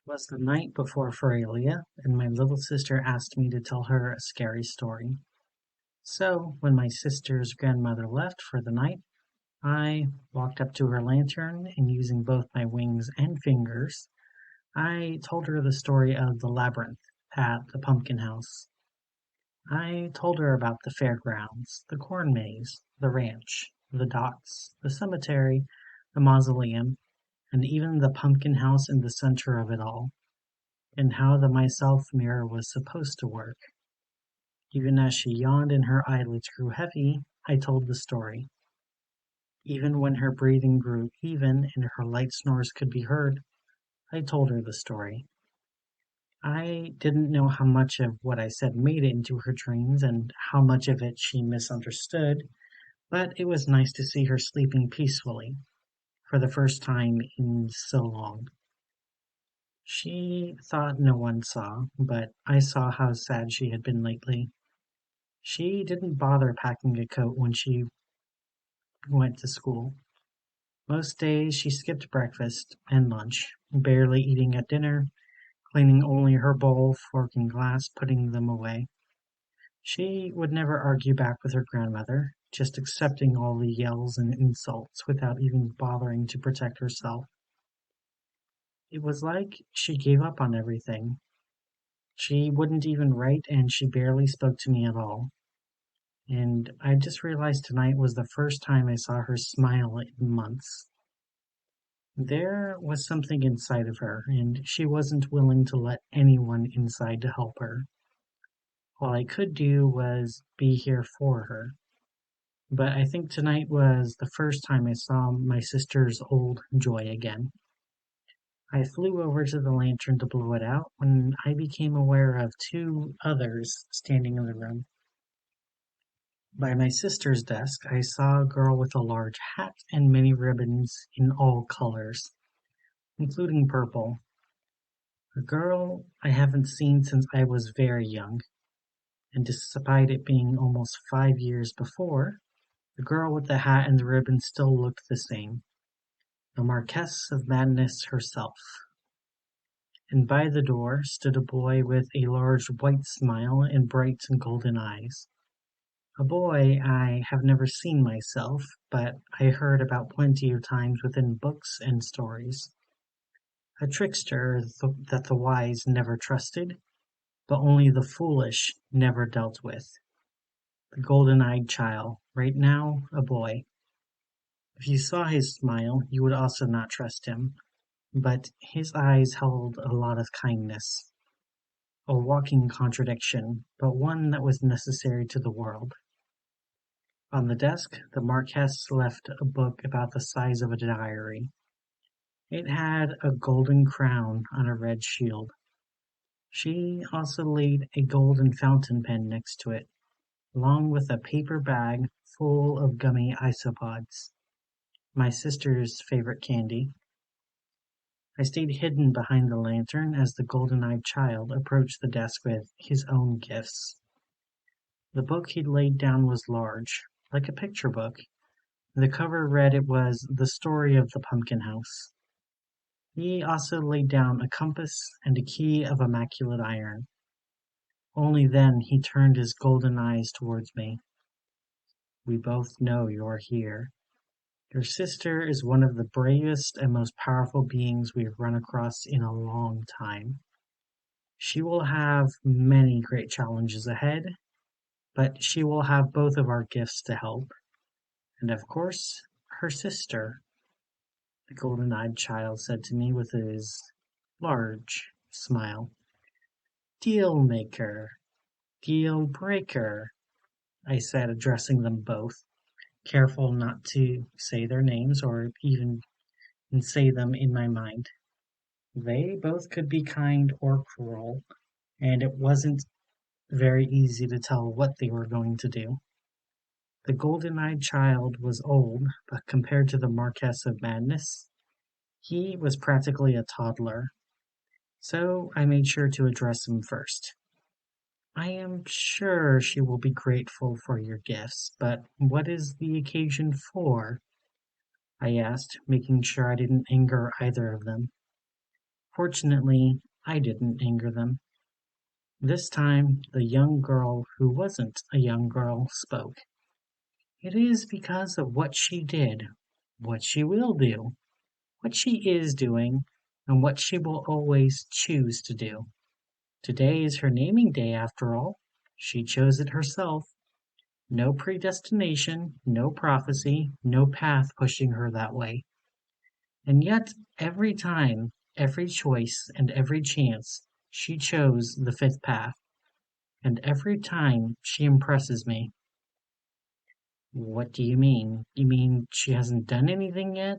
Was the night before Feralia, and my little sister asked me to tell her a scary story. So, when my sister's grandmother left for the night, I walked up to her lantern and using both my wings and fingers, I told her the story of the labyrinth at the pumpkin house. I told her about the fairgrounds, the corn maze, the ranch, the docks, the cemetery, the mausoleum, and even the pumpkin house in the center of it all, and how the myself mirror was supposed to work. Even as she yawned and her eyelids grew heavy, I told the story. Even when her breathing grew even and her light snores could be heard, I told her the story. I didn't know how much of what I said made it into her dreams and how much of it she misunderstood, but it was nice to see her sleeping peacefully for the first time in so long. She thought no one saw, but I saw how sad she had been lately. She didn't bother packing a coat when she went to school. Most days she skipped breakfast and lunch, barely eating at dinner, cleaning only her bowl, fork, and glass, putting them away. She would never argue back with her grandmother, just accepting all the yells and insults without even bothering to protect herself. It was like she gave up on everything. She wouldn't even write and she barely spoke to me at all. And I just realized tonight was the first time I saw her smile in months. There was something inside of her, and she wasn't willing to let anyone inside to help her. All I could do was be here for her. But I think tonight was the first time I saw my sister's old joy again. I flew over to the lantern to blow it out when I became aware of two others standing in the room. By my sister's desk, I saw a girl with a large hat and many ribbons in all colors, including purple. A girl I haven't seen since I was very young, and despite it being almost 5 years before, the girl with the hat and the ribbon still looked the same. The Marquess of Madness herself. And by the door stood a boy with a large white smile and bright golden eyes. A boy I have never seen myself, but I heard about plenty of times within books and stories. A trickster that the wise never trusted, but only the foolish never dealt with. The golden-eyed child, right now a boy. If you saw his smile, you would also not trust him, but his eyes held a lot of kindness. A walking contradiction, but one that was necessary to the world. On the desk, the Marquess left a book about the size of a diary. It had a golden crown on a red shield. She also laid a golden fountain pen next to it, along with a paper bag full of gummy isopods, my sister's favorite candy. I stayed hidden behind the lantern as the golden-eyed child approached the desk with his own gifts. The book he'd laid down was large, like a picture book. The cover read it was The Story of the Pumpkin House. He also laid down a compass and a key of immaculate iron. Only then he turned his golden eyes towards me. We both know you're here. Your sister is one of the bravest and most powerful beings we've run across in a long time. She will have many great challenges ahead, but she will have both of our gifts to help. And of course, her sister, the golden-eyed child said to me with his large smile. Deal maker, deal breaker, I said, addressing them both, careful not to say their names or even say them in my mind. They both could be kind or cruel, and it wasn't very easy to tell what they were going to do. The golden-eyed child was old, but compared to the Marquess of Madness, he was practically a toddler. So I made sure to address him first. I am sure she will be grateful for your gifts, but what is the occasion for? I asked, making sure I didn't anger either of them. Fortunately, I didn't anger them. This time, the young girl who wasn't a young girl spoke. It is because of what she did, what she will do, what she is doing, and what she will always choose to do. Today is her naming day, after all. She chose it herself. No predestination, no prophecy, no path pushing her that way. And yet, every time, every choice, and every chance, she chose the fifth path. And every time she impresses me. What do you mean? You mean she hasn't done anything yet?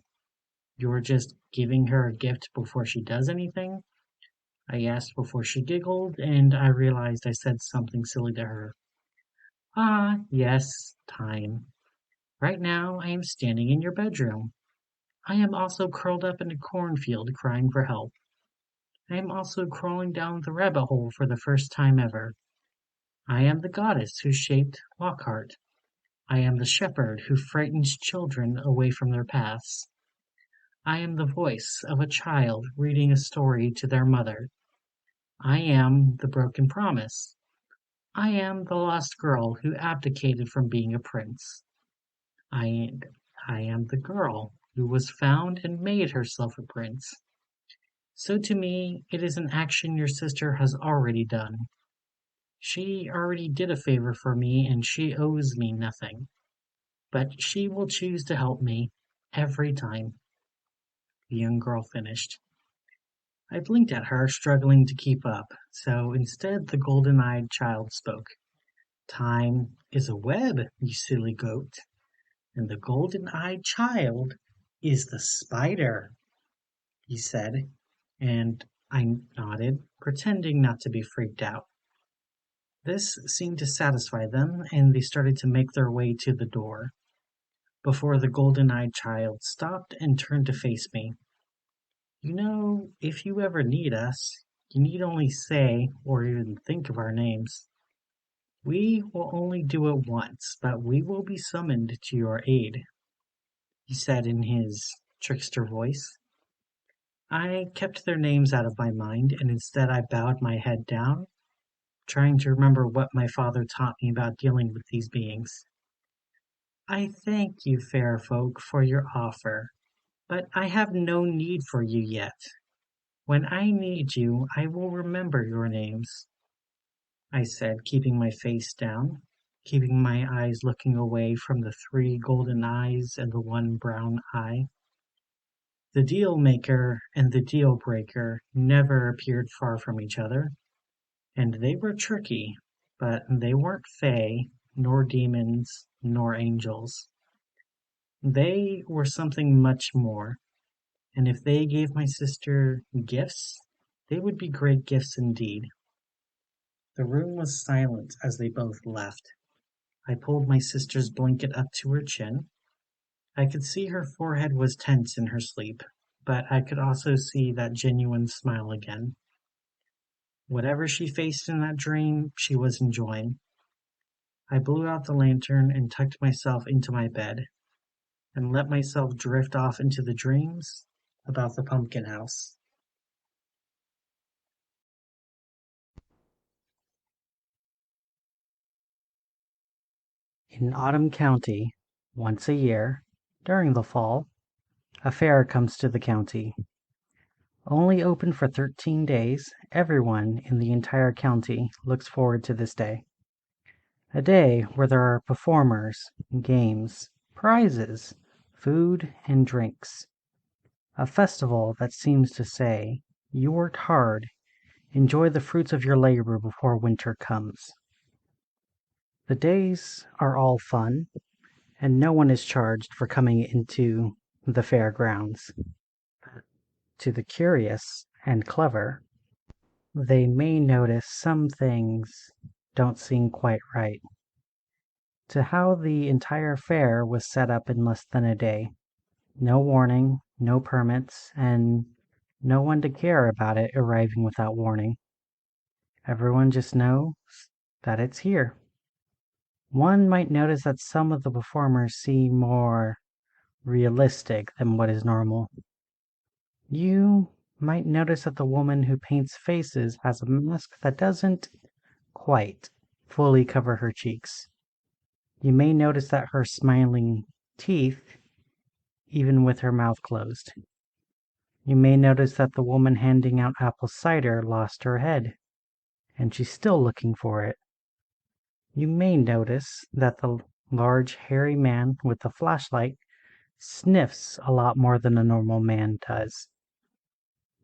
You're just giving her a gift before she does anything? I asked before she giggled, and I realized I said something silly to her. Ah, yes, time. Right now I am standing in your bedroom. I am also curled up in a cornfield crying for help. I am also crawling down the rabbit hole for the first time ever. I am the goddess who shaped Lockhart. I am the shepherd who frightens children away from their paths. I am the voice of a child reading a story to their mother. I am the broken promise. I am the lost girl who abdicated from being a prince. I, I am the girl who was found and made herself a prince. So to me, it is an action your sister has already done. She already did a favor for me and she owes me nothing. But she will choose to help me every time. The young girl finished. I blinked at her, struggling to keep up, so instead the golden-eyed child spoke. Time is a web, you silly goat, and the golden-eyed child is the spider, he said, and I nodded, pretending not to be freaked out. This seemed to satisfy them, and they started to make their way to the door, before the golden-eyed child stopped and turned to face me. You know, if you ever need us, you need only say or even think of our names. We will only do it once, but we will be summoned to your aid, he said in his trickster voice. I kept their names out of my mind, and instead I bowed my head down, trying to remember what my father taught me about dealing with these beings. I thank you, fair folk, for your offer, but I have no need for you yet. When I need you, I will remember your names, I said, keeping my face down, keeping my eyes looking away from the three golden eyes and the one brown eye. The deal maker and the deal breaker never appeared far from each other, and they were tricky, but they weren't fae, nor demons, nor angels. They were something much more, and if they gave my sister gifts, they would be great gifts indeed. The room was silent as they both left. I pulled my sister's blanket up to her chin. I could see her forehead was tense in her sleep, but I could also see that genuine smile again. Whatever she faced in that dream, she was enjoying. I blew out the lantern and tucked myself into my bed, and let myself drift off into the dreams about the pumpkin house. In Autumn County, once a year, during the fall, a fair comes to the county. Only open for 13 days, everyone in the entire county looks forward to this day. A day where there are performers, games, prizes, food, and drinks. A festival that seems to say, you worked hard, enjoy the fruits of your labor before winter comes. The days are all fun, and no one is charged for coming into the fairgrounds. To the curious and clever, they may notice some things don't seem quite right. To how the entire fair was set up in less than a day. No warning, no permits, and no one to care about it arriving without warning. Everyone just knows that it's here. One might notice that some of the performers seem more realistic than what is normal. You might notice that the woman who paints faces has a mask that doesn't quite fully cover her cheeks. You may notice that her smiling teeth, even with her mouth closed. You may notice that the woman handing out apple cider lost her head, and she's still looking for it. You may notice that the large hairy man with the flashlight sniffs a lot more than a normal man does.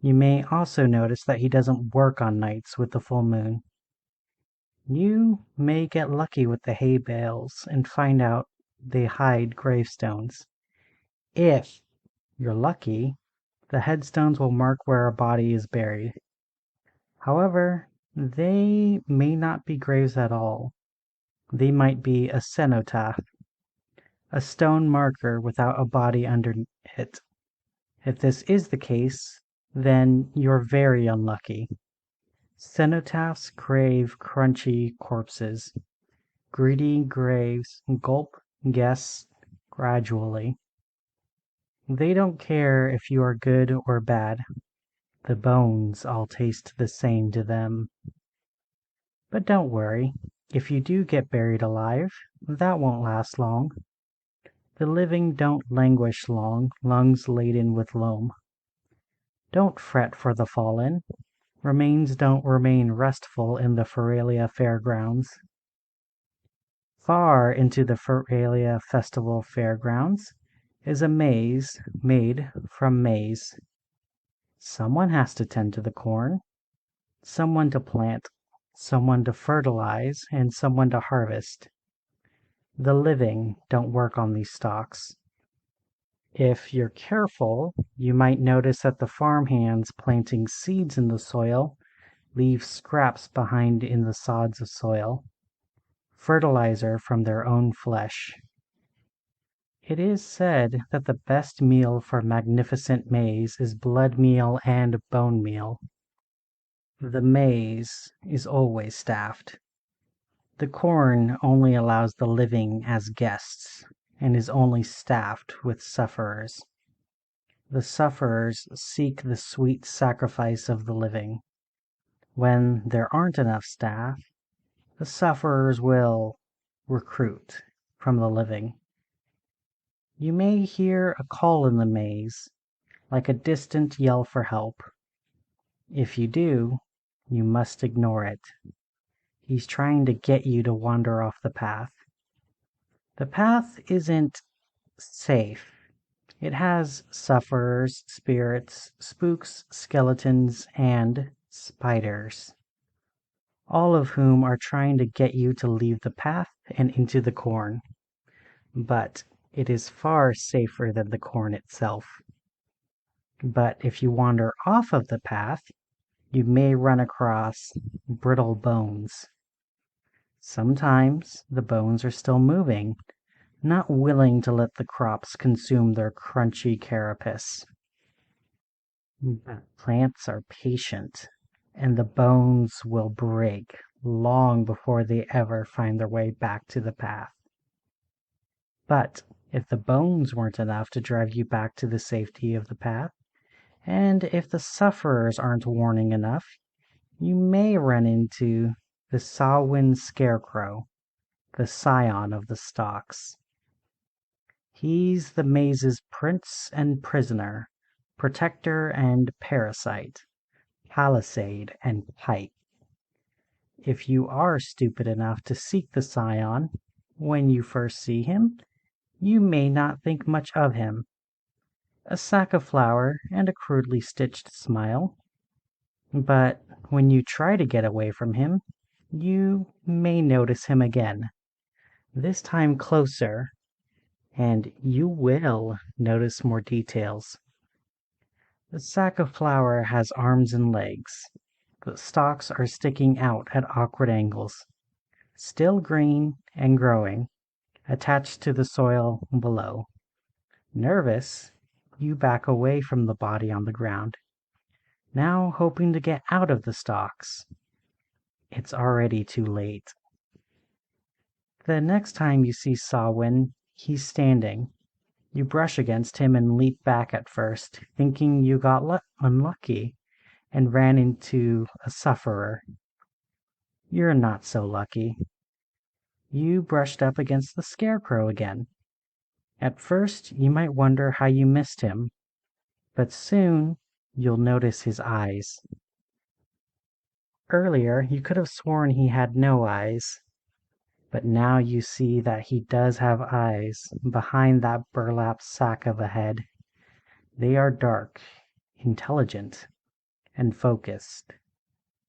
You may also notice that he doesn't work on nights with the full moon. You may get lucky with the hay bales and find out they hide gravestones. If you're lucky, the headstones will mark where a body is buried. However, they may not be graves at all. They might be a cenotaph, a stone marker without a body under it. If this is the case, then you're very unlucky. Cenotaphs crave crunchy corpses. Greedy graves gulp guests gradually. They don't care if you are good or bad. The bones all taste the same to them. But don't worry, if you do get buried alive, that won't last long. The living don't languish long, lungs laden with loam. Don't fret for the fallen. Remains don't remain restful in the Feralia fairgrounds. Far into the Feralia Festival fairgrounds is a maze made from maize. Someone has to tend to the corn, someone to plant, someone to fertilize, and someone to harvest. The living don't work on these stalks. If you're careful, you might notice that the farmhands planting seeds in the soil leave scraps behind in the sods of soil, fertilizer from their own flesh. It is said that the best meal for magnificent maize is blood meal and bone meal. The maize is always staffed. The corn only allows the living as guests and is only staffed with sufferers. The sufferers seek the sweet sacrifice of the living. When there aren't enough staff, the sufferers will recruit from the living. You may hear a call in the maze, like a distant yell for help. If you do, you must ignore it. He's trying to get you to wander off the path. The path isn't safe. It has sufferers, spirits, spooks, skeletons, and spiders, all of whom are trying to get you to leave the path and into the corn. But it is far safer than the corn itself. But if you wander off of the path, you may run across brittle bones. Sometimes the bones are still moving, not willing to let the crops consume their crunchy carapace. But plants are patient, and the bones will break long before they ever find their way back to the path. But if the bones weren't enough to drive you back to the safety of the path, and if the sufferers aren't warning enough, you may run into the Samhain scarecrow, the scion of the stalks. He's the maze's prince and prisoner, protector and parasite, palisade and pipe. If you are stupid enough to seek the scion, when you first see him, you may not think much of him. A sack of flour and a crudely stitched smile. But when you try to get away from him, you may notice him again, this time closer, and you will notice more details. The sack of flour has arms and legs. The stalks are sticking out at awkward angles, still green and growing, attached to the soil below. Nervous, you back away from the body on the ground, now hoping to get out of the stalks. It's already too late. The next time you see Samhain, he's standing. You brush against him and leap back at first, thinking you got unlucky and ran into a sufferer. You're not so lucky. You brushed up against the scarecrow again. At first, you might wonder how you missed him, but soon you'll notice his eyes. Earlier, you could have sworn he had no eyes, but now you see that he does have eyes behind that burlap sack of a head. They are dark, intelligent, and focused.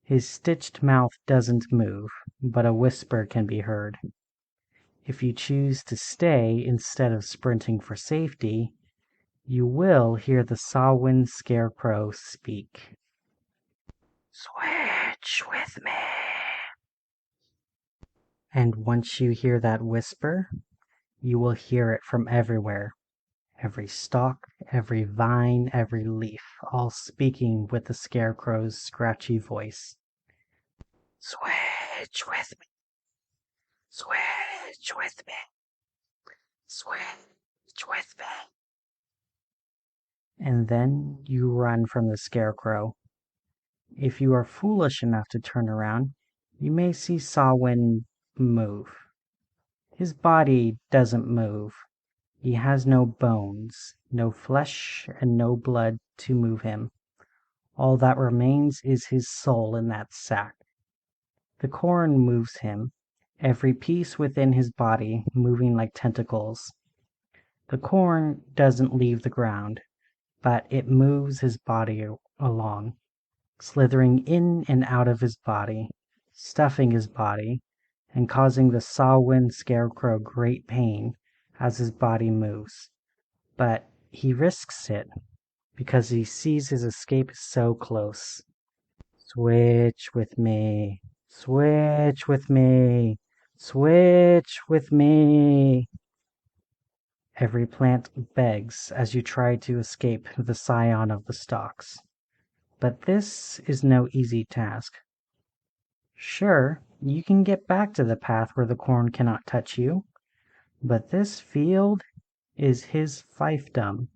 His stitched mouth doesn't move, but a whisper can be heard. If you choose to stay instead of sprinting for safety, you will hear the Sawin Scarecrow speak. Switch with me. And once you hear that whisper, you will hear it from everywhere. Every stalk, every vine, every leaf, all speaking with the Scarecrow's scratchy voice. Switch with me. Switch with me. Switch with me. And then you run from the Scarecrow. If you are foolish enough to turn around, you may see Sawin move. His body doesn't move. He has no bones, no flesh, and no blood to move him. All that remains is his soul in that sack. The corn moves him, every piece within his body moving like tentacles. The corn doesn't leave the ground, but it moves his body along, slithering in and out of his body, stuffing his body, and causing the Sawin Scarecrow great pain as his body moves. But he risks it because he sees his escape so close. Switch with me. Switch with me. Switch with me. Every plant begs as you try to escape the scion of the stalks. But this is no easy task. Sure, you can get back to the path where the corn cannot touch you, but this field is his fiefdom.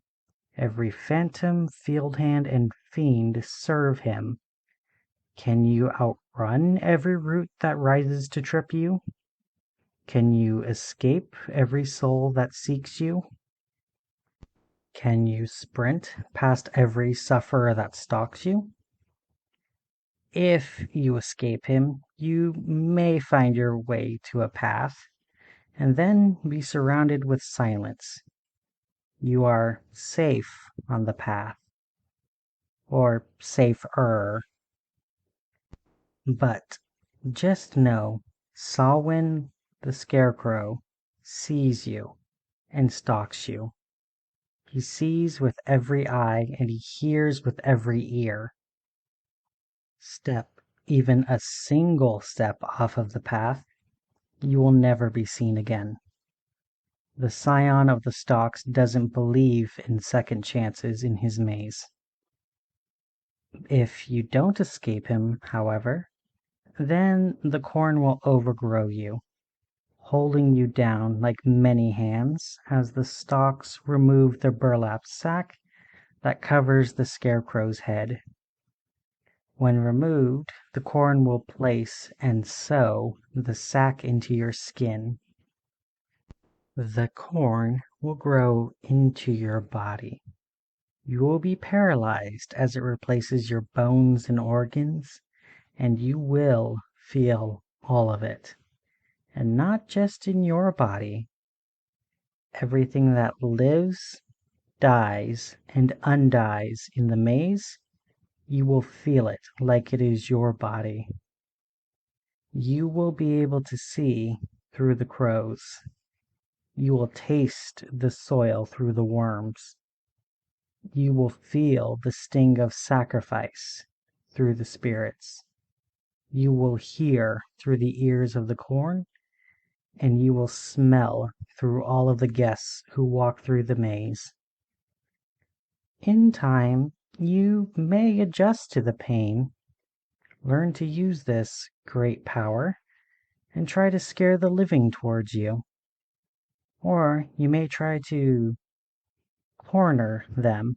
Every phantom, field hand, and fiend serve him. Can you outrun every root that rises to trip you? Can you escape every soul that seeks you? Can you sprint past every sufferer that stalks you? If you escape him, you may find your way to a path, and then be surrounded with silence. You are safe on the path, or safer. But just know, Sawin the Scarecrow sees you and stalks you. He sees with every eye and he hears with every ear. Step even a single step off of the path, you will never be seen again. The scion of the stalks doesn't believe in second chances in his maze. If you don't escape him, however, then the corn will overgrow you, holding you down like many hands as the stalks remove the burlap sack that covers the Scarecrow's head. When removed, the corn will place and sew the sack into your skin. The corn will grow into your body. You will be paralyzed as it replaces your bones and organs, and you will feel all of it. And not just in your body. Everything that lives, dies, and undies in the maze, you will feel it like it is your body. You will be able to see through the crows. You will taste the soil through the worms. You will feel the sting of sacrifice through the spirits. You will hear through the ears of the corn, and you will smell through all of the guests who walk through the maze. In time, you may adjust to the pain, learn to use this great power, and try to scare the living towards you. Or you may try to corner them,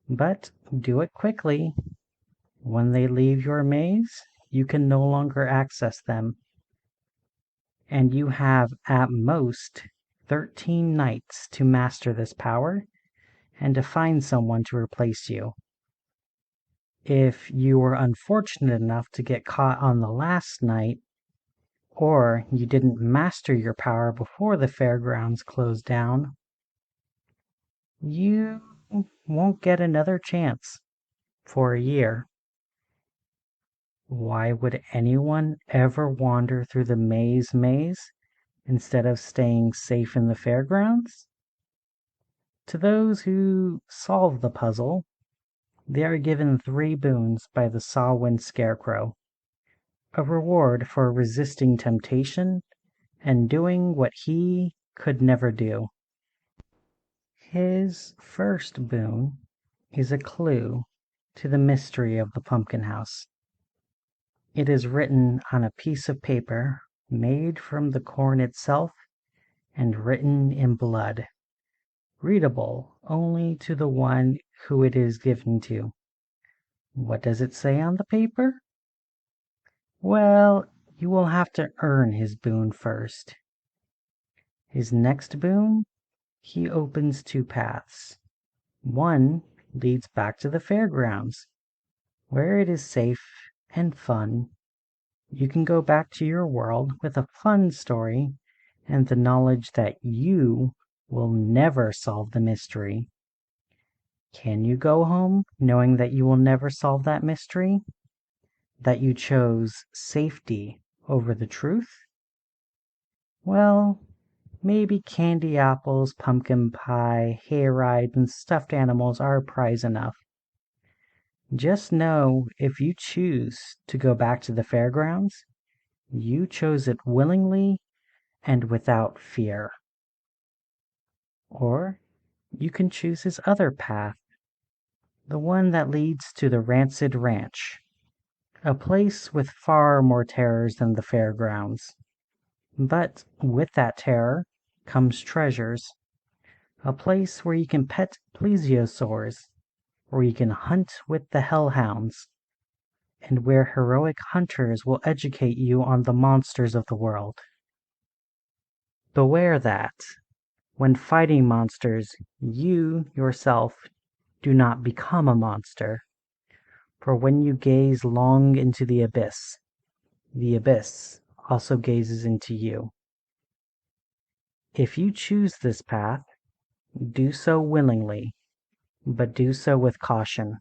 but do it quickly. When they leave your maze, you can no longer access them, and you have at most 13 nights to master this power and to find someone to replace you. If you were unfortunate enough to get caught on the last night, or you didn't master your power before the fairgrounds closed down, you won't get another chance for a year. Why would anyone ever wander through the maze instead of staying safe in the fairgrounds? To those who solve the puzzle, they are given 3 boons by the Sawwind Scarecrow, a reward for resisting temptation and doing what he could never do. His first boon is a clue to the mystery of the Pumpkin House. It is written on a piece of paper made from the corn itself and written in blood, readable only to the one who it is given to. What does it say on the paper? Well, you will have to earn his boon first. His next boon, he opens 2 paths. One leads back to the fairgrounds, where it is safe and fun. You can go back to your world with a fun story and the knowledge that you will never solve the mystery. Can you go home knowing that you will never solve that mystery? That you chose safety over the truth? Well, maybe candy apples, pumpkin pie, hayride, and stuffed animals are prize enough. Just know if you choose to go back to the fairgrounds, you chose it willingly and without fear. Or you can choose his other path, the one that leads to the Rancid Ranch, a place with far more terrors than the fairgrounds. But with that terror comes treasures, a place where you can pet plesiosaurs, where you can hunt with the hellhounds, and where heroic hunters will educate you on the monsters of the world. Beware that, when fighting monsters, you yourself do not become a monster. For when you gaze long into the abyss also gazes into you. If you choose this path, do so willingly, but do so with caution.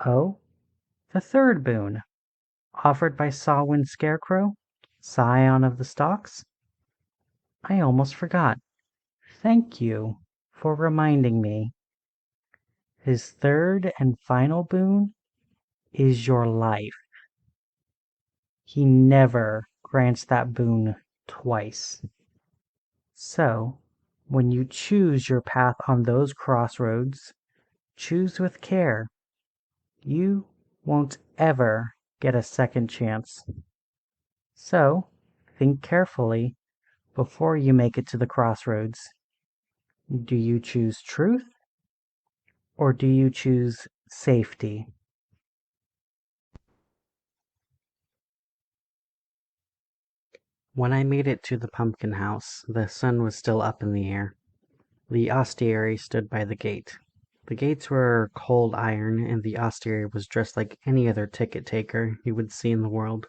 Oh, the third boon, offered by Sawwind Scarecrow, scion of the stalks? I almost forgot. Thank you for reminding me. His third and final boon is your life. He never grants that boon twice. So, when you choose your path on those crossroads, choose with care. You won't ever get a second chance. So, think carefully before you make it to the crossroads. Do you choose truth or do you choose safety? When I made it to the pumpkin house, the sun was still up in the air. The ostiary stood by the gate. The gates were cold iron, and the ostiary was dressed like any other ticket taker you would see in the world.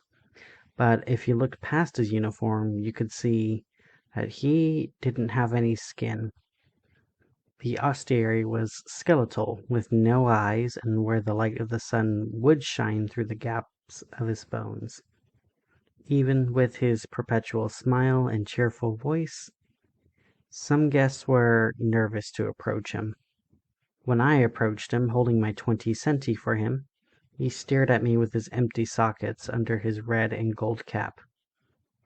But if you looked past his uniform, you could see that he didn't have any skin. The ostiary was skeletal, with no eyes, and where the light of the sun would shine through the gaps of his bones. Even with his perpetual smile and cheerful voice, some guests were nervous to approach him. When I approached him, holding my 20 centi for him, he stared at me with his empty sockets under his red and gold cap.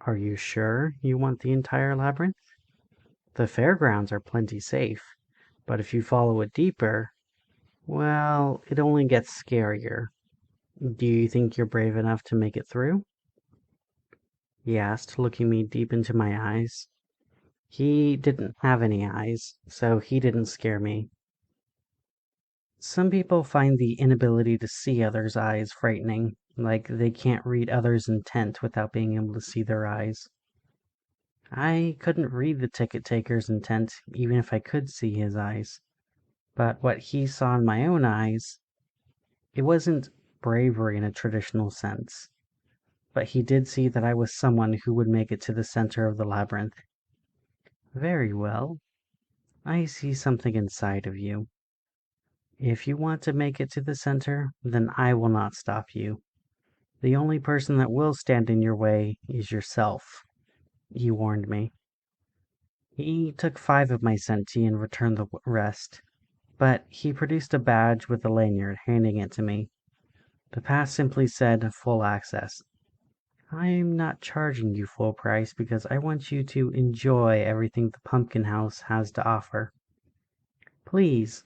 Are you sure you want the entire labyrinth? The fairgrounds are plenty safe, but if you follow it deeper, well, it only gets scarier. Do you think you're brave enough to make it through? He asked, looking me deep into my eyes. He didn't have any eyes, so he didn't scare me. Some people find the inability to see others' eyes frightening, like they can't read others' intent without being able to see their eyes. I couldn't read the ticket taker's intent, even if I could see his eyes. But what he saw in my own eyes, it wasn't bravery in a traditional sense. But he did see that I was someone who would make it to the center of the labyrinth. Very well. I see something inside of you. If you want to make it to the center, then I will not stop you. The only person that will stand in your way is yourself, he warned me. He took 5 of my senti and returned the rest, but he produced a badge with a lanyard, handing it to me. The pass simply said full access. I'm not charging you full price because I want you to enjoy everything the Pumpkin House has to offer. Please,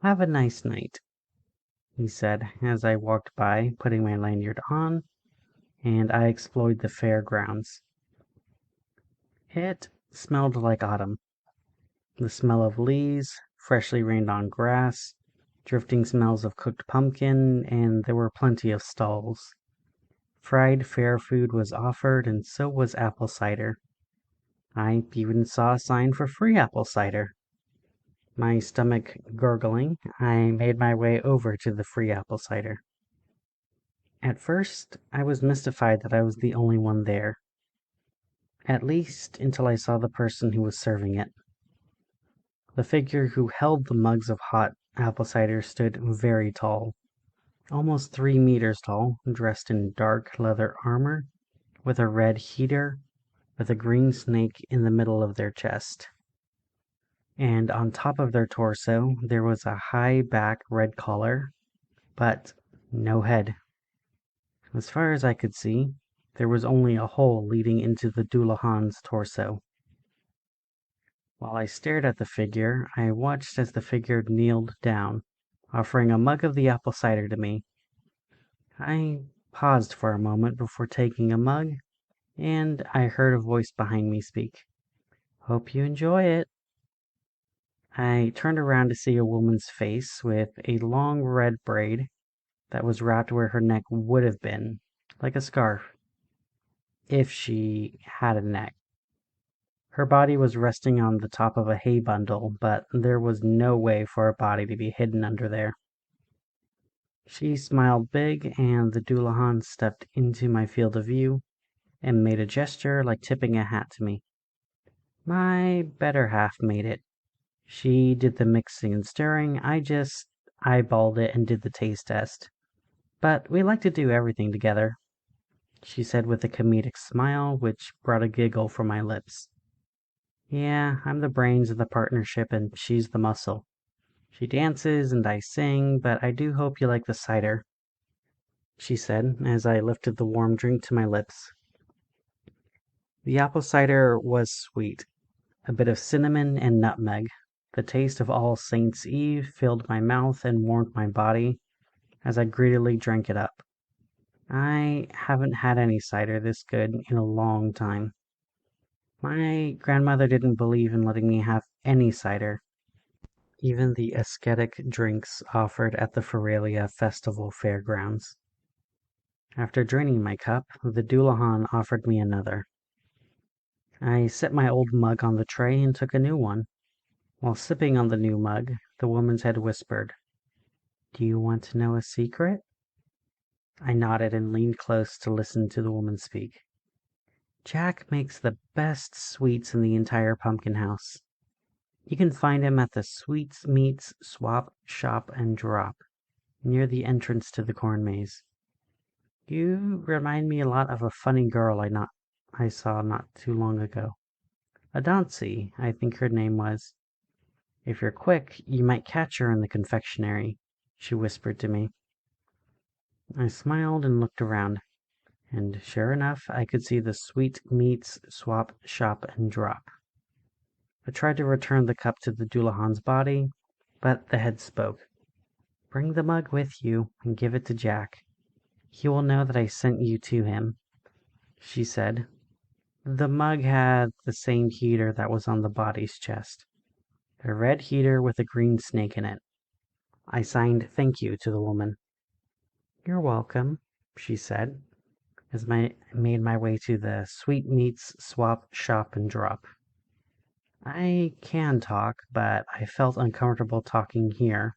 have a nice night, he said as I walked by, putting my lanyard on, and I explored the fairgrounds. It smelled like autumn. The smell of leaves, freshly rained on grass, drifting smells of cooked pumpkin, and there were plenty of stalls. Fried fair food was offered, and so was apple cider. I even saw a sign for free apple cider. My stomach gurgling, I made my way over to the free apple cider. At first, I was mystified that I was the only one there. At least until I saw the person who was serving it. The figure who held the mugs of hot apple cider stood very tall, almost 3 meters tall, dressed in dark leather armor, with a red heater, with a green snake in the middle of their chest. And on top of their torso there was a high back red collar, but no head. As far as I could see, there was only a hole leading into the Dullahan's torso. While I stared at the figure, I watched as the figure kneeled down, offering a mug of the apple cider to me. I paused for a moment before taking a mug, and I heard a voice behind me speak. Hope you enjoy it. I turned around to see a woman's face with a long red braid that was wrapped where her neck would have been, like a scarf, if she had a neck. Her body was resting on the top of a hay bundle, but there was no way for her body to be hidden under there. She smiled big, and the Dullahan stepped into my field of view and made a gesture like tipping a hat to me. My better half made it. She did the mixing and stirring. I just eyeballed it and did the taste test. But we like to do everything together, she said with a comedic smile which brought a giggle from my lips. Yeah, I'm the brains of the partnership and she's the muscle. She dances and I sing, but I do hope you like the cider, she said as I lifted the warm drink to my lips. The apple cider was sweet, a bit of cinnamon and nutmeg. The taste of All Saints' Eve filled my mouth and warmed my body as I greedily drank it up. I haven't had any cider this good in a long time. My grandmother didn't believe in letting me have any cider, even the ascetic drinks offered at the Feralia Festival fairgrounds. After draining my cup, the Dullahan offered me another. I set my old mug on the tray and took a new one. While sipping on the new mug, the woman's head whispered, Do you want to know a secret? I nodded and leaned close to listen to the woman speak. Jack makes the best sweets in the entire Pumpkin House. You can find him at the Sweets Meats Swap Shop and Drop, near the entrance to the corn maze. You remind me a lot of a funny girl I saw not too long ago. Adansi, I think her name was. If you're quick, you might catch her in the confectionery, she whispered to me. I smiled and looked around, and sure enough, I could see the Sweet Meats Swap Shop and Drop. I tried to return the cup to the Dullahan's body, but the head spoke. Bring the mug with you and give it to Jack. He will know that I sent you to him, she said. The mug had the same heater that was on the body's chest. A red heater with a green snake in it. I signed thank you to the woman. You're welcome, she said, as I made my way to the sweetmeats swap shop and drop. I can talk, but I felt uncomfortable talking here,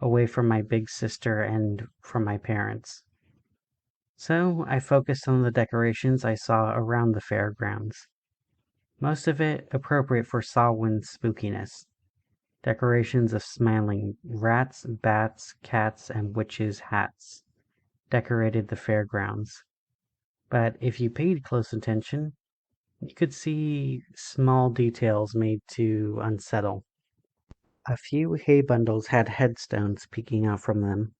away from my big sister and from my parents. So I focused on the decorations I saw around the fairgrounds. Most of it appropriate for Samhain spookiness. Decorations of smiling rats, bats, cats, and witches' hats decorated the fairgrounds. But if you paid close attention, you could see small details made to unsettle. A few hay bundles had headstones peeking out from them.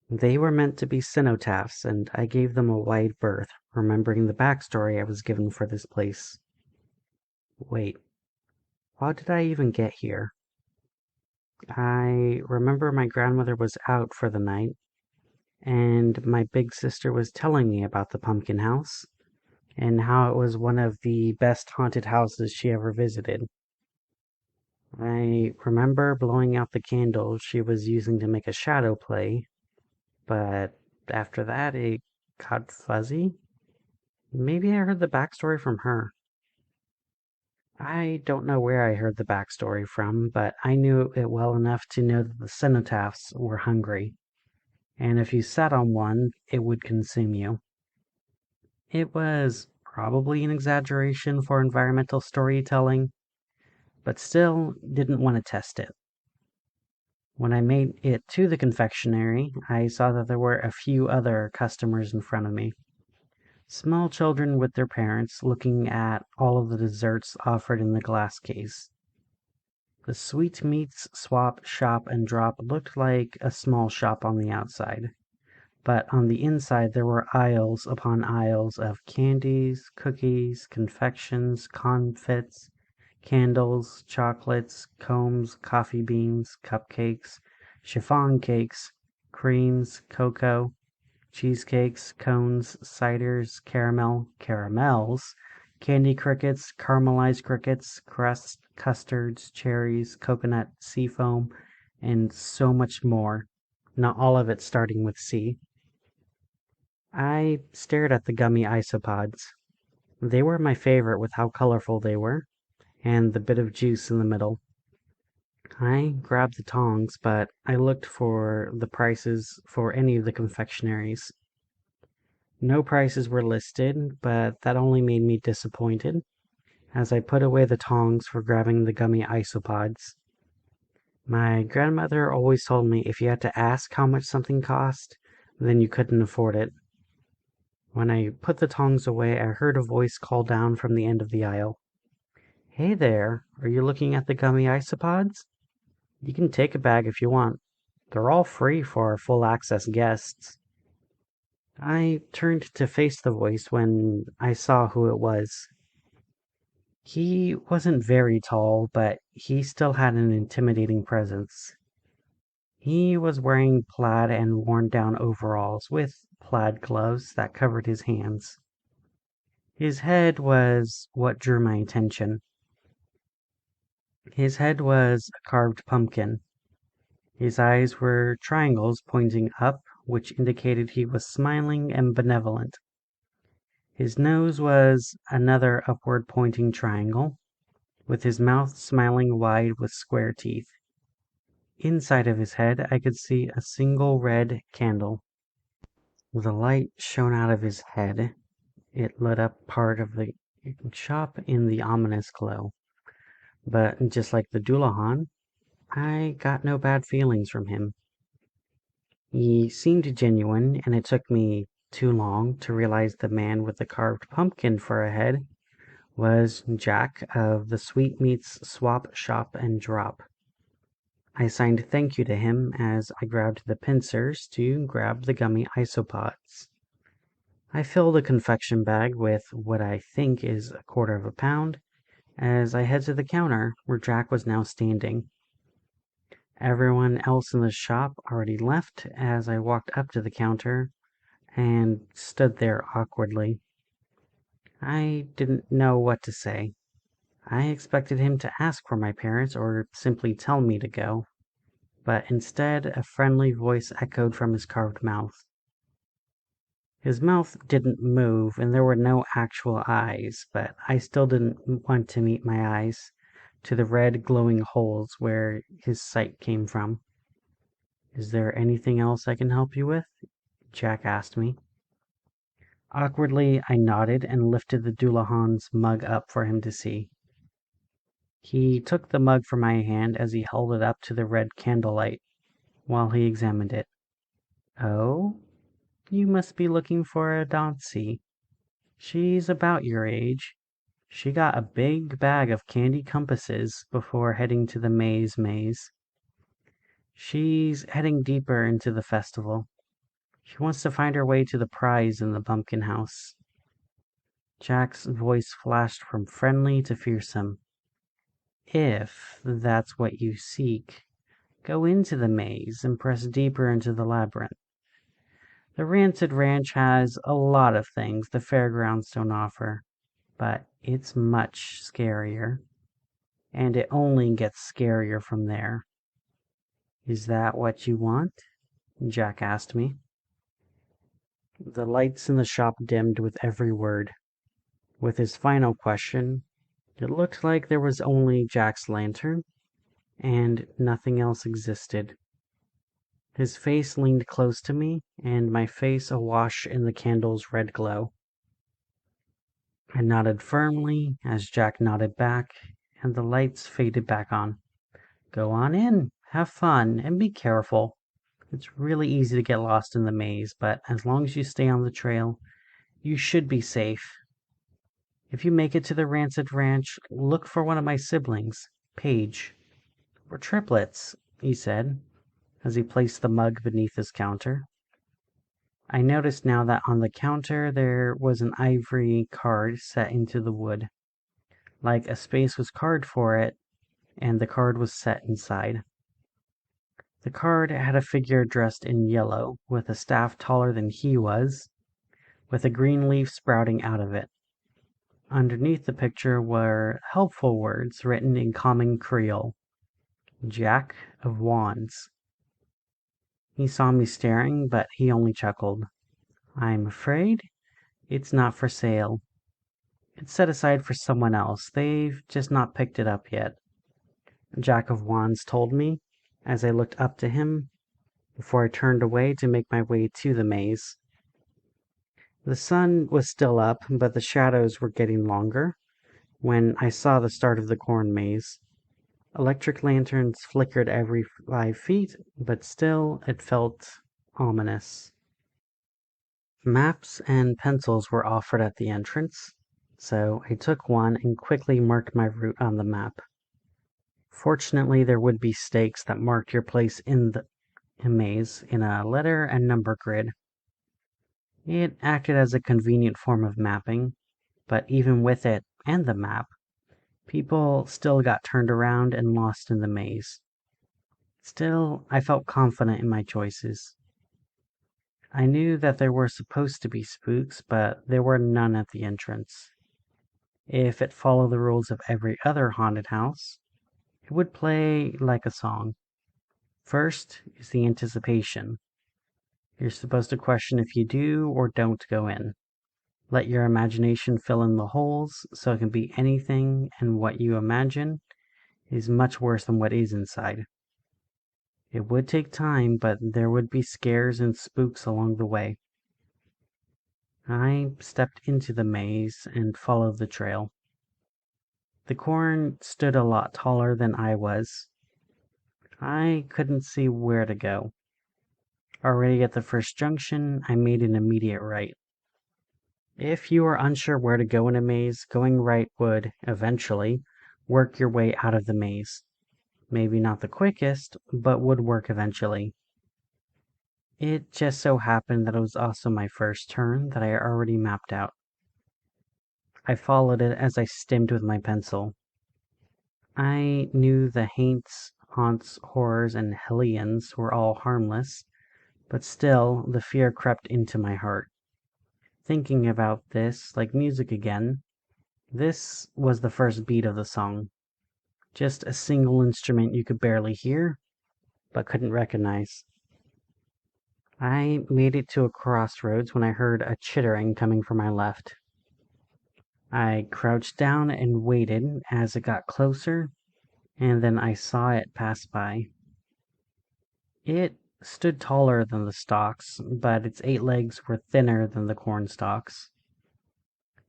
They were meant to be cenotaphs, and I gave them a wide berth, remembering the backstory I was given for this place. Wait, how did I even get here? I remember my grandmother was out for the night, and my big sister was telling me about the pumpkin house, and how it was one of the best haunted houses she ever visited. I remember blowing out the candle she was using to make a shadow play, but after that it got fuzzy. Maybe I heard the backstory from her. I don't know where I heard the backstory from, but I knew it well enough to know that the cenotaphs were hungry, and if you sat on one, it would consume you. It was probably an exaggeration for environmental storytelling, but still didn't want to test it. When I made it to the confectionery, I saw that there were a few other customers in front of me. Small children with their parents looking at all of the desserts offered in the glass case. The sweetmeats swap shop and drop looked like a small shop on the outside, but on the inside there were aisles upon aisles of candies, cookies, confections, confits, candles, chocolates, combs, coffee beans, cupcakes, chiffon cakes, creams, cocoa, cheesecakes, cones, ciders, caramels, candy crickets, caramelized crickets, crusts, custards, cherries, coconut, seafoam, and so much more, not all of it starting with C. I stared at the gummy isopods. They were my favorite with how colorful they were, and the bit of juice in the middle. I grabbed the tongs, but I looked for the prices for any of the confectionaries. No prices were listed, but that only made me disappointed as I put away the tongs for grabbing the gummy isopods. My grandmother always told me if you had to ask how much something cost, then you couldn't afford it. When I put the tongs away, I heard a voice call down from the end of the aisle. Hey there, are you looking at the gummy isopods? You can take a bag if you want. They're all free for our full access guests. I turned to face the voice when I saw who it was. He wasn't very tall, but he still had an intimidating presence. He was wearing plaid and worn down overalls with plaid gloves that covered his hands. His head was what drew my attention. His head was a carved pumpkin. His eyes were triangles pointing up, which indicated he was smiling and benevolent. His nose was another upward pointing triangle, with his mouth smiling wide with square teeth. Inside of his head I could see a single red candle. The light shone out of his head. It lit up part of the shop in the ominous glow. But just like the Dullahan, I got no bad feelings from him. He seemed genuine, and it took me too long to realize the man with the carved pumpkin for a head was Jack of the Sweetmeats Swap Shop and Drop. I signed thank you to him as I grabbed the pincers to grab the gummy isopods. I filled a confection bag with what I think is a quarter of a pound as I head to the counter where Jack was now standing. Everyone else in the shop already left as I walked up to the counter and stood there awkwardly. I didn't know what to say. I expected him to ask for my parents or simply tell me to go, but instead a friendly voice echoed from his carved mouth. His mouth didn't move and there were no actual eyes, but I still didn't want to meet my eyes to the red glowing holes where his sight came from. Is there anything else I can help you with? Jack asked me. Awkwardly, I nodded and lifted the Dullahan's mug up for him to see. He took the mug from my hand as he held it up to the red candlelight while he examined it. Oh, you must be looking for a Dauncey. She's about your age. She got a big bag of candy compasses before heading to the maze. She's heading deeper into the festival. She wants to find her way to the prize in the pumpkin house. Jack's voice flashed from friendly to fearsome. If that's what you seek, go into the maze and press deeper into the labyrinth. The Rancid Ranch has a lot of things the fairgrounds don't offer, but it's much scarier, and it only gets scarier from there. Is that what you want? Jack asked me. The lights in the shop dimmed with every word. With his final question, it looked like there was only Jack's lantern, and nothing else existed. His face leaned close to me, and my face awash in the candle's red glow. I nodded firmly as Jack nodded back, and the lights faded back on. Go on in, have fun, and be careful. It's really easy to get lost in the maze, but as long as you stay on the trail, you should be safe. If you make it to the Rancid Ranch, look for one of my siblings, Paige. We're triplets, he said, as he placed the mug beneath his counter. I noticed now that on the counter there was an ivory card set into the wood. Like a space was carved for it, and the card was set inside. The card had a figure dressed in yellow, with a staff taller than he was, with a green leaf sprouting out of it. Underneath the picture were helpful words written in common Creole. Jack of Wands. He saw me staring, but he only chuckled. I'm afraid it's not for sale. It's set aside for someone else. They've just not picked it up yet. Jack of Wands told me, as I looked up to him before I turned away to make my way to the maze. The sun was still up, but the shadows were getting longer when I saw the start of the corn maze. Electric lanterns flickered every 5 feet, but still it felt ominous. Maps and pencils were offered at the entrance, so I took one and quickly marked my route on the map. Fortunately, there would be stakes that marked your place in the maze in a letter and number grid. It acted as a convenient form of mapping, but even with it and the map, people still got turned around and lost in the maze. Still, I felt confident in my choices. I knew that there were supposed to be spooks, but there were none at the entrance. If it followed the rules of every other haunted house, it would play like a song. First is the anticipation. You're supposed to question if you do or don't go in. Let your imagination fill in the holes so it can be anything, and what you imagine is much worse than what is inside. It would take time, but there would be scares and spooks along the way. I stepped into the maze and followed the trail. The corn stood a lot taller than I was. I couldn't see where to go. Already at the first junction, I made an immediate right. If you are unsure where to go in a maze, going right would, eventually, work your way out of the maze. Maybe not the quickest, but would work eventually. It just so happened that it was also my first turn that I already mapped out. I followed it as I stimmed with my pencil. I knew the haints, haunts, horrors, and hellions were all harmless, but still the fear crept into my heart. thinking about this like music again. This was the first beat of the song. Just a single instrument you could barely hear, but couldn't recognize. I made it to a crossroads when I heard a chittering coming from my left. I crouched down and waited as it got closer, and then I saw it pass by. It stood taller than the stalks, but its 8 legs were thinner than the corn stalks.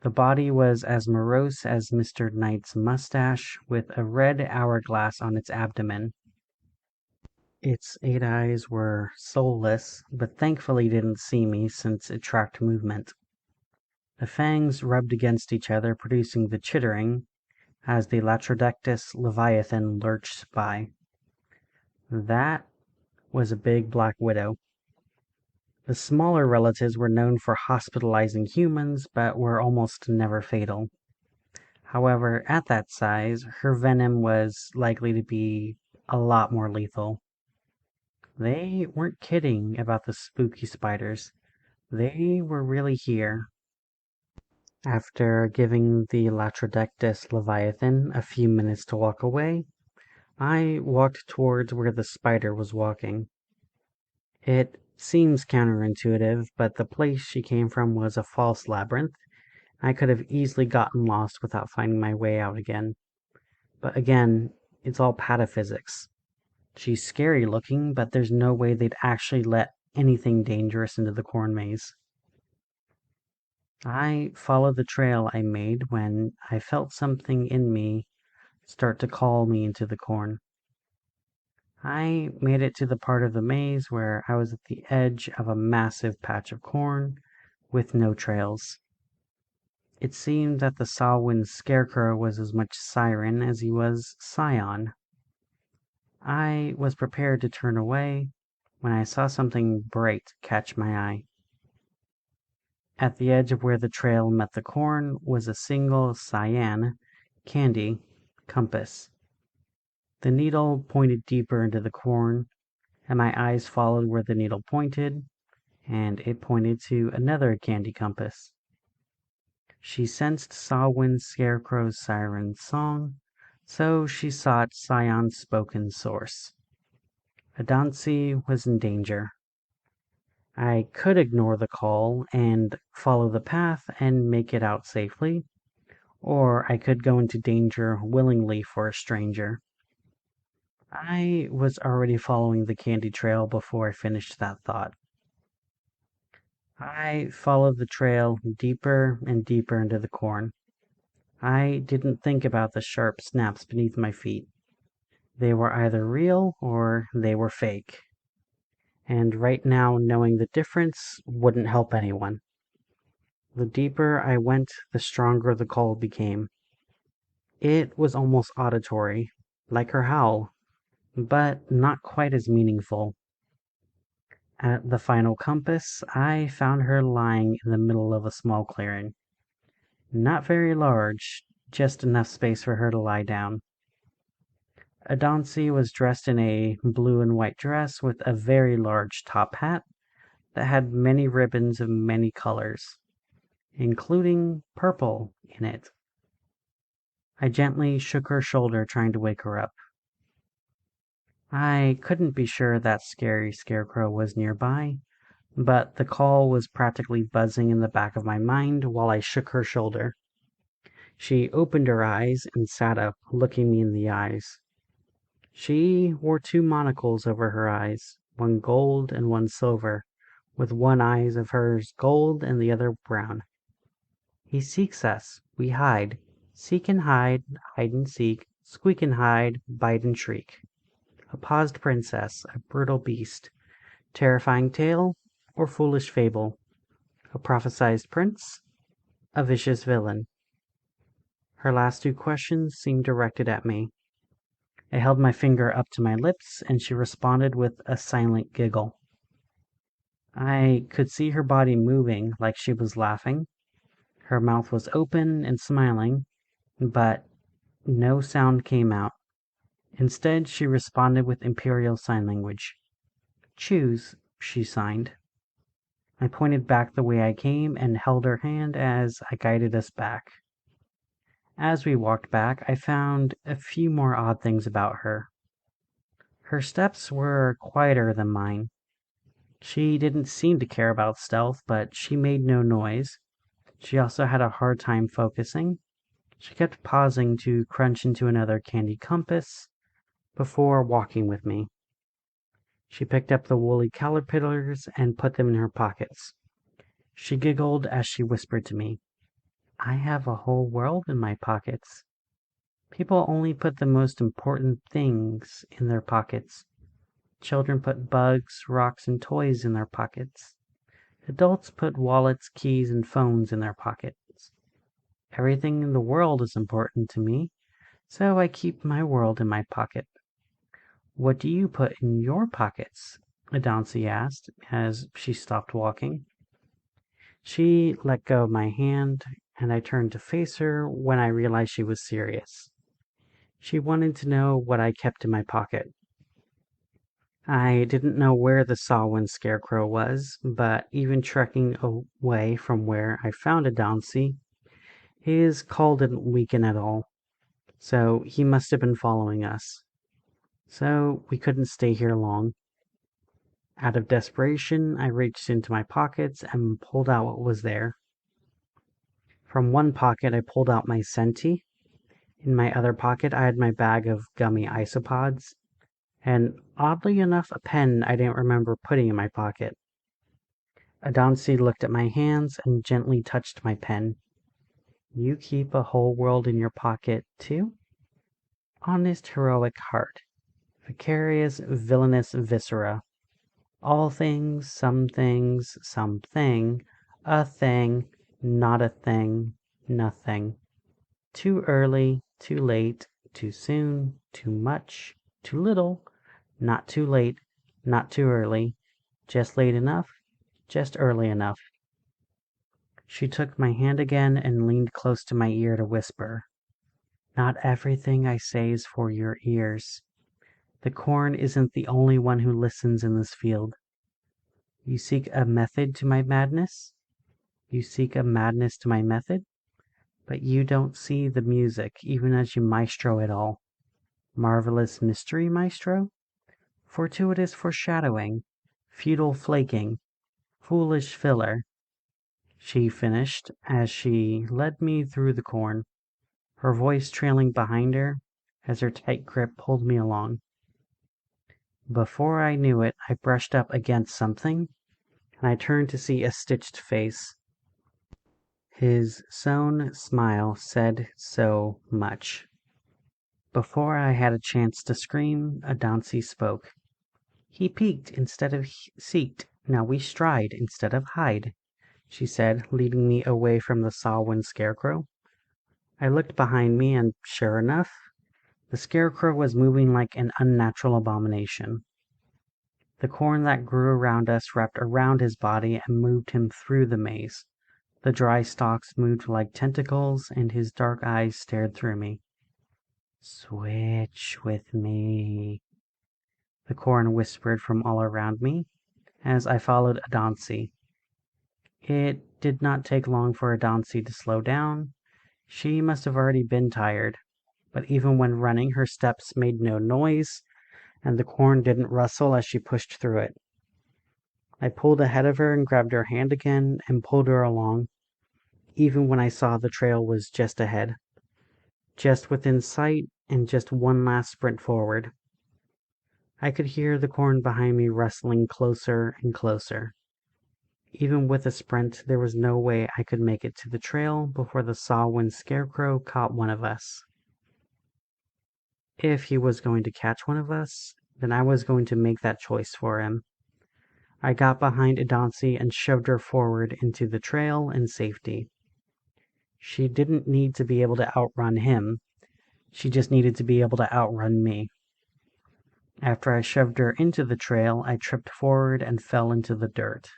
The body was as morose as Mr. Knight's mustache, with a red hourglass on its abdomen. Its 8 eyes were soulless, but thankfully didn't see me since it tracked movement. The fangs rubbed against each other, producing the chittering as the Latrodectus leviathan lurched by. That was a big black widow. The smaller relatives were known for hospitalizing humans, but were almost never fatal. However, at that size, her venom was likely to be a lot more lethal. They weren't kidding about the spooky spiders. They were really here. After giving the Latrodectus leviathan a few minutes to walk away, I walked towards where the spider was walking. It seems counterintuitive, but the place she came from was a false labyrinth. I could have easily gotten lost without finding my way out again. But again, it's all pataphysics. She's scary looking, but there's no way they'd actually let anything dangerous into the corn maze. I followed the trail I made when I felt something in me start to call me into the corn. I made it to the part of the maze where I was at the edge of a massive patch of corn with no trails. It seemed that the Salwyn scarecrow was as much siren as he was scion. I was prepared to turn away when I saw something bright catch my eye. At the edge of where the trail met the corn was a single cyan candy compass. The needle pointed deeper into the corn, and my eyes followed where the needle pointed, and it pointed to another candy compass. She sensed Salwyn Scarecrow's siren song, so she sought Scion's spoken source. Adansi was in danger. I could ignore the call and follow the path and make it out safely, or I could go into danger willingly for a stranger. I was already following the candy trail before I finished that thought. I followed the trail deeper and deeper into the corn. I didn't think about the sharp snaps beneath my feet. They were either real or they were fake. And right now, knowing the difference wouldn't help anyone. The deeper I went, the stronger the call became. It was almost auditory, like her howl, but not quite as meaningful. At the final compass, I found her lying in the middle of a small clearing. Not very large, just enough space for her to lie down. Adansi was dressed in a blue and white dress with a very large top hat that had many ribbons of many colors, including purple in it. I gently shook her shoulder, trying to wake her up. I couldn't be sure that scary scarecrow was nearby, but the call was practically buzzing in the back of my mind while I shook her shoulder. She opened her eyes and sat up, looking me in the eyes. She wore 2 monocles over her eyes, one gold and one silver, with one eye of hers gold and the other brown. He seeks us, we hide. Seek and hide and seek, squeak and hide, bite and shriek. A paused princess, a brutal beast, terrifying tale, or foolish fable. A prophesied prince, a vicious villain. Her last 2 questions seemed directed at me. I held my finger up to my lips, and she responded with a silent giggle. I could see her body moving like she was laughing. Her mouth was open and smiling, but no sound came out. Instead, she responded with Imperial Sign Language. Choose, she signed. I pointed back the way I came and held her hand as I guided us back. As we walked back, I found a few more odd things about her. Her steps were quieter than mine. She didn't seem to care about stealth, but she made no noise. She also had a hard time focusing. She kept pausing to crunch into another candy compass before walking with me. She picked up the woolly caterpillars and put them in her pockets. She giggled as she whispered to me, "I have a whole world in my pockets. People only put the most important things in their pockets. Children put bugs, rocks, and toys in their pockets. Adults put wallets, keys, and phones in their pockets. Everything in the world is important to me, so I keep my world in my pocket." "What do you put in your pockets?" Adansi asked as she stopped walking. She let go of my hand, and I turned to face her when I realized she was serious. She wanted to know what I kept in my pocket. I didn't know where the Sawin scarecrow was, but even trekking away from where I found Adansi, his call didn't weaken at all, so he must have been following us. So we couldn't stay here long. Out of desperation, I reached into my pockets and pulled out what was there. From one pocket, I pulled out my senti. In my other pocket, I had my bag of gummy isopods, and oddly enough, a pen I didn't remember putting in my pocket. Adansi looked at my hands and gently touched my pen. "You keep a whole world in your pocket, too? Honest heroic heart. Vicarious villainous viscera. All things, something, a thing, not a thing, nothing. Too early, too late, too soon, too much, too little, not too late, not too early, just late enough, just early enough." She took my hand again and leaned close to my ear to whisper, "Not everything I say is for your ears. The corn isn't the only one who listens in this field. You seek a method to my madness? You seek a madness to my method? But you don't see the music, even as you maestro it all. Marvelous mystery, maestro? Fortuitous foreshadowing, futile flaking, foolish filler," she finished as she led me through the corn, her voice trailing behind her as her tight grip pulled me along. Before I knew it, I brushed up against something, and I turned to see a stitched face. His sewn smile said so much. Before I had a chance to scream, Adansi spoke. "He peeked instead of seeked. Now we stride instead of hide," she said, leading me away from the Sawin scarecrow. I looked behind me, and sure enough, the scarecrow was moving like an unnatural abomination. The corn that grew around us wrapped around his body and moved him through the maze. The dry stalks moved like tentacles, and his dark eyes stared through me. "Switch with me," the corn whispered from all around me, as I followed Adansi. It did not take long for Adansi to slow down. She must have already been tired, but even when running, her steps made no noise, and the corn didn't rustle as she pushed through it. I pulled ahead of her and grabbed her hand again and pulled her along, even when I saw the trail was just ahead, just within sight, and just one last sprint forward. I could hear the corn behind me rustling closer and closer. Even with a sprint, there was no way I could make it to the trail before the Sawin scarecrow caught one of us. If he was going to catch one of us, then I was going to make that choice for him. I got behind Adansi and shoved her forward into the trail in safety. She didn't need to be able to outrun him. She just needed to be able to outrun me. After I shoved her into the trail, I tripped forward and fell into the dirt.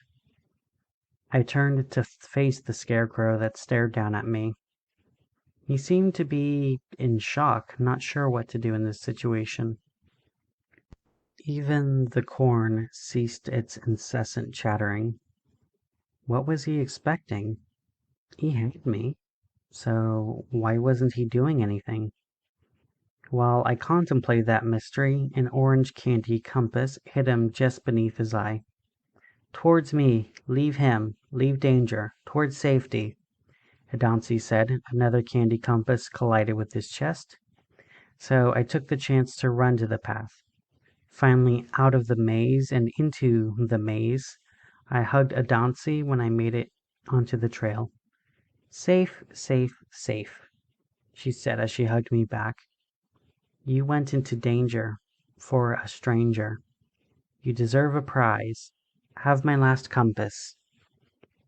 I turned to face the scarecrow that stared down at me. He seemed to be in shock, not sure what to do in this situation. Even the corn ceased its incessant chattering. What was he expecting? He had me, so why wasn't he doing anything? While I contemplated that mystery, an orange candy compass hit him just beneath his eye. "Towards me! Leave him! Leave danger! Towards safety!" Adansi said. Another candy compass collided with his chest, so I took the chance to run to the path. Finally out of the maze and into the maze, I hugged Adansi when I made it onto the trail. "Safe, safe, safe," she said as she hugged me back. "You went into danger for a stranger. You deserve a prize. Have my last compass,"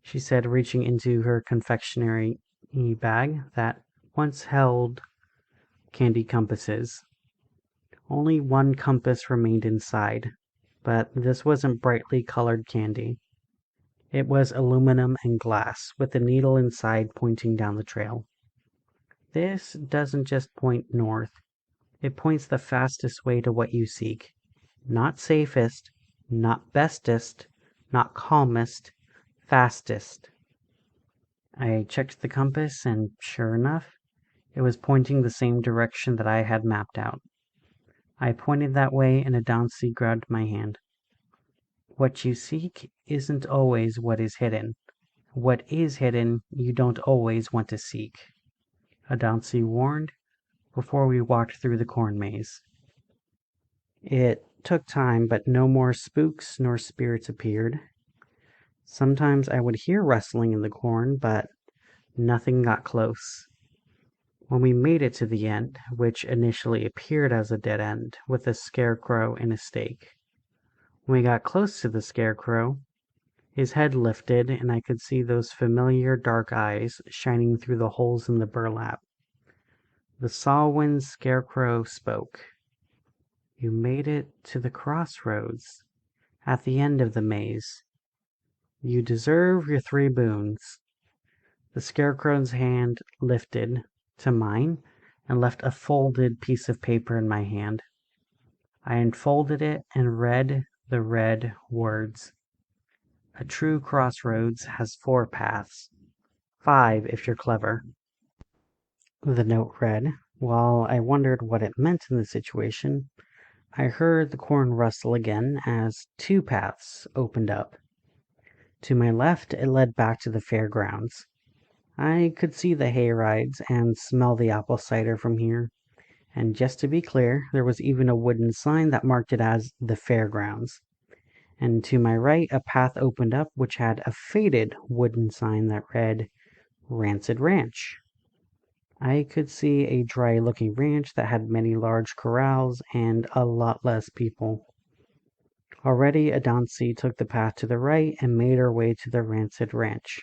she said, reaching into her confectionery bag that once held candy compasses. Only one compass remained inside, but this wasn't brightly colored candy. It was aluminum and glass, with a needle inside pointing down the trail. "This doesn't just point north. It points the fastest way to what you seek. Not safest, not bestest, not calmest, fastest." I checked the compass, and sure enough, it was pointing the same direction that I had mapped out. I pointed that way, and Adansi grabbed my hand. "What you seek isn't always what is hidden. What is hidden you don't always want to seek," Adansi warned before we walked through the corn maze. It took time, but no more spooks nor spirits appeared. Sometimes I would hear rustling in the corn, but nothing got close. When we made it to the end, which initially appeared as a dead end, with a scarecrow and a stake. When we got close to the scarecrow, his head lifted, and I could see those familiar dark eyes shining through the holes in the burlap. The Salwyn scarecrow spoke. "You made it to the crossroads, at the end of the maze. You deserve your 3 boons." The scarecrow's hand lifted to mine and left a folded piece of paper in my hand. I unfolded it and read the red words. "A true crossroads has 4 paths. 5 if you're clever." The note read. While I wondered what it meant in the situation, I heard the corn rustle again as 2 paths opened up. To my left, it led back to the fairgrounds. I could see the hay rides and smell the apple cider from here. And just to be clear, there was even a wooden sign that marked it as the fairgrounds. And to my right, a path opened up which had a faded wooden sign that read Rancid Ranch. I could see a dry-looking ranch that had many large corrals and a lot less people. Already Adansi took the path to the right and made her way to the Rancid Ranch.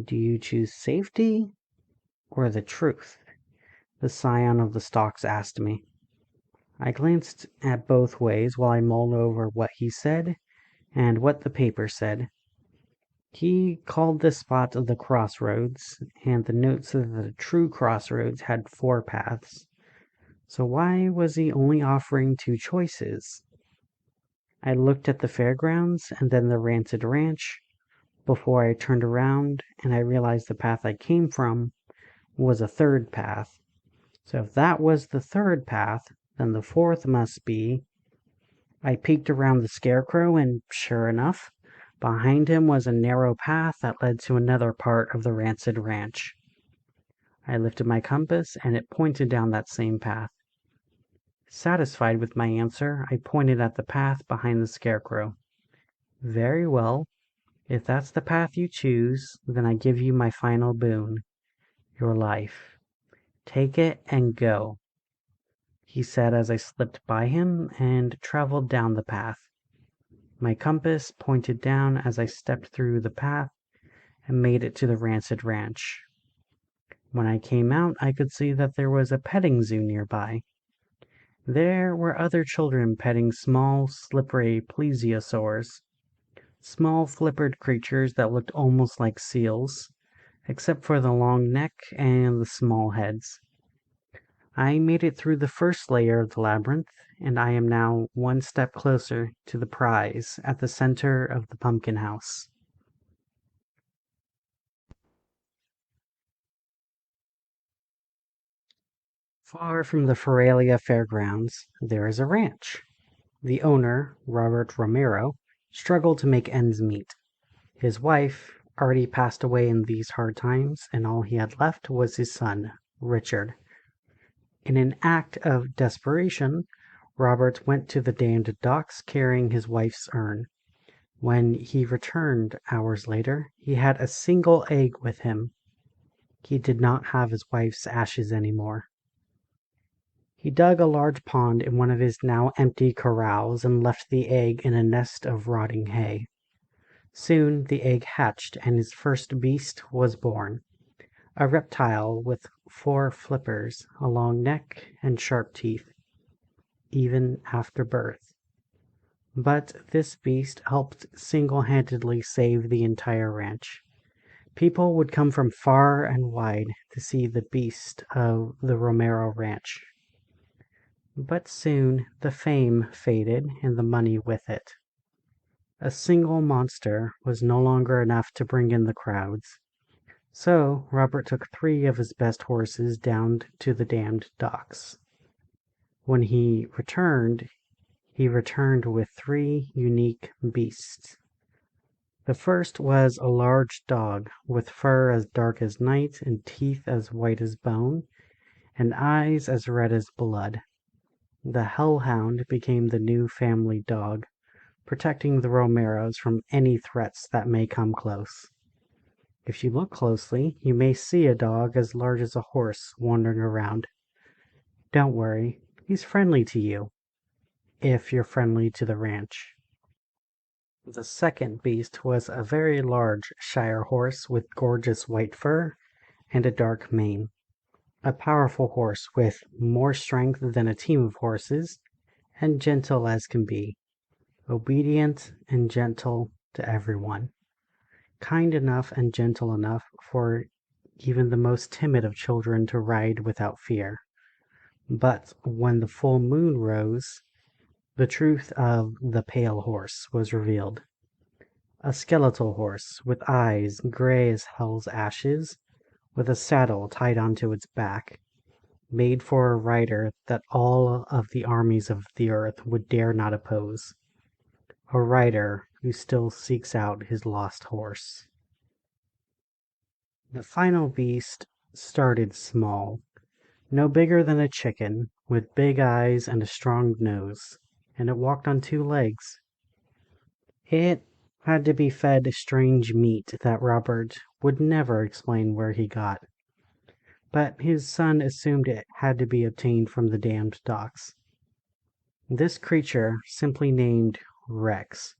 "Do you choose safety or the truth?" the scion of the stalks asked me. I glanced at both ways while I mulled over what he said and what the paper said. He called this spot the crossroads, and the note said that the true crossroads had 4 paths. So why was he only offering 2 choices? I looked at the fairgrounds and then the Rancid Ranch before I turned around, and I realized the path I came from was a 3rd path. So if that was the 3rd path, then the 4th must be. I peeked around the scarecrow, and sure enough, behind him was a narrow path that led to another part of the Rancid Ranch. I lifted my compass, and it pointed down that same path. Satisfied with my answer, I pointed at the path behind the scarecrow. "Very well. If that's the path you choose, then I give you my final boon, your life. Take it and go," he said as I slipped by him and traveled down the path. My compass pointed down as I stepped through the path and made it to the Rancid Ranch. When I came out, I could see that there was a petting zoo nearby. There were other children petting small, slippery plesiosaurs, small flippered creatures that looked almost like seals, except for the long neck and the small heads. I made it through the first layer of the labyrinth, and I am now 1 step closer to the prize at the center of the pumpkin house. Far from the Feralia fairgrounds, there is a ranch. The owner, Robert Romero, struggled to make ends meet. His wife already passed away in these hard times, and all he had left was his son, Richard. In an act of desperation, Robert went to the dammed docks carrying his wife's urn. When he returned hours later, he had a single egg with him. He did not have his wife's ashes anymore. He dug a large pond in one of his now empty corrals and left the egg in a nest of rotting hay. Soon the egg hatched and his first beast was born, a reptile with 4 flippers, a long neck, and sharp teeth, even after birth. But this beast helped single-handedly save the entire ranch. People would come from far and wide to see the beast of the Romero Ranch. But soon the fame faded and the money with it. A single monster was no longer enough to bring in the crowds. So Robert took 3 of his best horses down to the dammed docks. When he returned with 3 unique beasts. The first was a large dog with fur as dark as night and teeth as white as bone and eyes as red as blood. The hellhound became the new family dog, protecting the Romeros from any threats that may come close. If you look closely, you may see a dog as large as a horse wandering around. Don't worry, he's friendly to you, if you're friendly to the ranch. The second beast was a very large Shire horse with gorgeous white fur and a dark mane. A powerful horse with more strength than a team of horses, and gentle as can be. Obedient and gentle to everyone. Kind enough and gentle enough for even the most timid of children to ride without fear. But when the full moon rose, the truth of the pale horse was revealed. A skeletal horse, with eyes gray as hell's ashes, with a saddle tied onto its back, made for a rider that all of the armies of the earth would dare not oppose. A rider who still seeks out his lost horse. The final beast started small, no bigger than a chicken, with big eyes and a strong nose, and it walked on 2 legs. It had to be fed strange meat that Robert would never explain where he got, but his son assumed it had to be obtained from the dammed docks. This creature, simply named Rex,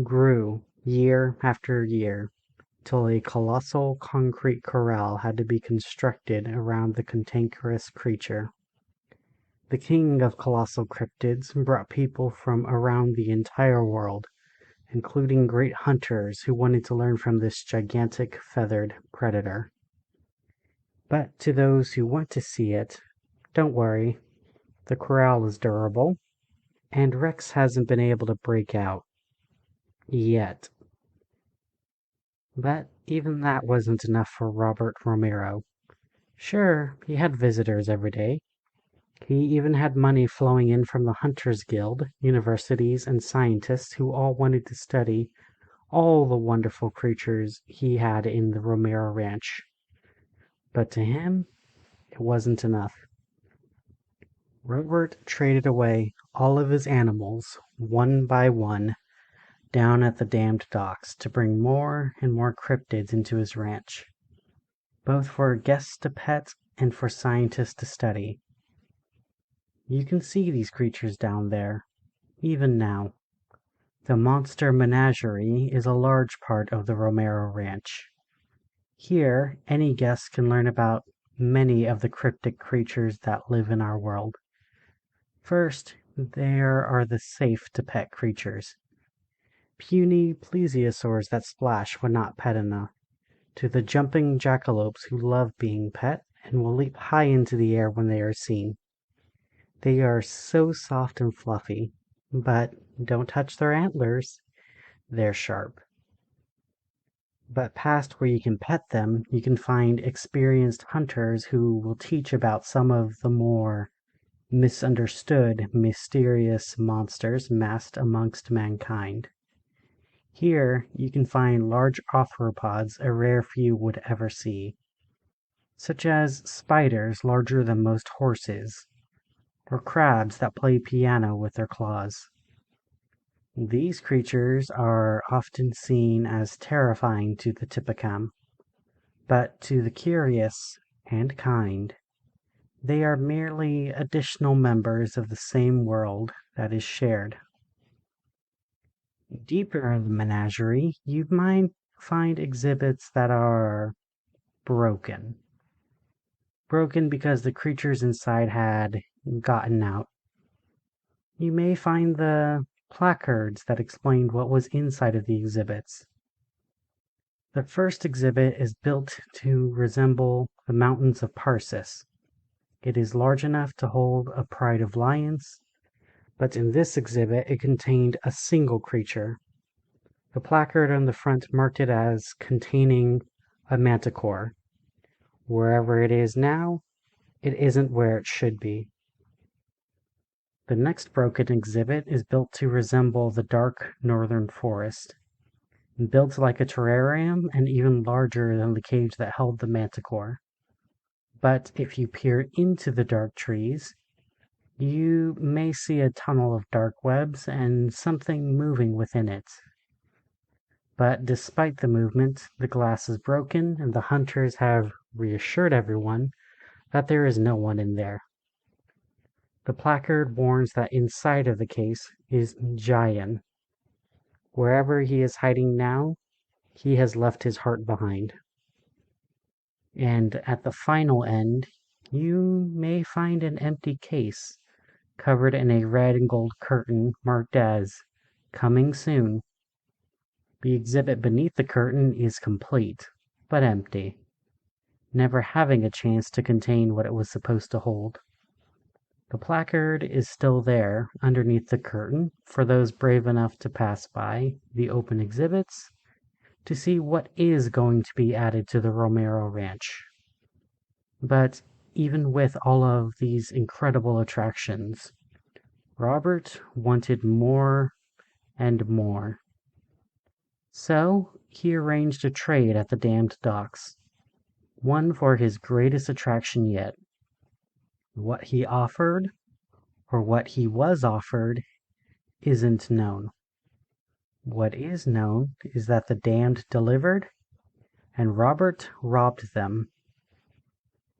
grew year after year, till a colossal concrete corral had to be constructed around the cantankerous creature. The king of colossal cryptids brought people from around the entire world, including great hunters who wanted to learn from this gigantic feathered predator. But to those who want to see it, don't worry, the corral is durable, and Rex hasn't been able to break out. Yet. But even that wasn't enough for Robert Romero. Sure, he had visitors every day. He even had money flowing in from the Hunters Guild, universities, and scientists who all wanted to study all the wonderful creatures he had in the Romero Ranch. But to him, it wasn't enough. Robert traded away all of his animals, one by one, down at the dammed docks to bring more and more cryptids into his ranch, both for guests to pet and for scientists to study. You can see these creatures down there, even now. The monster menagerie is a large part of the Romero Ranch. Here, any guest can learn about many of the cryptic creatures that live in our world. First, there are the safe-to-pet creatures. Puny plesiosaurs that splash when not pet enough, to the jumping jackalopes who love being pet and will leap high into the air when they are seen. They are so soft and fluffy, but don't touch their antlers. They're sharp. But past where you can pet them, you can find experienced hunters who will teach about some of the more misunderstood, mysterious monsters massed amongst mankind. Here, you can find large arthropods a rare few would ever see, such as spiders larger than most horses, or crabs that play piano with their claws. These creatures are often seen as terrifying to the Tipicam, but to the curious and kind, they are merely additional members of the same world that is shared. Deeper in the menagerie, you might find exhibits that are broken. Broken because the creatures inside had gotten out. You may find the placards that explained what was inside of the exhibits. The first exhibit is built to resemble the mountains of Parsis. It is large enough to hold a pride of lions, but in this exhibit it contained a single creature. The placard on the front marked it as containing a manticore. Wherever it is now, it isn't where it should be. The next broken exhibit is built to resemble the dark northern forest. Built like a terrarium and even larger than the cage that held the manticore. But if you peer into the dark trees, you may see a tunnel of dark webs and something moving within it. But despite the movement, the glass is broken and the hunters have reassured everyone that there is no one in there. The placard warns that inside of the case is Jayan. Wherever he is hiding now, he has left his heart behind. And at the final end, you may find an empty case covered in a red and gold curtain marked as "Coming Soon." The exhibit beneath the curtain is complete, but empty, never having a chance to contain what it was supposed to hold. The placard is still there underneath the curtain for those brave enough to pass by the open exhibits to see what is going to be added to the Romero Ranch. But even with all of these incredible attractions, Robert wanted more and more. So he arranged a trade at the damned docks, one for his greatest attraction yet. What he offered, or what he was offered, isn't known. What is known is that the damned delivered, and Robert robbed them.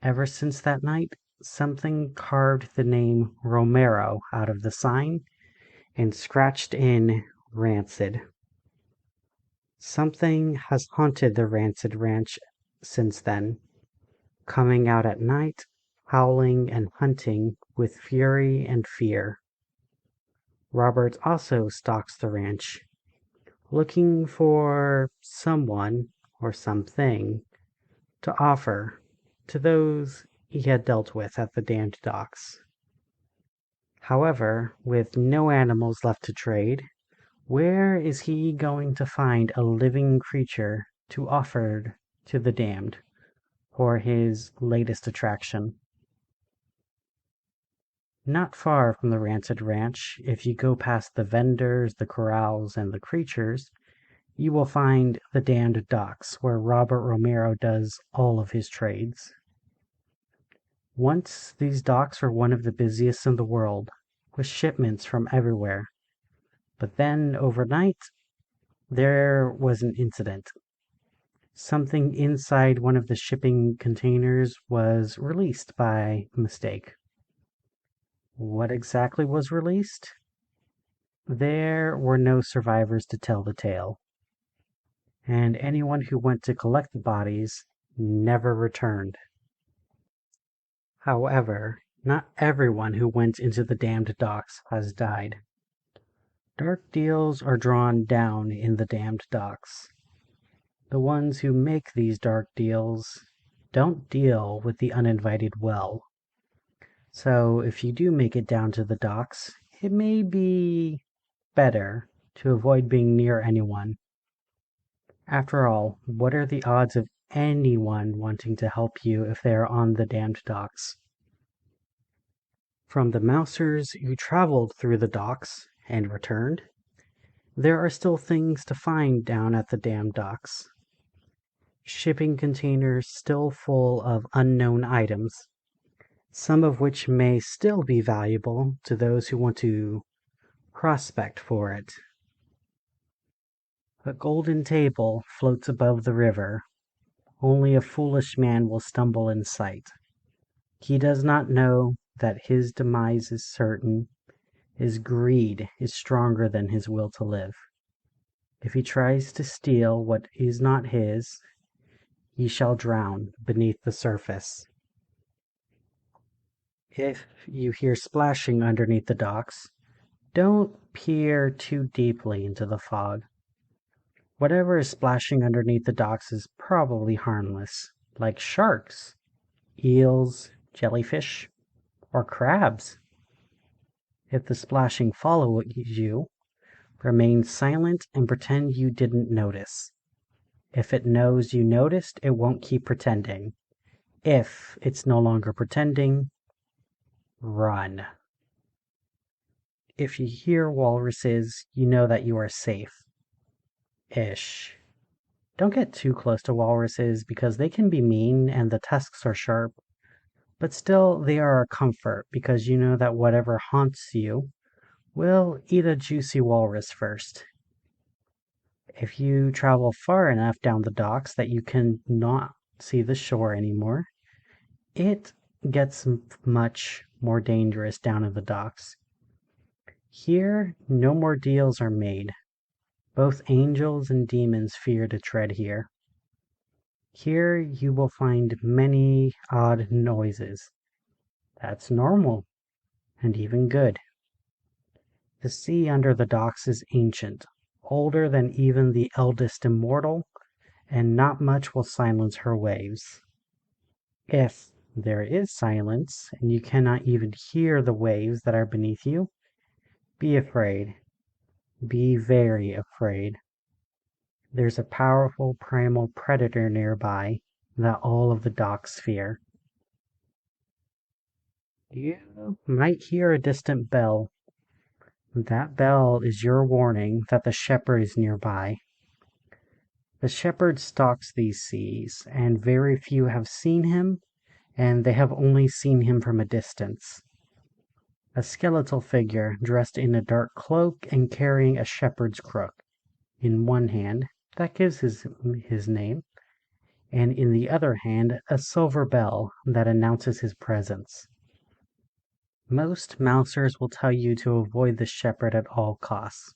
Ever since that night, something carved the name Romero out of the sign and scratched in Rancid. Something has haunted the Rancid Ranch since then, coming out at night, howling and hunting with fury and fear. Robert also stalks the ranch, looking for someone or something to offer to those he had dealt with at the damned docks. However, with no animals left to trade, where is he going to find a living creature to offer to the damned for his latest attraction? Not far from the Rancid Ranch, if you go past the vendors, the corrals, and the creatures, you will find the damned docks where Robert Romero does all of his trades. Once these docks were one of the busiest in the world, with shipments from everywhere. But then, overnight, there was an incident. Something inside one of the shipping containers was released by mistake. What exactly was released? There were no survivors to tell the tale, and anyone who went to collect the bodies never returned. However, not everyone who went into the damned docks has died. Dark deals are drawn down in the damned docks. The ones who make these dark deals don't deal with the uninvited well. So if you do make it down to the docks, it may be better to avoid being near anyone. After all, what are the odds of anyone wanting to help you if they are on the damned docks? From the mousers who traveled through the docks and returned, there are still things to find down at the damned docks. Shipping containers still full of unknown items, some of which may still be valuable to those who want to prospect for it. A golden table floats above the river. Only a foolish man will stumble in sight. He does not know that his demise is certain. His greed is stronger than his will to live. If he tries to steal what is not his, he shall drown beneath the surface. If you hear splashing underneath the docks, don't peer too deeply into the fog. Whatever is splashing underneath the docks is probably harmless, like sharks, eels, jellyfish, or crabs. If the splashing follows you, remain silent and pretend you didn't notice. If it knows you noticed, it won't keep pretending. If it's no longer pretending, run. If you hear walruses, you know that you are safe. Ish. Don't get too close to walruses because they can be mean and the tusks are sharp, but still they are a comfort because you know that whatever haunts you will eat a juicy walrus first. If you travel far enough down the docks that you can not see the shore anymore, it gets much more dangerous down in the docks. Here, no more deals are made. Both angels and demons fear to tread here. Here you will find many odd noises. That's normal and even good. The sea under the docks is ancient, older than even the eldest immortal, and not much will silence her waves. If there is silence and you cannot even hear the waves that are beneath you, be afraid. Be very afraid. There's a powerful primal predator nearby that all of the docks fear. You might hear a distant bell. That bell is your warning that the shepherd is nearby. The shepherd stalks these seas, and very few have seen him, and they have only seen him from a distance. A skeletal figure dressed in a dark cloak and carrying a shepherd's crook in one hand, that gives his name, and in the other hand a silver bell that announces his presence. Most mousers will tell you to avoid the shepherd at all costs,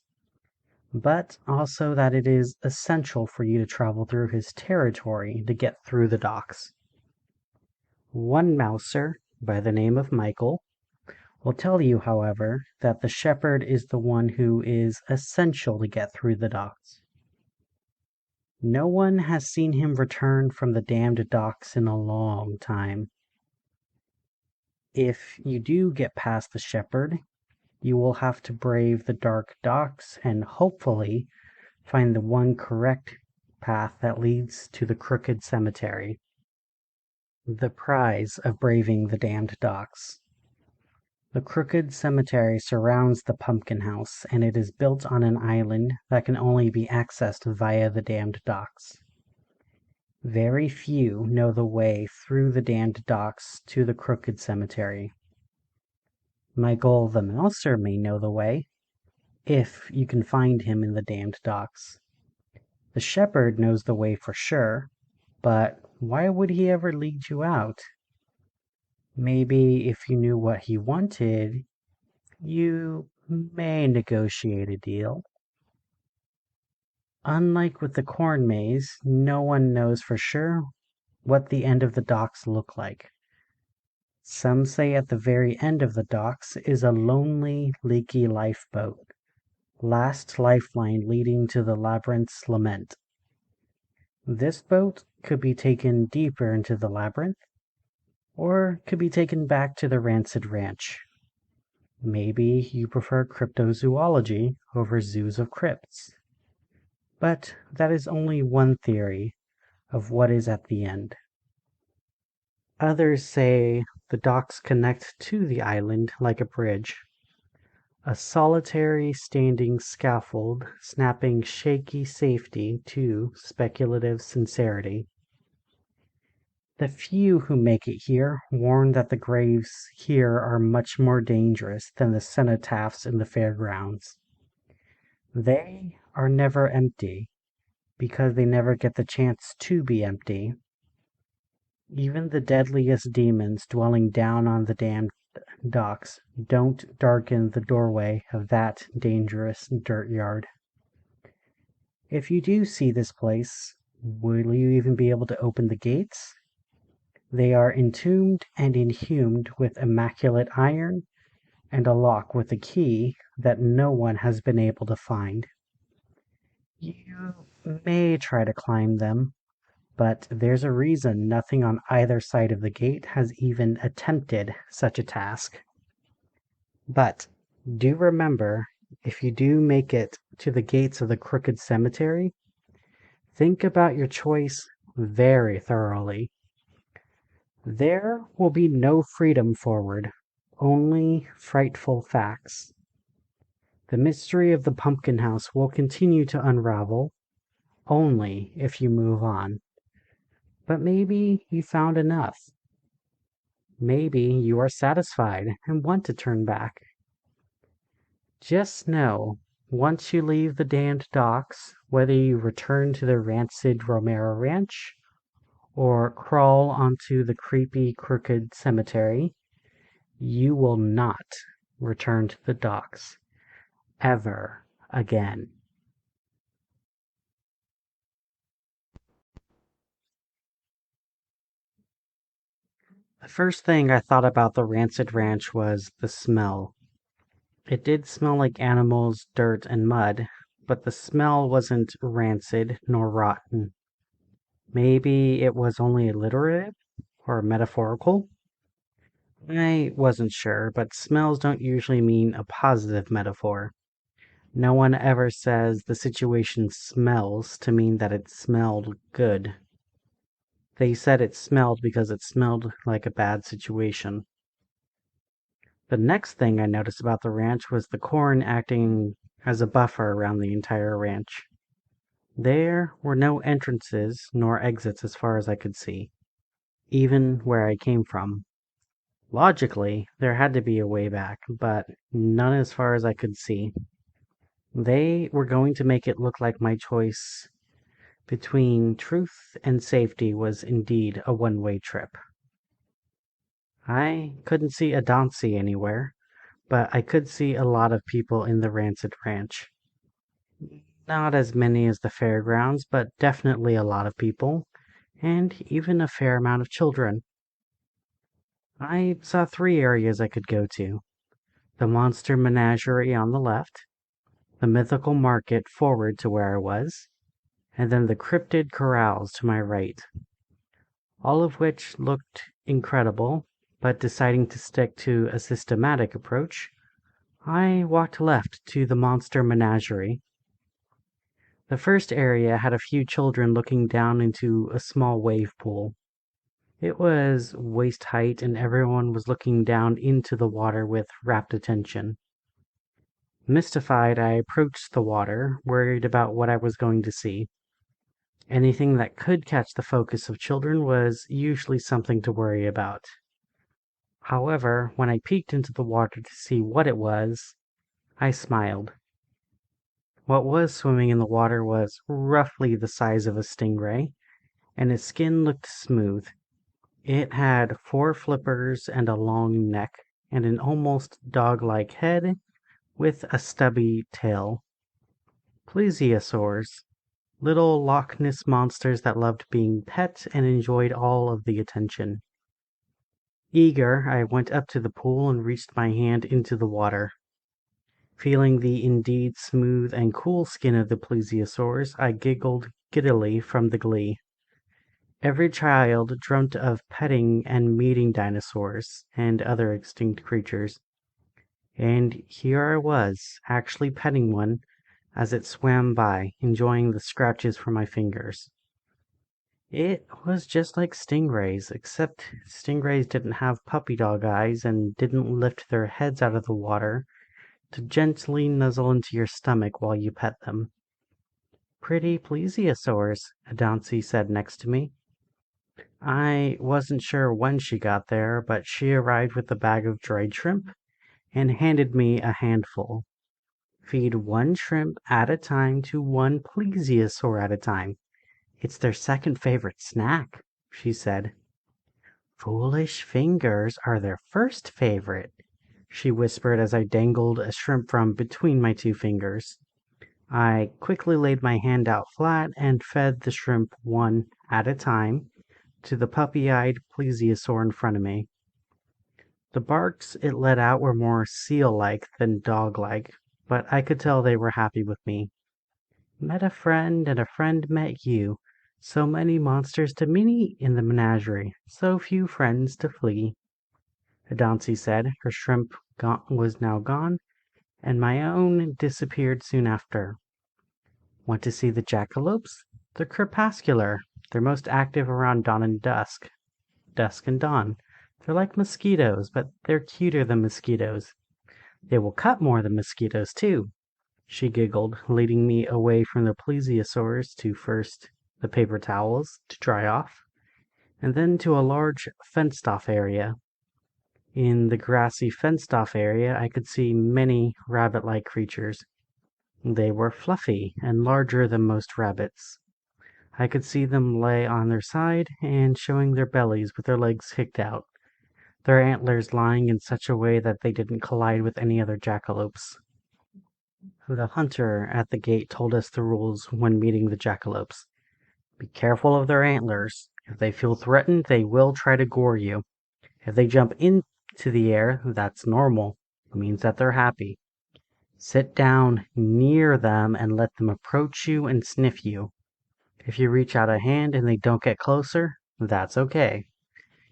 but also that it is essential for you to travel through his territory to get through the docks. One mouser, by the name of Michael, will tell you, however, that the shepherd is the one who is essential to get through the docks. No one has seen him return from the damned docks in a long time. If you do get past the shepherd, you will have to brave the dark docks and hopefully find the one correct path that leads to the crooked cemetery. The prize of braving the damned docks. The crooked cemetery surrounds the Pumpkin House, and it is built on an island that can only be accessed via the damned docks. Very few know the way through the damned docks to the crooked cemetery. Michael the Mouser may know the way, if you can find him in the damned docks. The shepherd knows the way for sure, but why would he ever lead you out? Maybe if you knew what he wanted, you may negotiate a deal. Unlike with the corn maze, no one knows for sure what the end of the docks look like. Some say at the very end of the docks is a lonely, leaky lifeboat, last lifeline leading to the labyrinth's lament. This boat could be taken deeper into the labyrinth, or could be taken back to the Rancid Ranch. Maybe you prefer cryptozoology over zoos of crypts. But that is only one theory of what is at the end. Others say the docks connect to the island like a bridge, a solitary standing scaffold snapping shaky safety to speculative sincerity. The few who make it here warn that the graves here are much more dangerous than the cenotaphs in the fairgrounds. They are never empty because they never get the chance to be empty. Even the deadliest demons dwelling down on the damned docks don't darken the doorway of that dangerous dirt yard. If you do see this place, will you even be able to open the gates? They are entombed and inhumed with immaculate iron and a lock with a key that no one has been able to find. You may try to climb them, but there's a reason nothing on either side of the gate has even attempted such a task. But do remember, if you do make it to the gates of the Crooked Cemetery, think about your choice very thoroughly. There will be no freedom forward, only frightful facts. The mystery of the Pumpkin House will continue to unravel, only if you move on. But maybe you found enough. Maybe you are satisfied and want to turn back. Just know, once you leave the damned docks, whether you return to the rancid Romero Ranch or crawl onto the creepy Crooked Cemetery, you will not return to the docks ever again. The first thing I thought about the Rancid Ranch was the smell. It did smell like animals, dirt, and mud, but the smell wasn't rancid nor rotten. Maybe it was only alliterative or metaphorical? I wasn't sure, but smells don't usually mean a positive metaphor. No one ever says the situation smells to mean that it smelled good. They said it smelled because it smelled like a bad situation. The next thing I noticed about the ranch was the corn acting as a buffer around the entire ranch. There were no entrances nor exits as far as I could see, even where I came from. Logically, there had to be a way back, but none as far as I could see. They were going to make it look like my choice between truth and safety was indeed a one-way trip. I couldn't see a Dauncey anywhere, but I could see a lot of people in the Rancid Ranch. Not as many as the fairgrounds, but definitely a lot of people, and even a fair amount of children. I saw three areas I could go to: the monster menagerie on the left, the mythical market forward to where I was, and then the cryptid corrals to my right, all of which looked incredible, but deciding to stick to a systematic approach, I walked left to the monster menagerie. The first area had a few children looking down into a small wave pool. It was waist height and everyone was looking down into the water with rapt attention. Mystified, I approached the water, worried about what I was going to see. Anything that could catch the focus of children was usually something to worry about. However, when I peeked into the water to see what it was, I smiled. What was swimming in the water was roughly the size of a stingray, and its skin looked smooth. It had four flippers and a long neck, and an almost dog-like head with a stubby tail. Plesiosaurs, little Loch Ness monsters that loved being pet and enjoyed all of the attention. Eager, I went up to the pool and reached my hand into the water. Feeling the indeed smooth and cool skin of the plesiosaurs, I giggled giddily from the glee. Every child dreamt of petting and meeting dinosaurs and other extinct creatures. And here I was, actually petting one as it swam by, enjoying the scratches from my fingers. It was just like stingrays, except stingrays didn't have puppy dog eyes and didn't lift their heads out of the water to gently nuzzle into your stomach while you pet them. Pretty plesiosaurs, Adansi said next to me. I wasn't sure when she got there, but she arrived with a bag of dried shrimp and handed me a handful. Feed one shrimp at a time to one plesiosaur at a time. It's their second favorite snack, she said. Foolish fingers are their first favorite, she whispered as I dangled a shrimp from between my two fingers. I quickly laid my hand out flat and fed the shrimp one at a time to the puppy-eyed plesiosaur in front of me. The barks it let out were more seal-like than dog-like, but I could tell they were happy with me. Met a friend and a friend met you. So many monsters to meet in the menagerie, so few friends to flee. Adansi said. Her shrimp was now gone, and my own disappeared soon after. Want to see the jackalopes? They're crepuscular. They're most active around dawn and dusk and dawn. They're like mosquitoes, but they're cuter than mosquitoes. They will cut more than mosquitoes, too. She giggled, leading me away from the plesiosaurs to first the paper towels to dry off, and then to a large fenced-off area. In the grassy fenced-off area I could see many rabbit-like creatures. They were fluffy and larger than most rabbits. I could see them lay on their side and showing their bellies with their legs kicked out, their antlers lying in such a way that they didn't collide with any other jackalopes. The hunter at the gate told us the rules when meeting the jackalopes. Be careful of their antlers. If they feel threatened, they will try to gore you. If they jump into the air, that's normal. It means that they're happy. Sit down near them and let them approach you and sniff you. If you reach out a hand and they don't get closer, that's okay.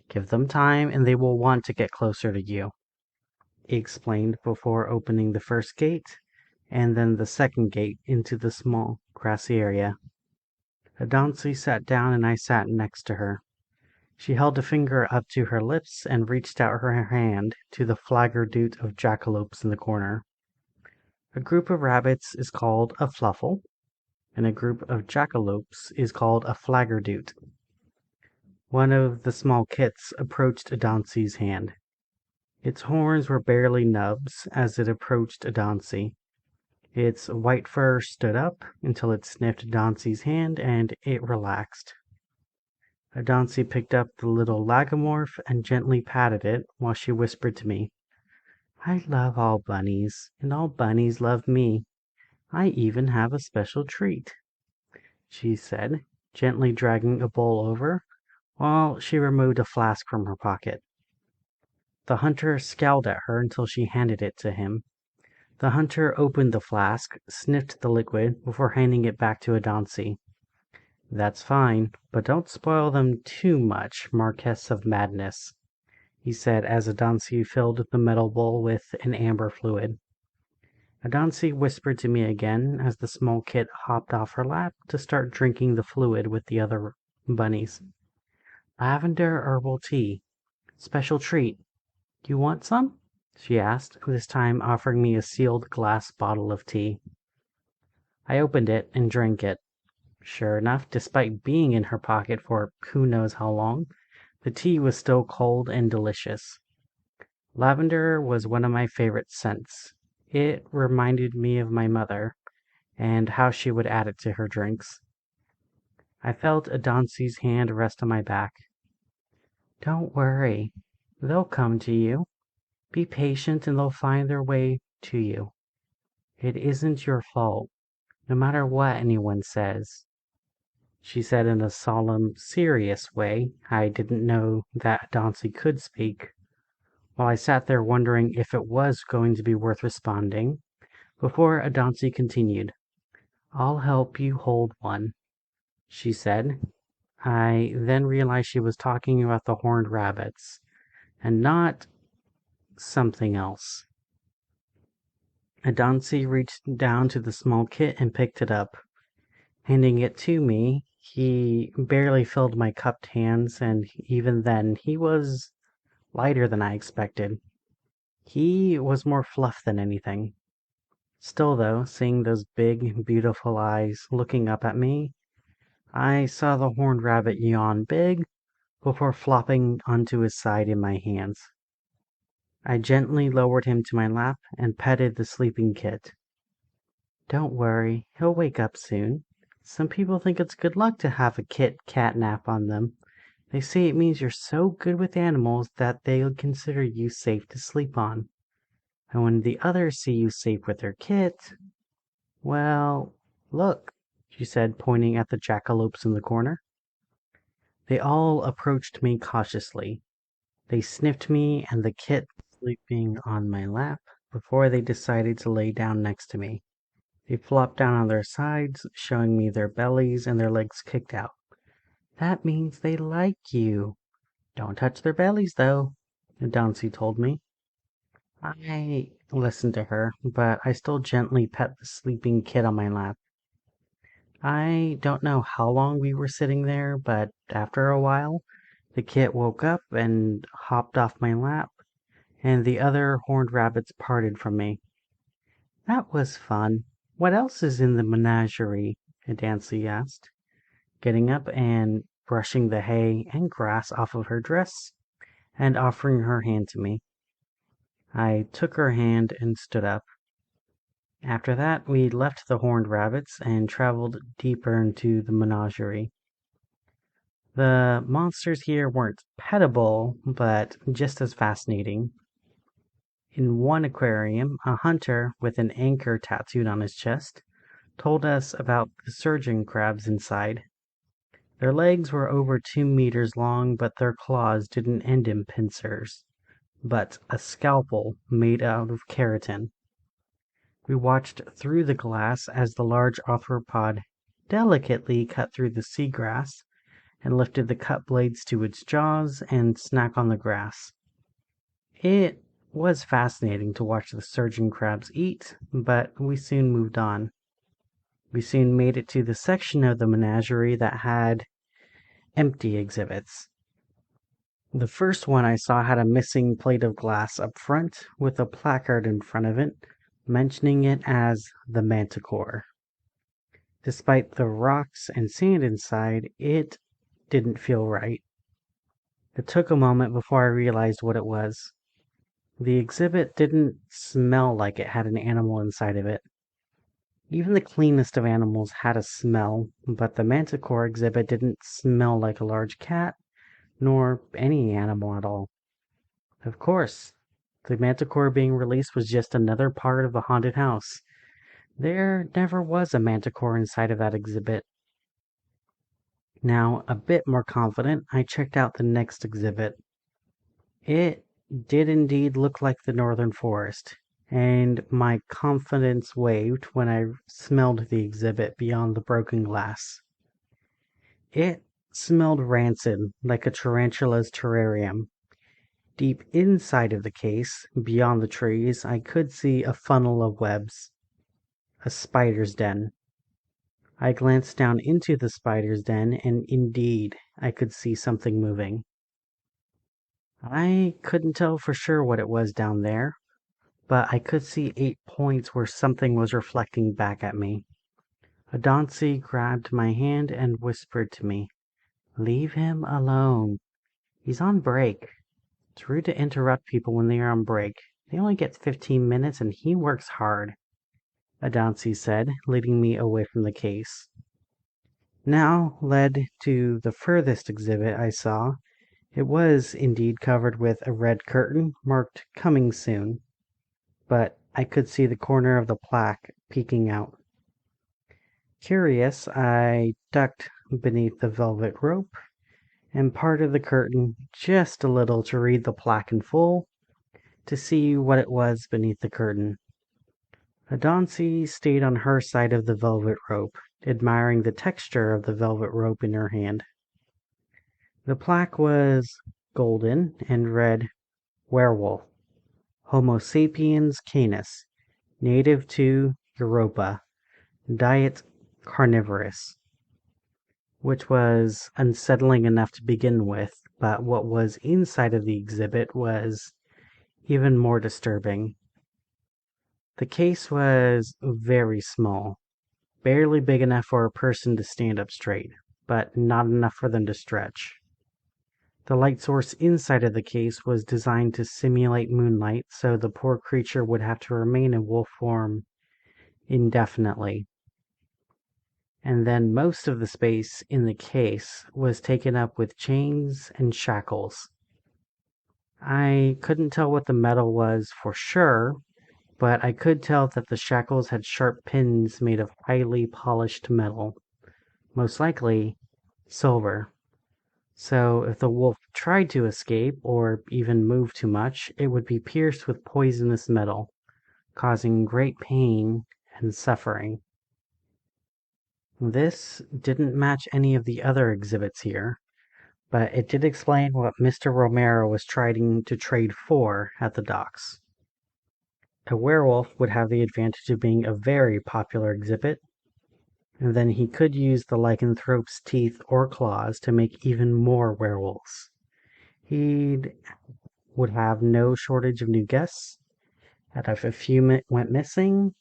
Give them time and they will want to get closer to you, he explained before opening the first gate and then the second gate into the small grassy area. Adansi sat down and I sat next to her. She held a finger up to her lips and reached out her hand to the flaggerdoot of jackalopes in the corner. A group of rabbits is called a fluffle, and a group of jackalopes is called a flaggerdoot. One of the small kits approached Adansi's hand. Its horns were barely nubs as it approached Adansi. Its white fur stood up until it sniffed Adansi's hand and it relaxed. Adansi picked up the little lagomorph and gently patted it while she whispered to me, I love all bunnies, and all bunnies love me. I even have a special treat, she said, gently dragging a bowl over, while she removed a flask from her pocket. The hunter scowled at her until she handed it to him. The hunter opened the flask, sniffed the liquid, before handing it back to Adansi. That's fine, but don't spoil them too much, Marquess of Madness, he said as Adansi filled the metal bowl with an amber fluid. Adansi whispered to me again as the small kit hopped off her lap to start drinking the fluid with the other bunnies. Lavender herbal tea. Special treat. You want some? She asked, this time offering me a sealed glass bottle of tea. I opened it and drank it. Sure enough, despite being in her pocket for who knows how long, the tea was still cold and delicious. Lavender was one of my favorite scents. It reminded me of my mother and how she would add it to her drinks. I felt Adansi's hand rest on my back. Don't worry. They'll come to you. Be patient and they'll find their way to you. It isn't your fault, no matter what anyone says, she said in a solemn, serious way. I didn't know that Adansi could speak. While I sat there wondering if it was going to be worth responding, before Adansi continued, I'll help you hold one, she said. I then realized she was talking about the horned rabbits, and not something else. Adansi reached down to the small kit and picked it up. Handing it to me, he barely filled my cupped hands, and even then he was lighter than I expected. He was more fluff than anything. Still, though, seeing those big, beautiful eyes looking up at me, I saw the horned rabbit yawn big before flopping onto his side in my hands. I gently lowered him to my lap and petted the sleeping kit. Don't worry, he'll wake up soon. Some people think it's good luck to have a kit cat nap on them. They say it means you're so good with animals that they'll consider you safe to sleep on. And when the others see you safe with their kit, well, look, she said, pointing at the jackalopes in the corner. They all approached me cautiously. They sniffed me and the kit sleeping on my lap before they decided to lay down next to me. They flopped down on their sides, showing me their bellies and their legs kicked out. That means they like you. Don't touch their bellies, though, Nancy told me. I listened to her, but I still gently pet the sleeping kid on my lap. I don't know how long we were sitting there, but after a while, the kit woke up and hopped off my lap, and the other horned rabbits parted from me. That was fun. What else is in the menagerie? Nancy asked, getting up and brushing the hay and grass off of her dress and offering her hand to me. I took her hand and stood up. After that, we left the horned rabbits and traveled deeper into the menagerie. The monsters here weren't petable, but just as fascinating. In one aquarium, a hunter with an anchor tattooed on his chest told us about the surgeon crabs inside. Their legs were over 2 meters long, but their claws didn't end in pincers, but a scalpel made out of keratin. We watched through the glass as the large arthropod delicately cut through the seagrass and lifted the cut blades to its jaws and snack on the grass. It was fascinating to watch the surgeon crabs eat, but we soon moved on. We soon made it to the section of the menagerie that had empty exhibits. The first one I saw had a missing plate of glass up front with a placard in front of it mentioning it as the Manticore. Despite the rocks and sand inside, it didn't feel right. It took a moment before I realized what it was. The exhibit didn't smell like it had an animal inside of it. Even the cleanest of animals had a smell, but the Manticore exhibit didn't smell like a large cat, nor any animal at all. Of course, the Manticore being released was just another part of the haunted house. There never was a Manticore inside of that exhibit. Now, a bit more confident, I checked out the next exhibit. It did indeed look like the northern forest, and my confidence waved when I smelled the exhibit beyond the broken glass. It smelled rancid, like a tarantula's terrarium. Deep inside of the case, beyond the trees, I could see a funnel of webs. A spider's den. I glanced down into the spider's den, and indeed, I could see something moving. I couldn't tell for sure what it was down there, but I could see 8 points where something was reflecting back at me. Adansi grabbed my hand and whispered to me, "Leave him alone. He's on break. It's rude to interrupt people when they are on break. They only get 15 minutes and he works hard," Adansi said, leading me away from the case. Now led to the furthest exhibit I saw. It was indeed covered with a red curtain marked "Coming Soon," but I could see the corner of the plaque peeking out. Curious, I ducked beneath the velvet rope and parted the curtain just a little to read the plaque in full, to see what it was beneath the curtain. Adansi stayed on her side of the velvet rope, admiring the texture of the velvet rope in her hand. The plaque was golden and read, "Werewolf, Homo sapiens canis, native to Europa, diet carnivorous, which was unsettling enough to begin with, but what was inside of the exhibit was even more disturbing. The case was very small, barely big enough for a person to stand up straight, but not enough for them to stretch. The light source inside of the case was designed to simulate moonlight, so the poor creature would have to remain in wolf form indefinitely. And then most of the space in the case was taken up with chains and shackles. I couldn't tell what the metal was for sure, but I could tell that the shackles had sharp pins made of highly polished metal, most likely silver. So if the wolf tried to escape or even move too much, it would be pierced with poisonous metal, causing great pain and suffering. This didn't match any of the other exhibits here, but it did explain what Mr. Romero was trying to trade for at the docks. A werewolf would have the advantage of being a very popular exhibit, and then he could use the lycanthrope's teeth or claws to make even more werewolves. He would have no shortage of new guests, and if a few went missing,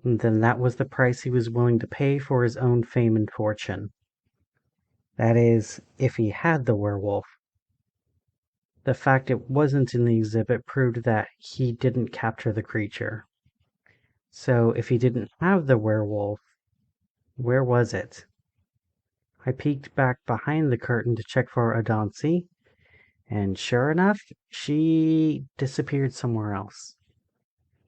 then that was the price he was willing to pay for his own fame and fortune. That is, if he had the werewolf. The fact it wasn't in the exhibit proved that he didn't capture the creature. So if he didn't have the werewolf, where was it? I peeked back behind the curtain to check for Adansi, and sure enough, she disappeared somewhere else.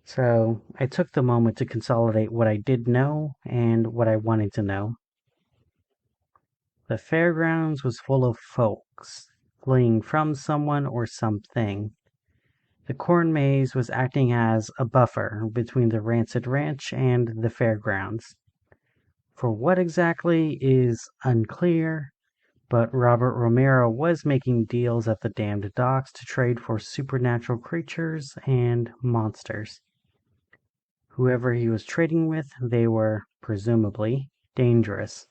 So I took the moment to consolidate what I did know and what I wanted to know. The fairgrounds was full of folks, fleeing from someone or something. The corn maze was acting as a buffer between the Rancid Ranch and the fairgrounds. For what exactly is unclear, but Robert Romero was making deals at the damned docks to trade for supernatural creatures and monsters. Whoever he was trading with, they were, presumably, dangerous.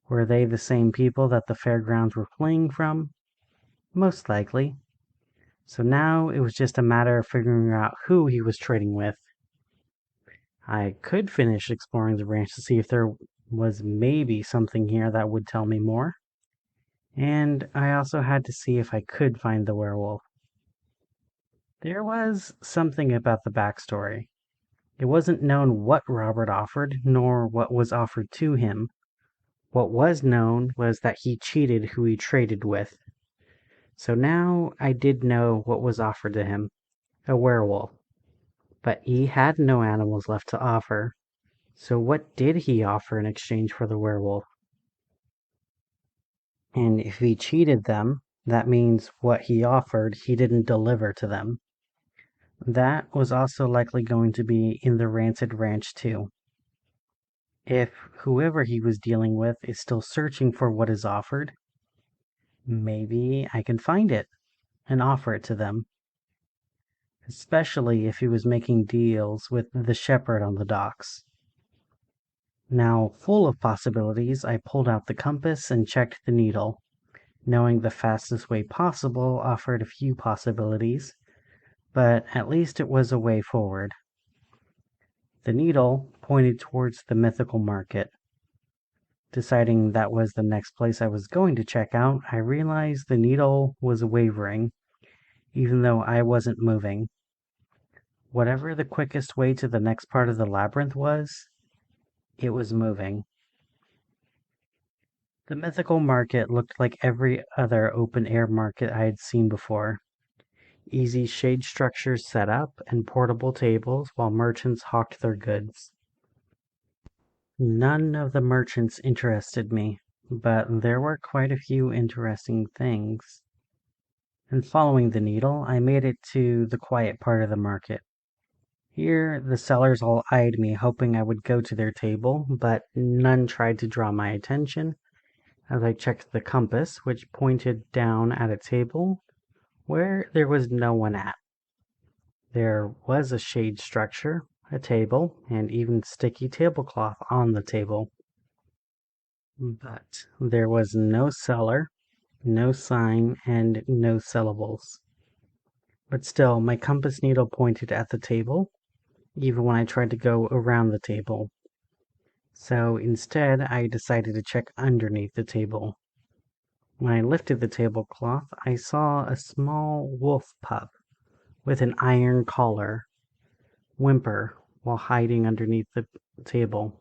Were they the same people that the fairgrounds were fleeing from? Most likely. So now it was just a matter of figuring out who he was trading with. I could finish exploring the ranch to see if there was maybe something here that would tell me more. And I also had to see if I could find the werewolf. There was something about the backstory. It wasn't known what Robert offered, nor what was offered to him. What was known was that he cheated who he traded with. So now I did know what was offered to him, a werewolf. But he had no animals left to offer. So what did he offer in exchange for the werewolf? And if he cheated them, that means what he offered he didn't deliver to them. That was also likely going to be in the Rancid Ranch too. If whoever he was dealing with is still searching for what is offered, maybe I can find it and offer it to them. Especially if he was making deals with the shepherd on the docks. Now, full of possibilities, I pulled out the compass and checked the needle. Knowing the fastest way possible offered a few possibilities, but at least it was a way forward. The needle pointed towards the mythical market. Deciding that was the next place I was going to check out, I realized the needle was wavering, even though I wasn't moving. Whatever the quickest way to the next part of the labyrinth was, it was moving. The mythical market looked like every other open-air market I had seen before. Easy shade structures set up and portable tables while merchants hawked their goods. None of the merchants interested me, but there were quite a few interesting things. And following the needle, I made it to the quiet part of the market. Here, the sellers all eyed me, hoping I would go to their table, but none tried to draw my attention as I checked the compass, which pointed down at a table where there was no one at. There was a shade structure, a table, and even sticky tablecloth on the table. But there was no cellar, no sign, and no syllables. But still, my compass needle pointed at the table, even when I tried to go around the table. So instead, I decided to check underneath the table. When I lifted the tablecloth, I saw a small wolf pup with an iron collar whimper while hiding underneath the table.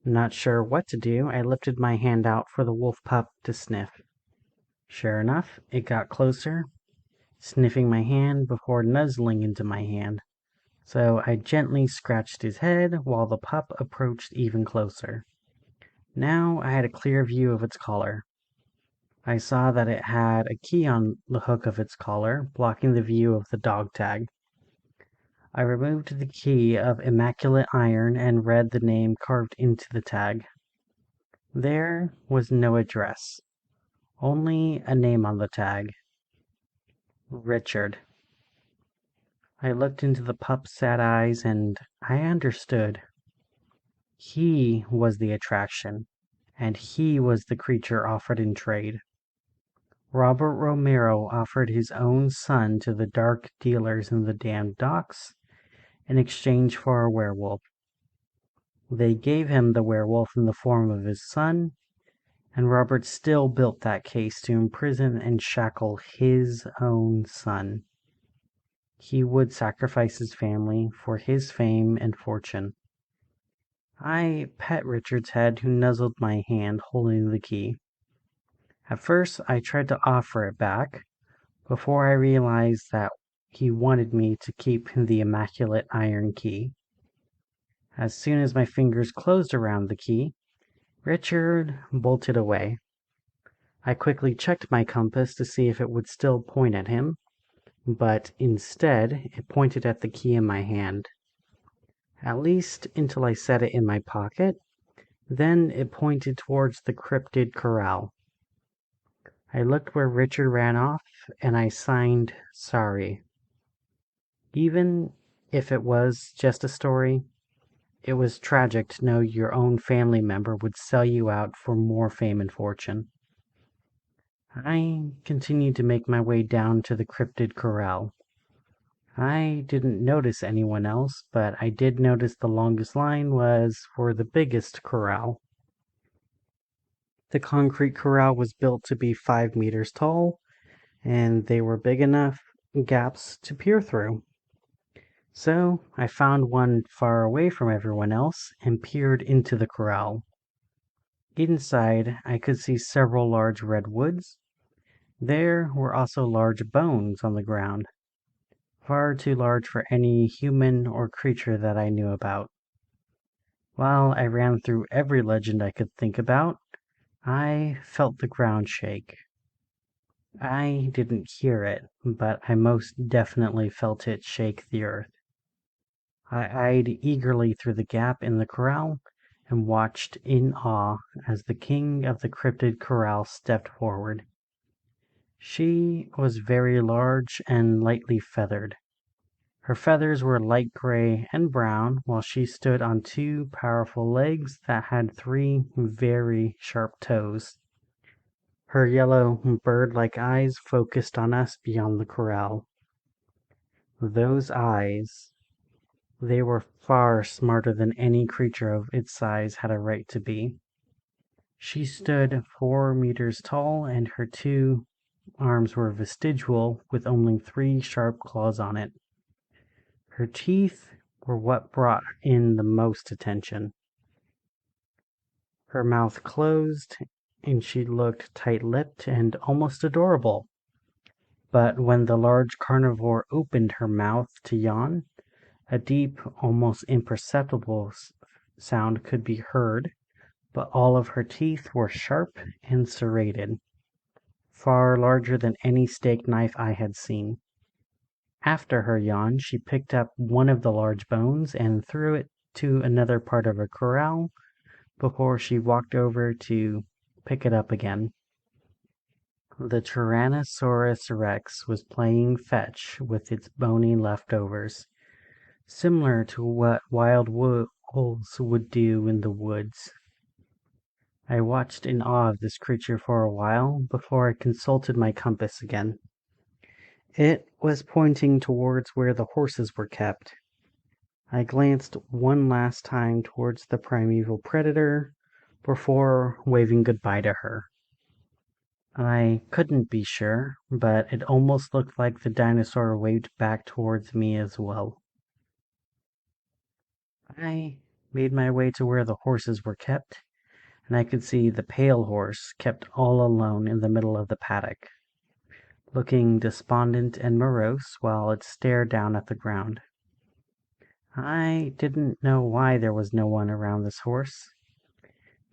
Not sure what to do, I lifted my hand out for the wolf pup to sniff. Sure enough, it got closer, sniffing my hand before nuzzling into my hand. So I gently scratched his head while the pup approached even closer. Now I had a clear view of its collar. I saw that it had a key on the hook of its collar, blocking the view of the dog tag. I removed the key of immaculate iron and read the name carved into the tag. There was no address, only a name on the tag. Richard. I looked into the pup's sad eyes and I understood. He was the attraction, and he was the creature offered in trade. Robert Romero offered his own son to the dark dealers in the damned docks in exchange for a werewolf. They gave him the werewolf in the form of his son, and Robert still built that case to imprison and shackle his own son. He would sacrifice his family for his fame and fortune. I pet Richard's head, who nuzzled my hand holding the key. At first, I tried to offer it back, before I realized that he wanted me to keep the immaculate iron key. As soon as my fingers closed around the key, Richard bolted away. I quickly checked my compass to see if it would still point at him, but instead it pointed at the key in my hand. At least until I set it in my pocket, then it pointed towards the cryptid corral. I looked where Richard ran off, and I signed sorry. Even if it was just a story, it was tragic to know your own family member would sell you out for more fame and fortune. I continued to make my way down to the cryptid corral. I didn't notice anyone else, but I did notice the longest line was for the biggest corral. The concrete corral was built to be 5 meters tall, and they were big enough gaps to peer through. So I found one far away from everyone else and peered into the corral. Inside, I could see several large redwoods. There were also large bones on the ground, far too large for any human or creature that I knew about. While I ran through every legend I could think about, I felt the ground shake. I didn't hear it, but I most definitely felt it shake the earth. I eyed eagerly through the gap in the corral and watched in awe as the king of the cryptid corral stepped forward. She was very large and lightly feathered. Her feathers were light gray and brown, while she stood on 2 powerful legs that had 3 very sharp toes. Her yellow bird-like eyes focused on us beyond the corral. Those eyes, they were far smarter than any creature of its size had a right to be. She stood 4 meters tall, and her 2 arms were vestigial with only 3 sharp claws on it. Her teeth were what brought in the most attention. Her mouth closed, and she looked tight-lipped and almost adorable. But when the large carnivore opened her mouth to yawn, a deep, almost imperceptible sound could be heard, but all of her teeth were sharp and serrated, far larger than any steak knife I had seen. After her yawn, she picked up one of the large bones and threw it to another part of her corral before she walked over to pick it up again. The Tyrannosaurus rex was playing fetch with its bony leftovers, similar to what wolves would do in the woods. I watched in awe of this creature for a while before I consulted my compass again. It was pointing towards where the horses were kept. I glanced one last time towards the primeval predator before waving goodbye to her. I couldn't be sure, but it almost looked like the dinosaur waved back towards me as well. I made my way to where the horses were kept, and I could see the pale horse kept all alone in the middle of the paddock, looking despondent and morose while it stared down at the ground. I didn't know why there was no one around this horse.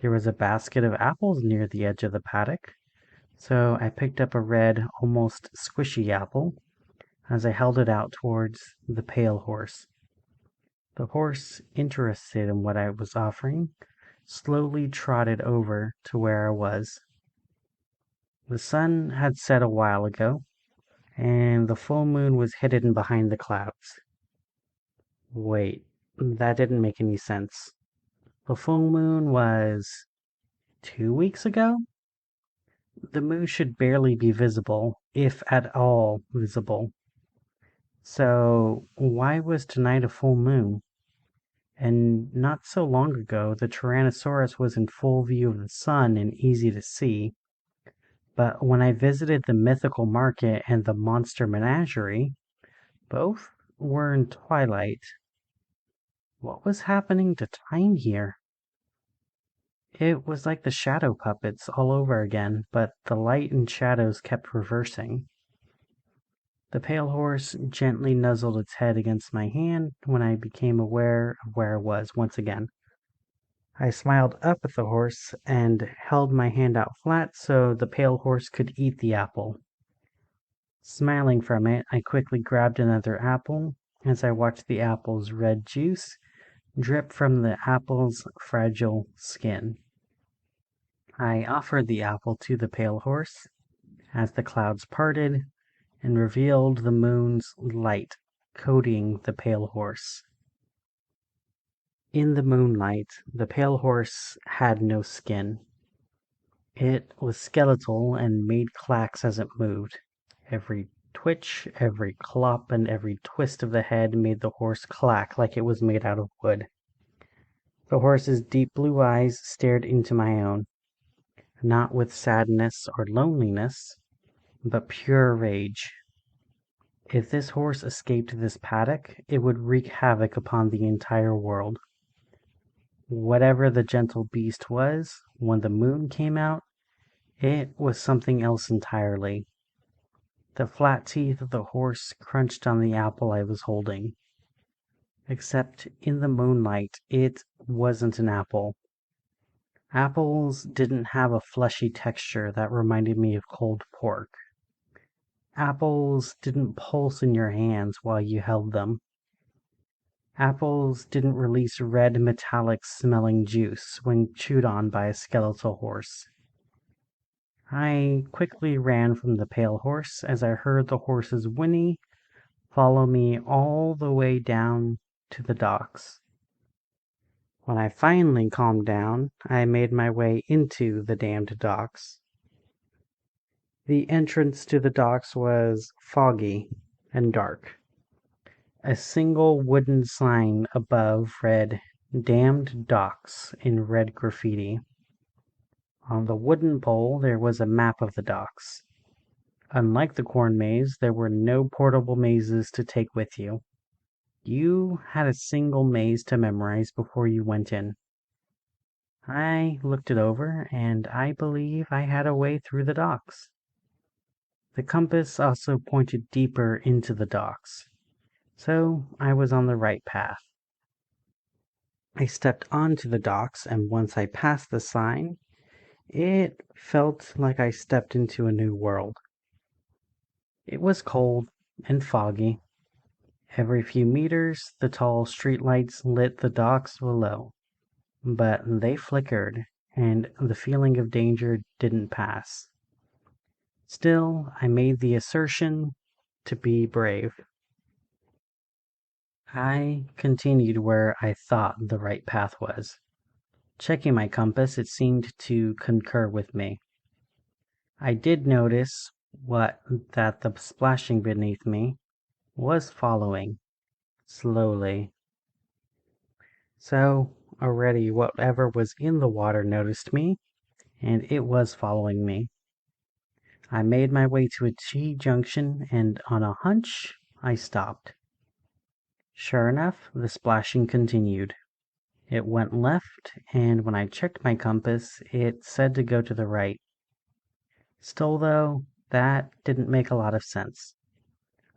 There was a basket of apples near the edge of the paddock, so I picked up a red, almost squishy apple as I held it out towards the pale horse. The horse, interested in what I was offering, slowly trotted over to where I was. The sun had set a while ago, and the full moon was hidden behind the clouds. Wait, that didn't make any sense. The full moon was 2 weeks ago? The moon should barely be visible, if at all visible. So, why was tonight a full moon? And not so long ago, the Tyrannosaurus was in full view of the sun and easy to see. But when I visited the mythical market and the monster menagerie, both were in twilight. What was happening to time here? It was like the shadow puppets all over again, but the light and shadows kept reversing. The pale horse gently nuzzled its head against my hand when I became aware of where I was once again. I smiled up at the horse and held my hand out flat so the pale horse could eat the apple. Smiling from it, I quickly grabbed another apple as I watched the apple's red juice drip from the apple's fragile skin. I offered the apple to the pale horse as the clouds parted and revealed the moon's light coating the pale horse. In the moonlight, the pale horse had no skin. It was skeletal and made clacks as it moved. Every twitch, every clop, and every twist of the head made the horse clack like it was made out of wood. The horse's deep blue eyes stared into my own, not with sadness or loneliness, but pure rage. If this horse escaped this paddock, it would wreak havoc upon the entire world. Whatever the gentle beast was, when the moon came out, it was something else entirely. The flat teeth of the horse crunched on the apple I was holding. Except in the moonlight, it wasn't an apple. Apples didn't have a fleshy texture that reminded me of cold pork. Apples didn't pulse in your hands while you held them. Apples didn't release red metallic smelling juice when chewed on by a skeletal horse. I quickly ran from the pale horse as I heard the horse's whinny follow me all the way down to the docks. When I finally calmed down, I made my way into the damned docks. The entrance to the docks was foggy and dark. A single wooden sign above read "Damned Docks" in red graffiti. On the wooden pole there was a map of the docks. Unlike the corn maze, there were no portable mazes to take with you. You had a single maze to memorize before you went in. I looked it over, and I believe I had a way through the docks. The compass also pointed deeper into the docks, so I was on the right path. I stepped onto the docks, and once I passed the sign, it felt like I stepped into a new world. It was cold and foggy. Every few meters, the tall streetlights lit the docks below, but they flickered, and the feeling of danger didn't pass. Still, I made the assertion to be brave. I continued where I thought the right path was. Checking my compass, it seemed to concur with me. I did notice what that the splashing beneath me was following slowly. So already whatever was in the water noticed me, and it was following me. I made my way to a T junction, and on a hunch, I stopped. Sure enough, the splashing continued. It went left, and when I checked my compass, it said to go to the right. Still, though, that didn't make a lot of sense.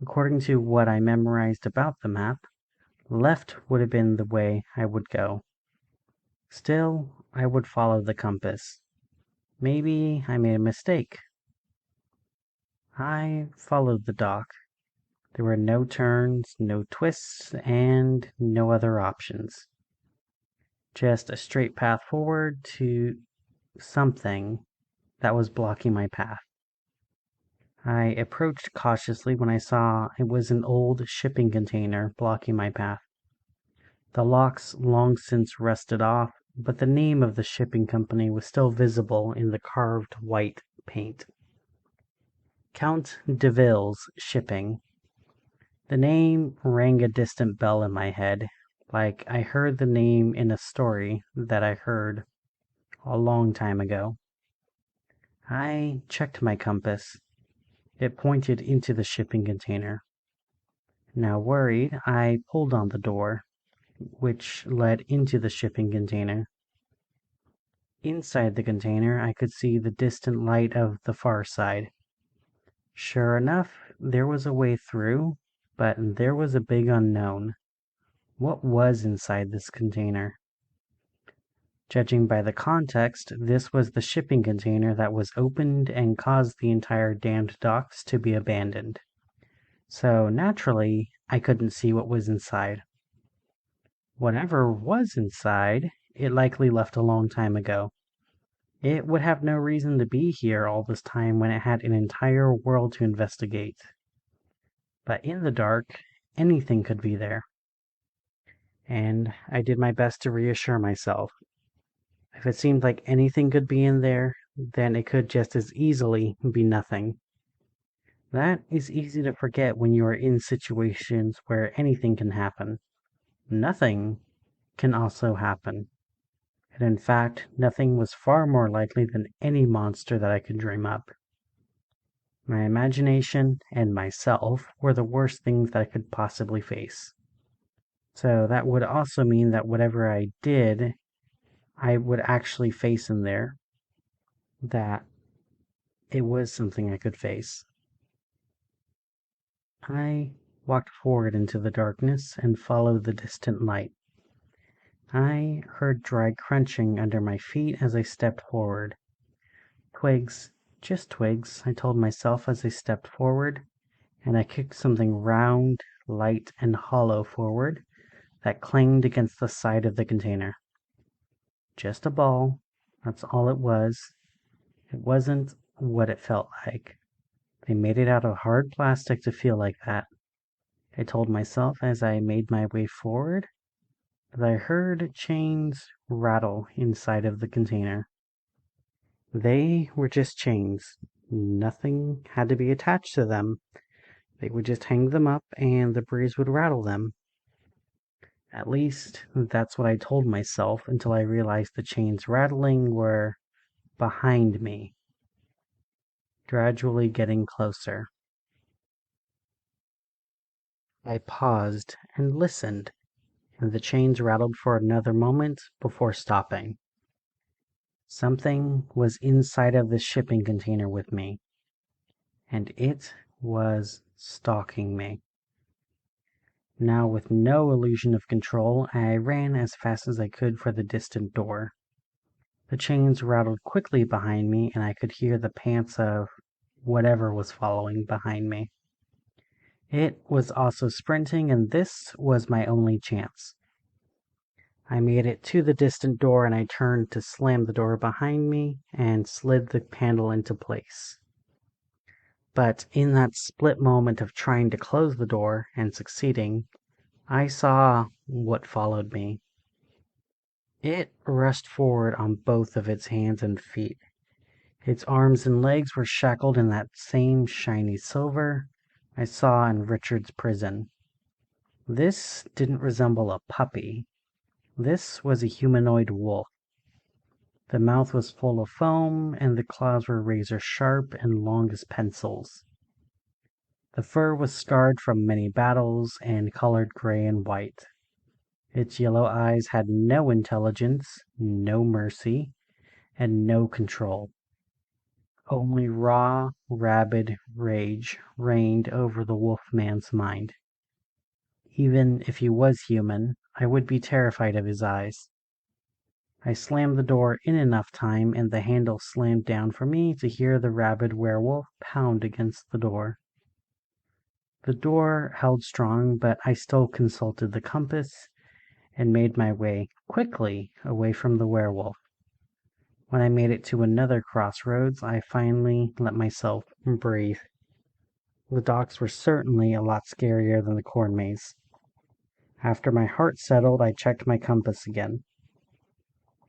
According to what I memorized about the map, left would have been the way I would go. Still, I would follow the compass. Maybe I made a mistake. I followed the dock. There were no turns, no twists, and no other options. Just a straight path forward to something that was blocking my path. I approached cautiously when I saw it was an old shipping container blocking my path. The locks long since rusted off, but the name of the shipping company was still visible in the carved white paint. Count DeVille's Shipping. The name rang a distant bell in my head, like I heard the name in a story that I heard a long time ago. I checked my compass. It pointed into the shipping container. Now worried, I pulled on the door, which led into the shipping container. Inside the container, I could see the distant light of the far side. Sure enough, there was a way through, but there was a big unknown. What was inside this container? Judging by the context, this was the shipping container that was opened and caused the entire damned docks to be abandoned. So naturally, I couldn't see what was inside. Whatever was inside, it likely left a long time ago. It would have no reason to be here all this time when it had an entire world to investigate. But in the dark, anything could be there. And I did my best to reassure myself. If it seemed like anything could be in there, then it could just as easily be nothing. That is easy to forget when you are in situations where anything can happen. Nothing can also happen. And in fact, nothing was far more likely than any monster that I could dream up. My imagination and myself were the worst things that I could possibly face. So that would also mean that whatever I did, I would actually face in there, that it was something I could face. I walked forward into the darkness and followed the distant light. I heard dry crunching under my feet as I stepped forward. Twigs, just twigs, I told myself as I stepped forward, and I kicked something round, light, and hollow forward that clanged against the side of the container. Just a ball, that's all it was. It wasn't what it felt like. They made it out of hard plastic to feel like that. I told myself as I made my way forward that I heard chains rattle inside of the container. They were just chains. Nothing had to be attached to them. They would just hang them up and the breeze would rattle them. At least, that's what I told myself until I realized the chains rattling were behind me, gradually getting closer. I paused and listened, and the chains rattled for another moment before stopping. Something was inside of the shipping container with me, and it was stalking me. Now, with no illusion of control, I ran as fast as I could for the distant door. The chains rattled quickly behind me, and I could hear the pants of whatever was following behind me. It was also sprinting, and this was my only chance. I made it to the distant door, and I turned to slam the door behind me and slid the handle into place. But in that split moment of trying to close the door and succeeding, I saw what followed me. It rushed forward on both of its hands and feet. Its arms and legs were shackled in that same shiny silver I saw in Richard's prison. This didn't resemble a puppy. This was a humanoid wolf. The mouth was full of foam, and the claws were razor sharp and long as pencils. The fur was scarred from many battles and colored gray and white. Its yellow eyes had no intelligence, no mercy, and no control. Only raw, rabid rage reigned over the wolf-man's mind. Even if he was human, I would be terrified of his eyes. I slammed the door in enough time, and the handle slammed down for me to hear the rabid werewolf pound against the door. The door held strong, but I still consulted the compass and made my way quickly away from the werewolf. When I made it to another crossroads, I finally let myself breathe. The docks were certainly a lot scarier than the corn maze. After my heart settled, I checked my compass again.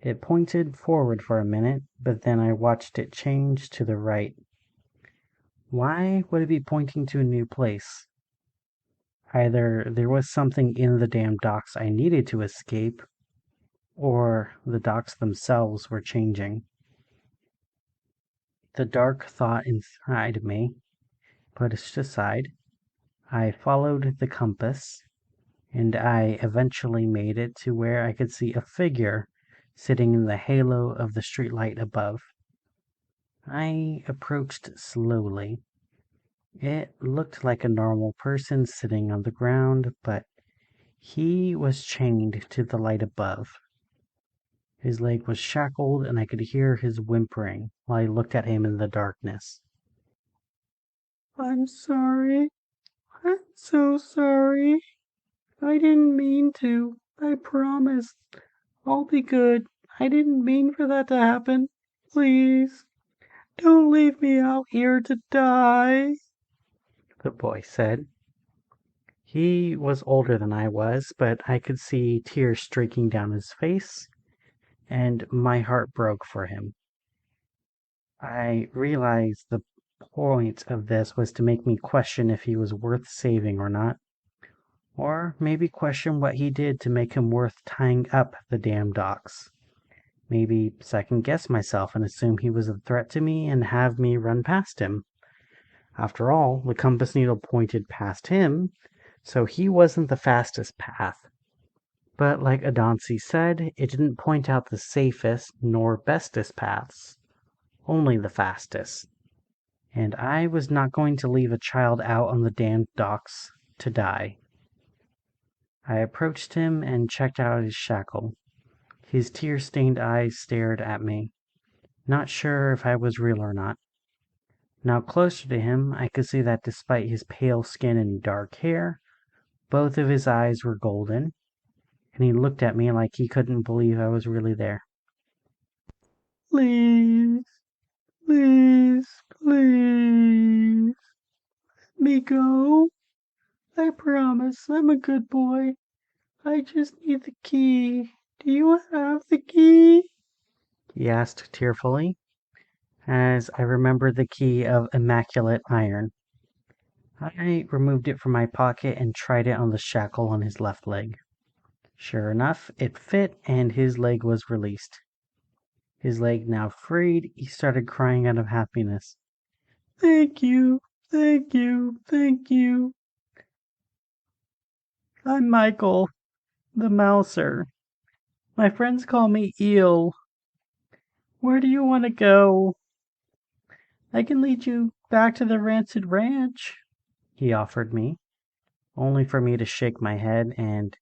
It pointed forward for a minute, but then I watched it change to the right. Why would it be pointing to a new place? Either there was something in the damn docks I needed to escape, or the docks themselves were changing. The dark thought inside me pushed aside. I followed the compass, and I eventually made it to where I could see a figure sitting in the halo of the streetlight above. I approached slowly. It looked like a normal person sitting on the ground, but he was chained to the light above. His leg was shackled, and I could hear his whimpering while I looked at him in the darkness. I'm sorry. I'm so sorry. I didn't mean to. I promise. I'll be good. I didn't mean for that to happen. Please, don't leave me out here to die, The boy said. He was older than I was, but I could see tears streaking down his face, and my heart broke for him. I realized the point of this was to make me question if he was worth saving or not, or maybe question what he did to make him worth tying up the damn docks. Maybe second guess myself and assume he was a threat to me and have me run past him. After all, the compass needle pointed past him, so he wasn't the fastest path. But like Adansi said, it didn't point out the safest nor bestest paths, only the fastest. And I was not going to leave a child out on the damned docks to die. I approached him and checked out his shackle. His tear-stained eyes stared at me, not sure if I was real or not. Now closer to him, I could see that despite his pale skin and dark hair, both of his eyes were golden, and he looked at me like he couldn't believe I was really there. Please, please, please. Let me go. I promise I'm a good boy. I just need the key. Do you have the key? He asked tearfully, as I remembered the key of immaculate iron. I removed it from my pocket and tried it on the shackle on his left leg. Sure enough, it fit and his leg was released. His leg now freed, he started crying out of happiness. Thank you, thank you, thank you. I'm Michael, the mouser. My friends call me Eel. Where do you want to go? I can lead you back to the Rancid Ranch, He offered me, only for me to shake my head, and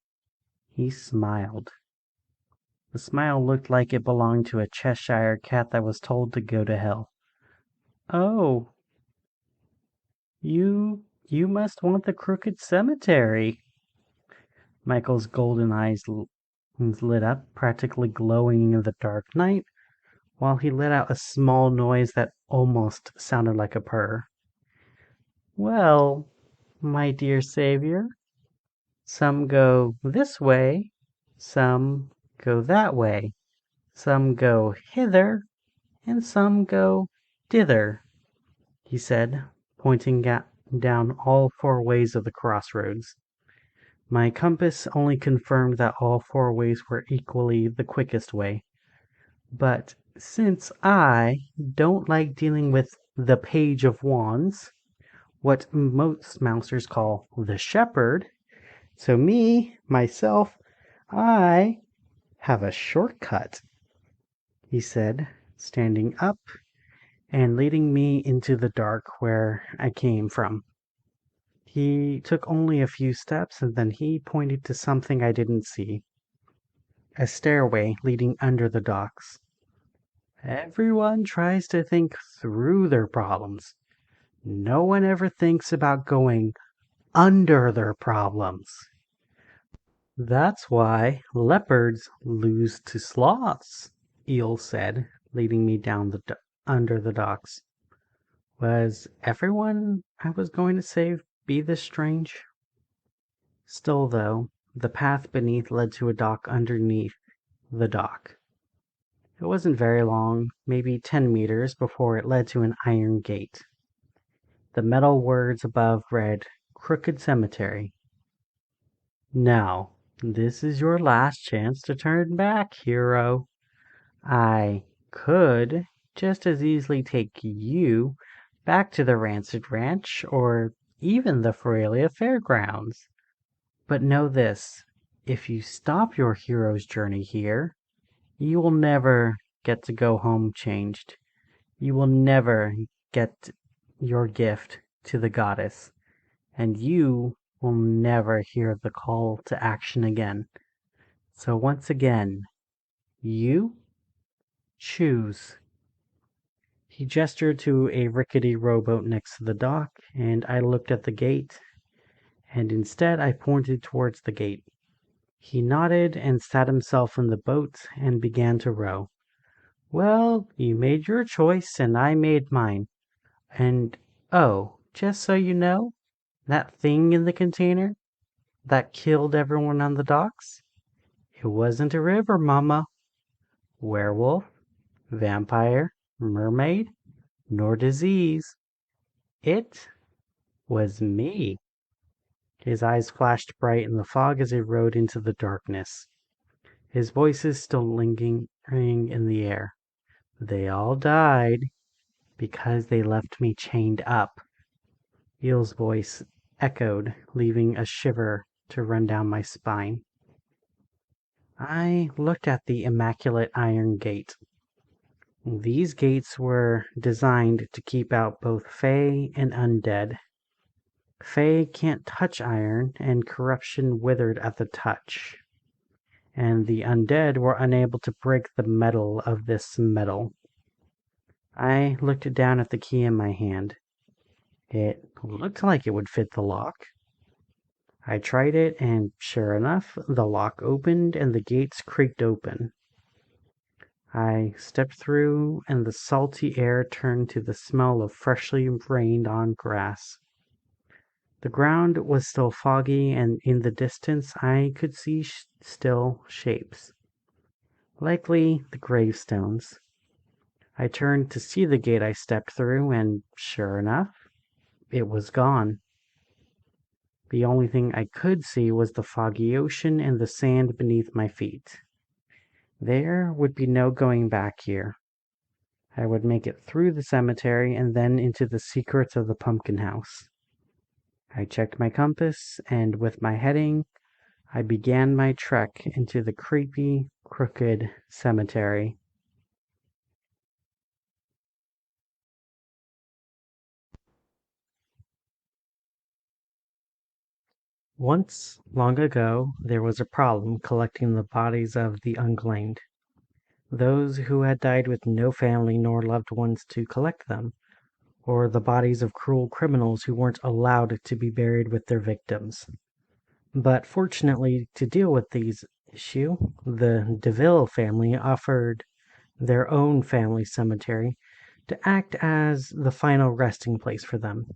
he smiled. The smile looked like it belonged to a Cheshire cat that was told to go to hell. Oh, you must want the Crooked Cemetery. Michael's golden eyes lit up, practically glowing in the dark night, while he let out a small noise that almost sounded like a purr. Well, my dear savior, Some go this way, some go that way, some go hither, and some go dither, he said, pointing down all four ways of the crossroads. My compass only confirmed that all four ways were equally the quickest way. But since I don't like dealing with the Page of Wands, what most mousers call the shepherd, so myself, I have a shortcut, he said, standing up and leading me into the dark where I came from. He took only a few steps and then he pointed to something I didn't see. A stairway leading under the docks. Everyone tries to think through their problems. No one ever thinks about going under their problems. That's why leopards lose to sloths, Eel said, leading me down under the docks. Was everyone I was going to save be this strange? Still, though, the path beneath led to a dock underneath the dock. It wasn't very long, maybe 10 meters, before it led to an iron gate. The metal words above read, Crooked Cemetery. Now, this is your last chance to turn back, hero. I could just as easily take you back to the Rancid Ranch or even the Feral Fairgrounds. But know this, if you stop your hero's journey here, you will never get to go home changed. You will never get your gift to the goddess, and you will never hear the call to action again. So once again, you choose. He gestured to a rickety rowboat next to the dock, and I looked at the gate, and instead I pointed towards the gate. He nodded and sat himself in the boat and began to row. Well, you made your choice and I made mine. And oh, just so you know, that thing in the container that killed everyone on the docks? It wasn't a river, Mama. Werewolf, vampire, mermaid, nor disease. It was me. His eyes flashed bright in the fog as he rode into the darkness. His voice is still lingering in the air. They all died because they left me chained up. Eel's voice echoed, leaving a shiver to run down my spine. I looked at the immaculate iron gate. These gates were designed to keep out both Fae and undead. Fae can't touch iron, and corruption withered at the touch. And the undead were unable to break the metal of this metal. I looked down at the key in my hand. It looked like it would fit the lock. I tried it, and sure enough, the lock opened and the gates creaked open. I stepped through, and the salty air turned to the smell of freshly rained on grass. The ground was still foggy, and in the distance I could see still shapes. Likely the gravestones. I turned to see the gate I stepped through, and sure enough, it was gone. The only thing I could see was the foggy ocean and the sand beneath my feet. There would be no going back here. I would make it through the cemetery and then into the secrets of the pumpkin house. I checked my compass, and with my heading, I began my trek into the creepy, crooked cemetery. Once, long ago, there was a problem collecting the bodies of the unclaimed. Those who had died with no family nor loved ones to collect them, or the bodies of cruel criminals who weren't allowed to be buried with their victims. But fortunately, to deal with these issue, the DeVille family offered their own family cemetery to act as the final resting place for them.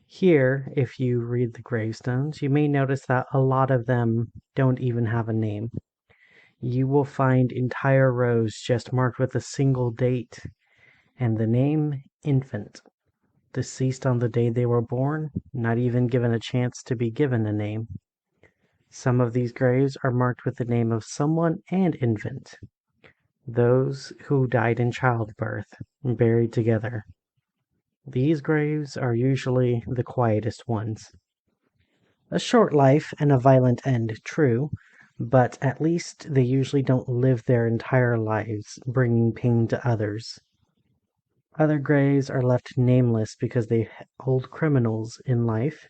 Here, if you read the gravestones, you may notice that a lot of them don't even have a name. You will find entire rows just marked with a single date and the name infant. Deceased on the day they were born, not even given a chance to be given a name. Some of these graves are marked with the name of someone and infant. Those who died in childbirth, buried together. These graves are usually the quietest ones. A short life and a violent end, true, but at least they usually don't live their entire lives bringing pain to others. Other graves are left nameless because they hold criminals in life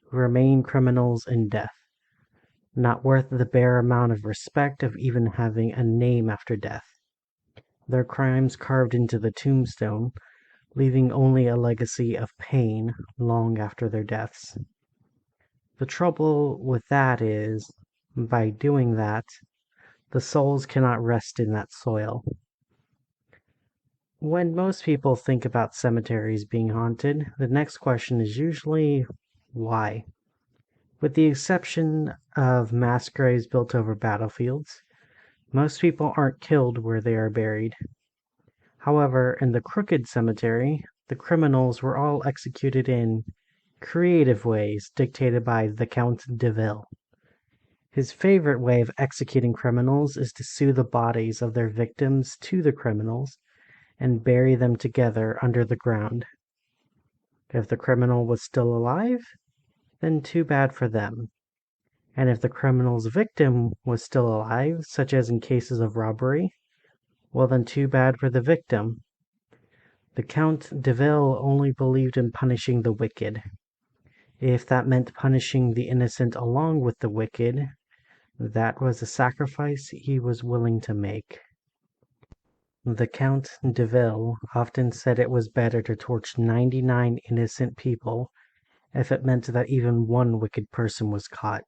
who remain criminals in death, not worth the bare amount of respect of even having a name after death. Their crimes carved into the tombstone, leaving only a legacy of pain long after their deaths. The trouble with that is, by doing that, the souls cannot rest in that soil. When most people think about cemeteries being haunted, the next question is usually why? With the exception of mass graves built over battlefields, most people aren't killed where they are buried. However, in the Crooked Cemetery, the criminals were all executed in creative ways dictated by the Count de Ville. His favorite way of executing criminals is to sew the bodies of their victims to the criminals and bury them together under the ground. If the criminal was still alive, then too bad for them. And if the criminal's victim was still alive, such as in cases of robbery, well then too bad for the victim. The Count de Ville only believed in punishing the wicked. If that meant punishing the innocent along with the wicked, that was a sacrifice he was willing to make. The Count de Ville often said it was better to torch 99 innocent people if it meant that even one wicked person was caught.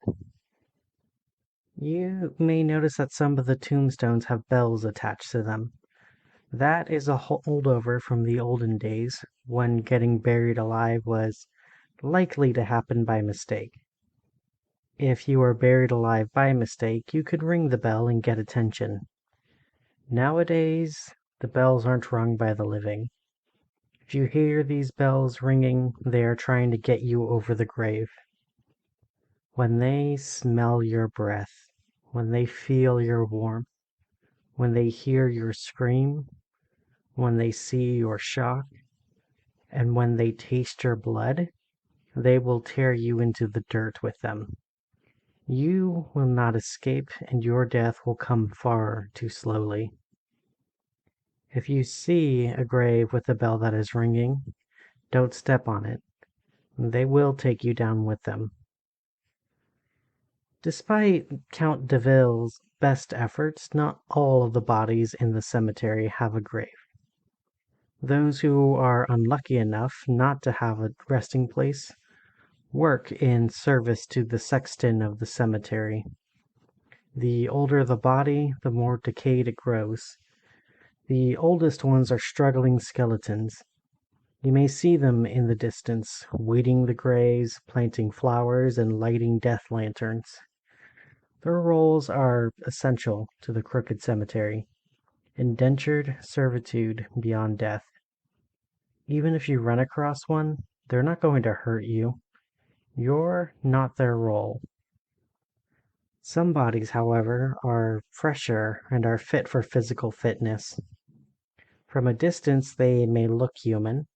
You may notice that some of the tombstones have bells attached to them. That is a holdover from the olden days, when getting buried alive was likely to happen by mistake. If you were buried alive by mistake, you could ring the bell and get attention. Nowadays, the bells aren't rung by the living. If you hear these bells ringing, they are trying to get you over the grave. When they smell your breath, when they feel your warmth, when they hear your scream, when they see your shock, and when they taste your blood, they will tear you into the dirt with them. You will not escape, and your death will come far too slowly. If you see a grave with a bell that is ringing, don't step on it. They will take you down with them. Despite Count de Ville's best efforts, not all of the bodies in the cemetery have a grave. Those who are unlucky enough not to have a resting place work in service to the sexton of the cemetery. The older the body, the more decayed it grows. The oldest ones are struggling skeletons. You may see them in the distance, weeding the graves, planting flowers, and lighting death lanterns. Their roles are essential to the Crooked Cemetery, indentured servitude beyond death. Even if you run across one, they're not going to hurt you. You're not their role. Some bodies, however, are fresher and are fit for physical fitness. From a distance, they may look human,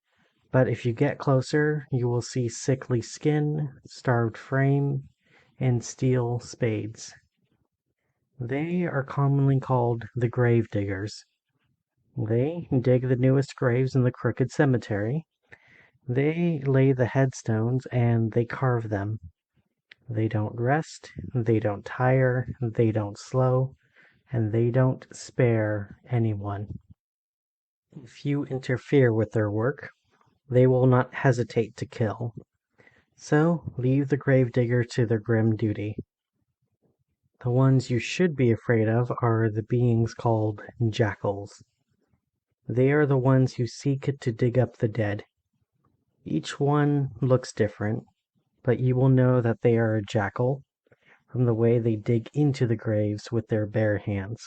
but if you get closer, you will see sickly skin, starved frame, and steel spades. They are commonly called the grave diggers. They dig the newest graves in the Crooked Cemetery. They lay the headstones and they carve them. They don't rest, they don't tire, they don't slow, and they don't spare anyone. If you interfere with their work, they will not hesitate to kill. So leave the gravedigger to their grim duty. The ones you should be afraid of are the beings called jackals. They are the ones who seek to dig up the dead. Each one looks different, but you will know that they are a jackal from the way they dig into the graves with their bare hands.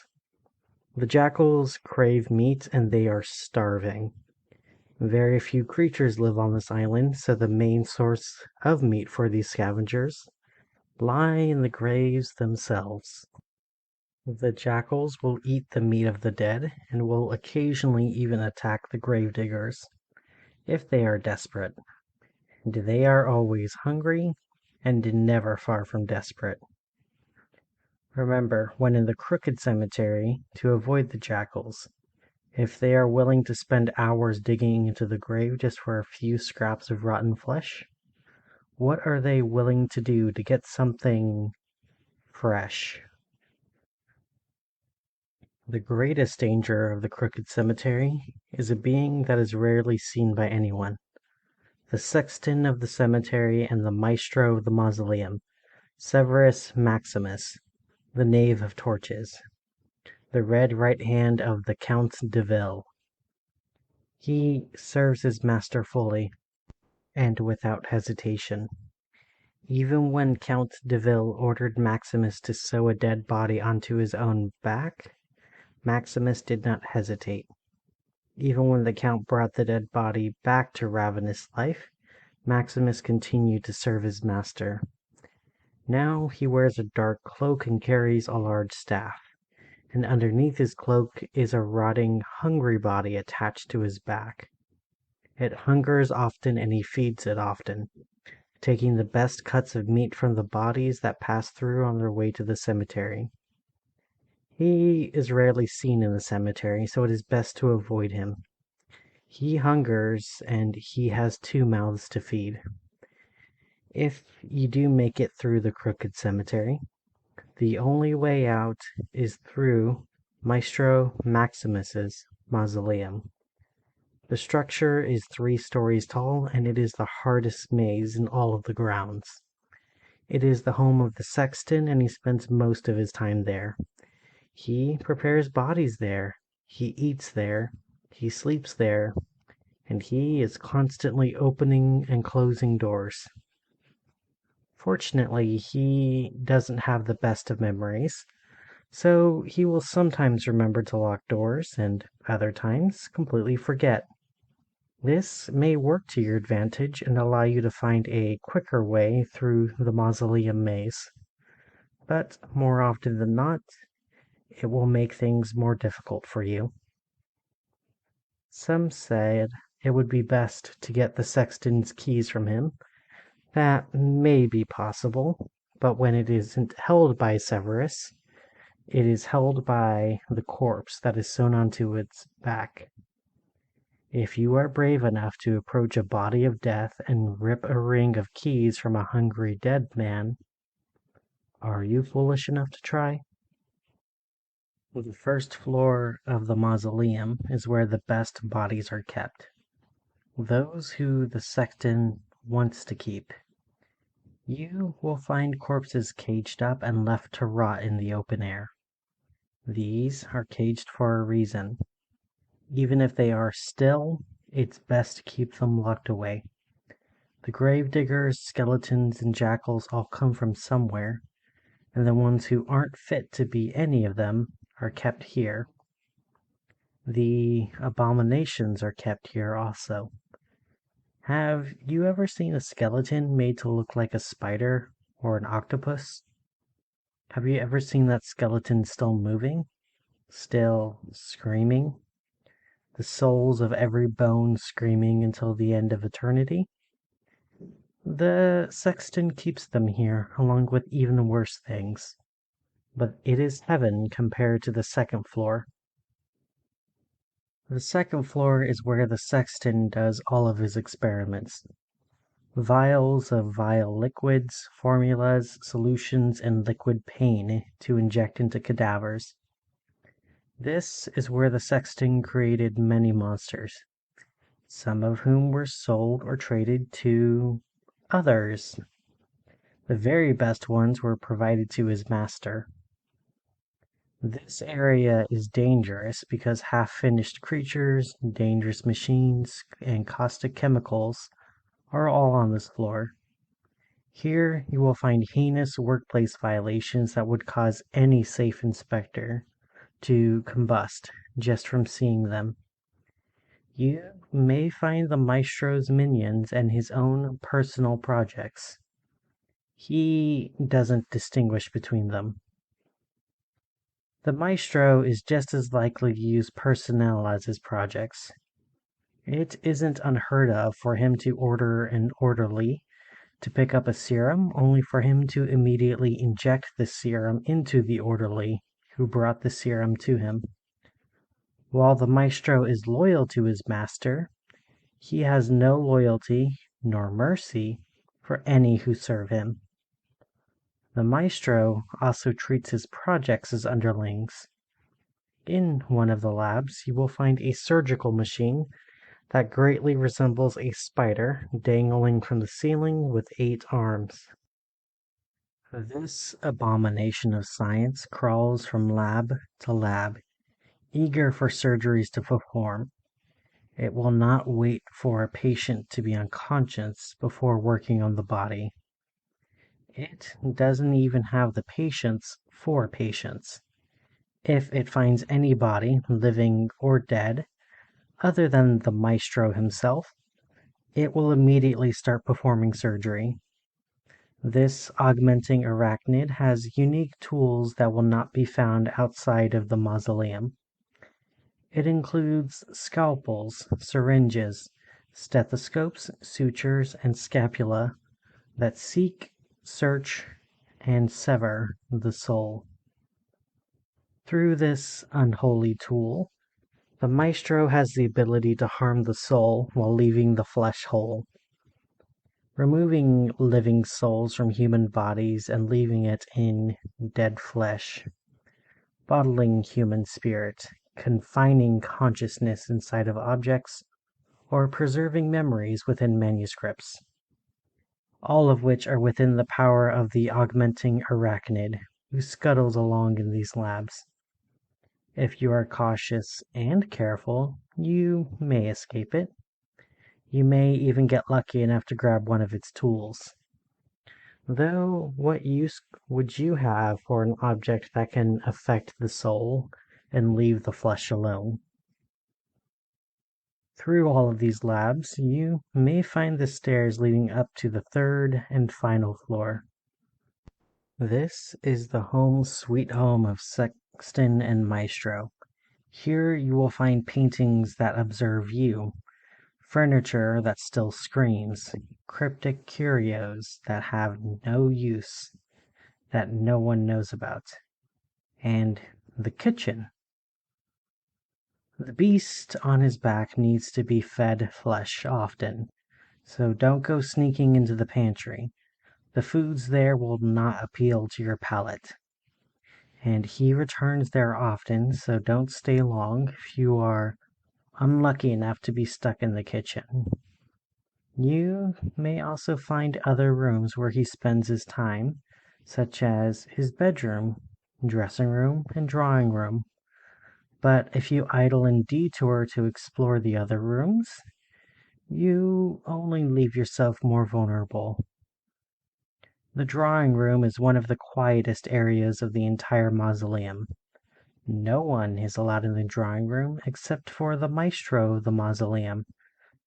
The jackals crave meat and they are starving. Very few creatures live on this island, so the main source of meat for these scavengers lie in the graves themselves. The jackals will eat the meat of the dead and will occasionally even attack the grave diggers if they are desperate. And they are always hungry and never far from desperate. Remember, when in the crooked cemetery, to avoid the jackals. If they are willing to spend hours digging into the grave just for a few scraps of rotten flesh, what are they willing to do to get something fresh? The greatest danger of the crooked cemetery is a being that is rarely seen by anyone. The sexton of the cemetery and the maestro of the mausoleum, Severus Maximus, the knave of torches, the red right hand of the Count de Ville. He serves his master fully and without hesitation. Even when Count de Ville ordered Maximus to sew a dead body onto his own back, Maximus did not hesitate. Even when the Count brought the dead body back to ravenous life, Maximus continued to serve his master. Now he wears a dark cloak and carries a large staff, and underneath his cloak is a rotting, hungry body attached to his back. It hungers often and he feeds it often, taking the best cuts of meat from the bodies that pass through on their way to the cemetery. He is rarely seen in the cemetery, so it is best to avoid him. He hungers and he has two mouths to feed. If you do make it through the crooked cemetery, the only way out is through Maestro Maximus's mausoleum. The structure is 3 stories tall and it is the hardest maze in all of the grounds. It is the home of the sexton and he spends most of his time there. He prepares bodies there, he eats there, he sleeps there, and he is constantly opening and closing doors. Fortunately, he doesn't have the best of memories, so he will sometimes remember to lock doors and other times completely forget. This may work to your advantage and allow you to find a quicker way through the mausoleum maze, but more often than not, it will make things more difficult for you. Some said it would be best to get the sexton's keys from him. That may be possible, but when it isn't held by Severus, it is held by the corpse that is sewn onto its back. If you are brave enough to approach a body of death and rip a ring of keys from a hungry dead man, are you foolish enough to try? The first floor of the mausoleum is where the best bodies are kept. Those who the sexton wants to keep. You will find corpses caged up and left to rot in the open air. These are caged for a reason. Even if they are still, it's best to keep them locked away. The gravediggers, skeletons, and jackals all come from somewhere, and the ones who aren't fit to be any of them are kept here. The abominations are kept here also. Have you ever seen a skeleton made to look like a spider or an octopus? Have you ever seen that skeleton still moving? Still screaming? The souls of every bone screaming until the end of eternity? The sexton keeps them here, along with even worse things. But it is heaven compared to the second floor. The second floor is where the sexton does all of his experiments. Vials of vile liquids, formulas, solutions, and liquid pain to inject into cadavers. This is where the sexton created many monsters, some of whom were sold or traded to others. The very best ones were provided to his master. This area is dangerous because half-finished creatures, dangerous machines, and caustic chemicals are all on this floor. Here you will find heinous workplace violations that would cause any safe inspector to combust just from seeing them. You may find the maestro's minions and his own personal projects. He doesn't distinguish between them. The maestro is just as likely to use personnel as his projects. It isn't unheard of for him to order an orderly to pick up a serum, only for him to immediately inject the serum into the orderly who brought the serum to him. While the maestro is loyal to his master, he has no loyalty nor mercy for any who serve him. The maestro also treats his projects as underlings. In one of the labs, you will find a surgical machine that greatly resembles a spider dangling from the ceiling with 8 arms. This abomination of science crawls from lab to lab, eager for surgeries to perform. It will not wait for a patient to be unconscious before working on the body. It doesn't even have the patience for patients. If it finds anybody, living or dead, other than the maestro himself, it will immediately start performing surgery. This augmenting arachnid has unique tools that will not be found outside of the mausoleum. It includes scalpels, syringes, stethoscopes, sutures, and scapula that seek, search, and sever the soul. Through this unholy tool, the maestro has the ability to harm the soul while leaving the flesh whole. Removing living souls from human bodies and leaving it in dead flesh, bottling human spirit, confining consciousness inside of objects, or preserving memories within manuscripts, all of which are within the power of the augmenting arachnid who scuttles along in these labs. If you are cautious and careful, you may escape it. You may even get lucky enough to grab one of its tools. Though, what use would you have for an object that can affect the soul and leave the flesh alone? Through all of these labs, you may find the stairs leading up to the third and final floor. This is the home sweet home of Sexton and Maestro. Here you will find paintings that observe you, furniture that still screams, cryptic curios that have no use, that no one knows about, and the kitchen. The beast on his back needs to be fed flesh often, so don't go sneaking into the pantry. The foods there will not appeal to your palate. And he returns there often, so don't stay long if you are unlucky enough to be stuck in the kitchen. You may also find other rooms where he spends his time, such as his bedroom, dressing room, and drawing room. But if you idle and detour to explore the other rooms, you only leave yourself more vulnerable. The drawing room is one of the quietest areas of the entire mausoleum. No one is allowed in the drawing room except for the maestro of the mausoleum,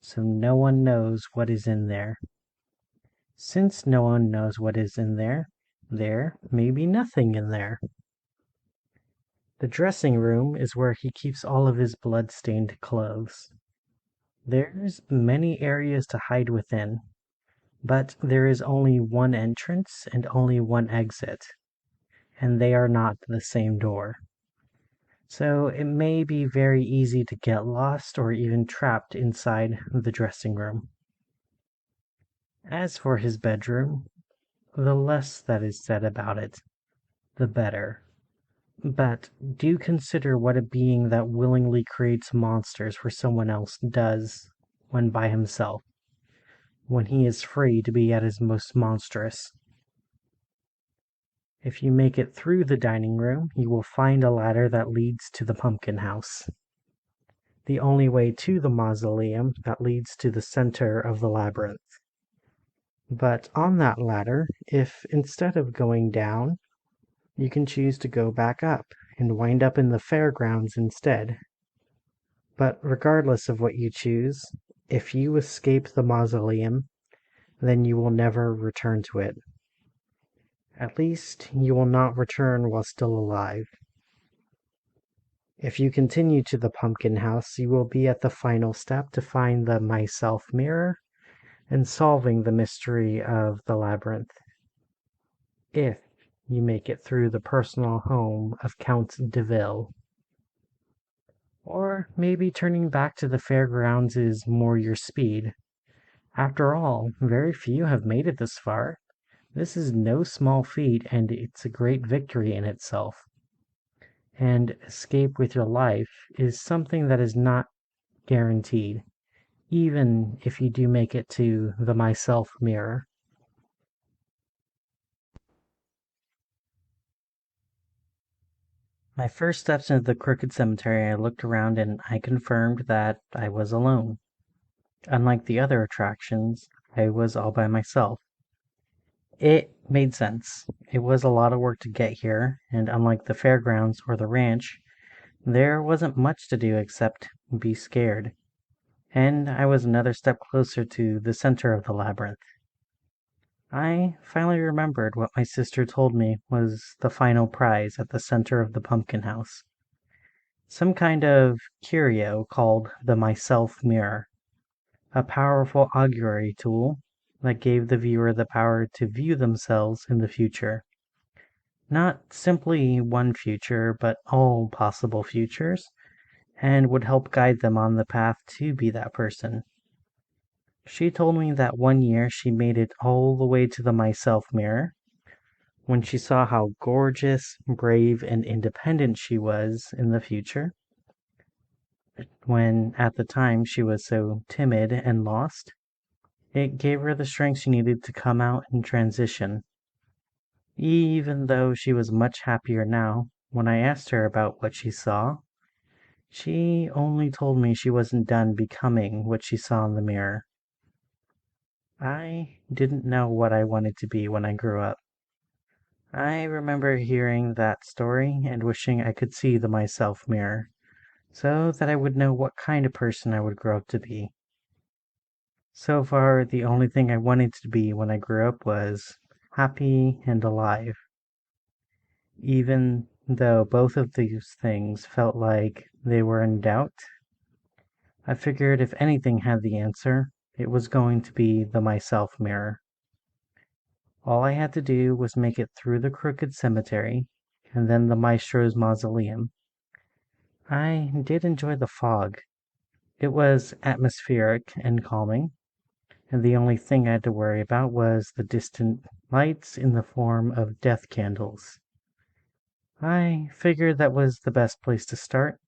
so no one knows what is in there. Since no one knows what is in there, there may be nothing in there. The dressing room is where he keeps all of his blood-stained clothes. There's many areas to hide within, but there is only one entrance and only one exit, and they are not the same door. So it may be very easy to get lost or even trapped inside the dressing room. As for his bedroom, the less that is said about it, the better. But do consider what a being that willingly creates monsters for someone else does when by himself, when he is free to be at his most monstrous. If you make it through the dining room, you will find a ladder that leads to the pumpkin house. The only way to the mausoleum that leads to the center of the labyrinth. But on that ladder, if instead of going down, you can choose to go back up and wind up in the fairgrounds instead. But regardless of what you choose, if you escape the mausoleum, then you will never return to it. At least, you will not return while still alive. If you continue to the pumpkin house, you will be at the final step to find the myself mirror and solving the mystery of the labyrinth. If you make it through the personal home of Count de Ville. Or maybe turning back to the fairgrounds is more your speed. After all, very few have made it this far. This is no small feat, and it's a great victory in itself. And escape with your life is something that is not guaranteed, even if you do make it to the myself mirror. My first steps into the crooked cemetery, I looked around and I confirmed that I was alone. Unlike the other attractions, I was all by myself. It made sense. It was a lot of work to get here, and unlike the fairgrounds or the ranch, there wasn't much to do except be scared. And I was another step closer to the center of the labyrinth. I finally remembered what my sister told me was the final prize at the center of the pumpkin house. Some kind of curio called the Myself Mirror, a powerful augury tool that gave the viewer the power to view themselves in the future. Not simply one future, but all possible futures, and would help guide them on the path to be that person. She told me that one year she made it all the way to the myself mirror when she saw how gorgeous, brave, and independent she was in the future, when at the time she was so timid and lost. It gave her the strength she needed to come out and transition. Even though she was much happier now, when I asked her about what she saw, she only told me she wasn't done becoming what she saw in the mirror. I didn't know what I wanted to be when I grew up. I remember hearing that story and wishing I could see the myself mirror, so that I would know what kind of person I would grow up to be. So far, the only thing I wanted to be when I grew up was happy and alive. Even though both of these things felt like they were in doubt, I figured if anything had the answer, it was going to be the myself mirror. All I had to do was make it through the crooked cemetery and then the maestro's mausoleum. I did enjoy the fog. It was atmospheric and calming, and the only thing I had to worry about was the distant lights in the form of death candles. I figured that was the best place to start,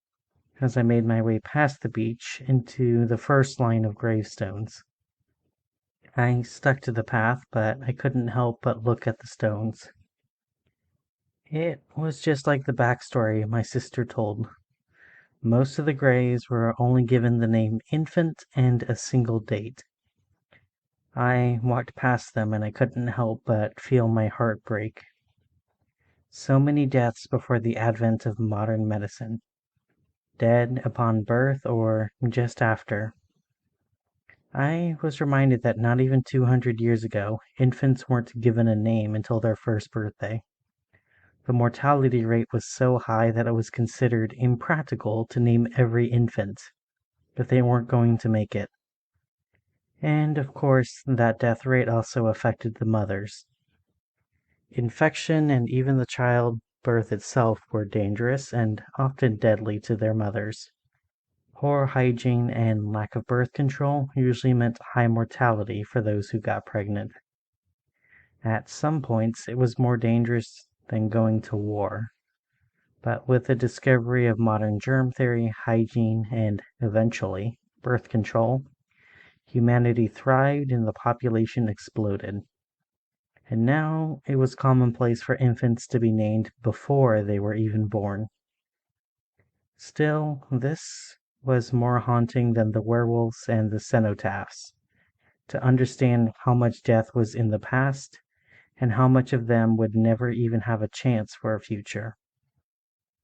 as I made my way past the beach into the first line of gravestones. I stuck to the path, but I couldn't help but look at the stones. It was just like the backstory my sister told. Most of the graves were only given the name infant and a single date. I walked past them and I couldn't help but feel my heart break. So many deaths before the advent of modern medicine. Dead upon birth or just after. I was reminded that not even 200 years ago, infants weren't given a name until their first birthday. The mortality rate was so high that it was considered impractical to name every infant, if they weren't going to make it. And of course, that death rate also affected the mothers. Infection and even the childbirth itself were dangerous and often deadly to their mothers. Poor hygiene and lack of birth control usually meant high mortality for those who got pregnant. At some points, it was more dangerous than going to war. But with the discovery of modern germ theory, hygiene, and eventually birth control, humanity thrived and the population exploded. And now it was commonplace for infants to be named before they were even born. Still, this was more haunting than the werewolves and the cenotaphs. to understand how much death was in the past and how much of them would never even have a chance for a future.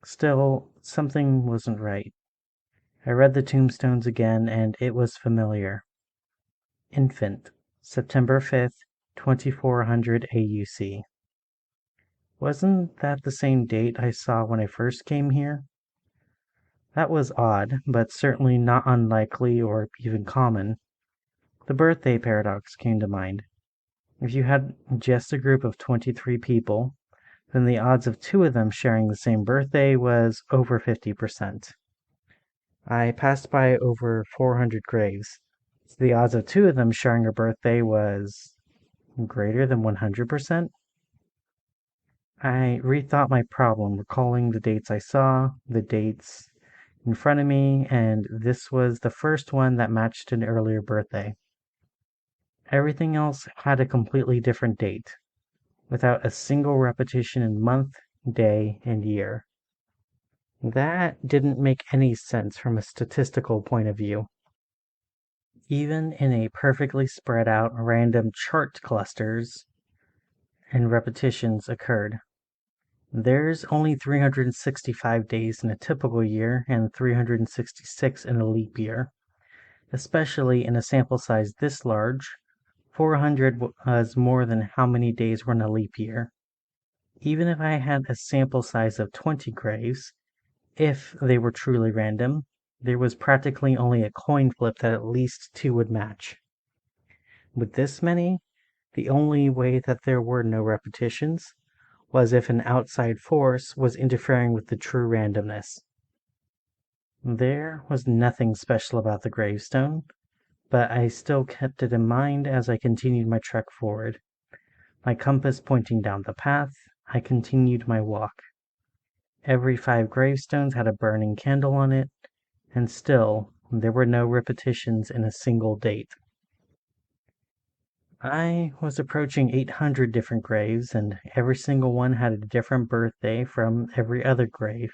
Still, something wasn't right. I read the tombstones again, and it was familiar. Infant, September 5th, 2400 AUC. Wasn't that the same date I saw when I first came here? That was odd, but certainly not unlikely or even common. The birthday paradox came to mind. If you had just a group of 23 people, then the odds of two of them sharing the same birthday was over 50%. I passed by over 400 graves. So the odds of two of them sharing a birthday was greater than 100%. I rethought my problem, recalling the dates I saw, the dates in front of me, and this was the first one that matched an earlier birthday. Everything else had a completely different date, without a single repetition in month, day, and year. That didn't make any sense from a statistical point of view. Even in a perfectly spread out random chart clusters and repetitions occurred. There's only 365 days in a typical year and 366 in a leap year. Especially in a sample size this large, 400 was more than how many days were in a leap year. Even if I had a sample size of 20 graves, if they were truly random, there was practically only a coin flip that at least two would match. With this many, the only way that there were no repetitions was if an outside force was interfering with the true randomness. There was nothing special about the gravestone, but I still kept it in mind as I continued my trek forward. My compass pointing down the path, I continued my walk. Every 5 gravestones had a burning candle on it, and still there were no repetitions in a single date. I was approaching 800 different graves, and every single one had a different birthday from every other grave.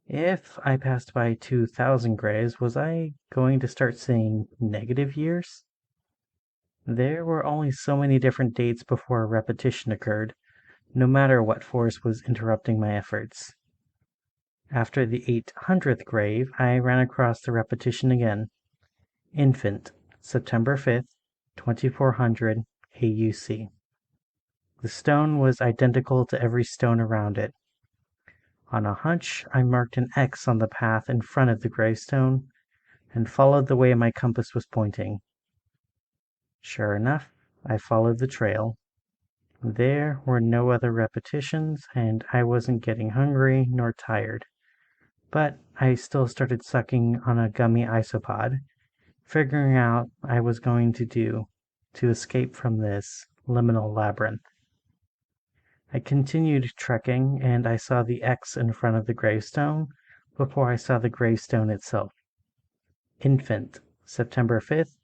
If I passed by 2,000 graves, was I going to start seeing negative years? There were only so many different dates before a repetition occurred, no matter what force was interrupting my efforts. After the 800th grave, I ran across the repetition again. Infant, September 5th, 2400 AUC. The stone was identical to every stone around it. On a hunch, I marked an X on the path in front of the gravestone and followed the way my compass was pointing. Sure enough, I followed the trail. There were no other repetitions, and I wasn't getting hungry nor tired. But I still started sucking on a gummy isopod, figuring out I was going to do to escape from this liminal labyrinth. I continued trekking, and I saw the X in front of the gravestone before I saw the gravestone itself. Infant, September 5th,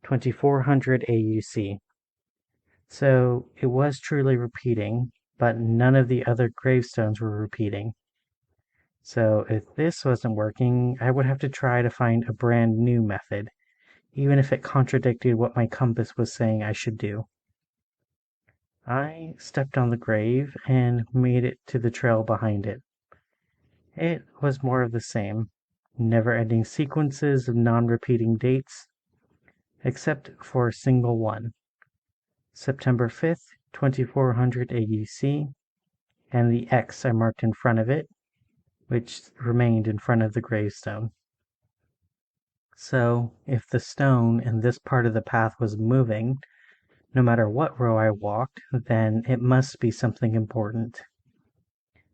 2400 AUC. So it was truly repeating, but none of the other gravestones were repeating. So if this wasn't working, I would have to try to find a brand new method, even if it contradicted what my compass was saying I should do. I stepped on the grave and made it to the trail behind it. It was more of the same, never-ending sequences of non-repeating dates, except for a single one. September 5th, 2400 AUC, and the X I marked in front of it, which remained in front of the gravestone. So, if the stone in this part of the path was moving, no matter what row I walked, then it must be something important.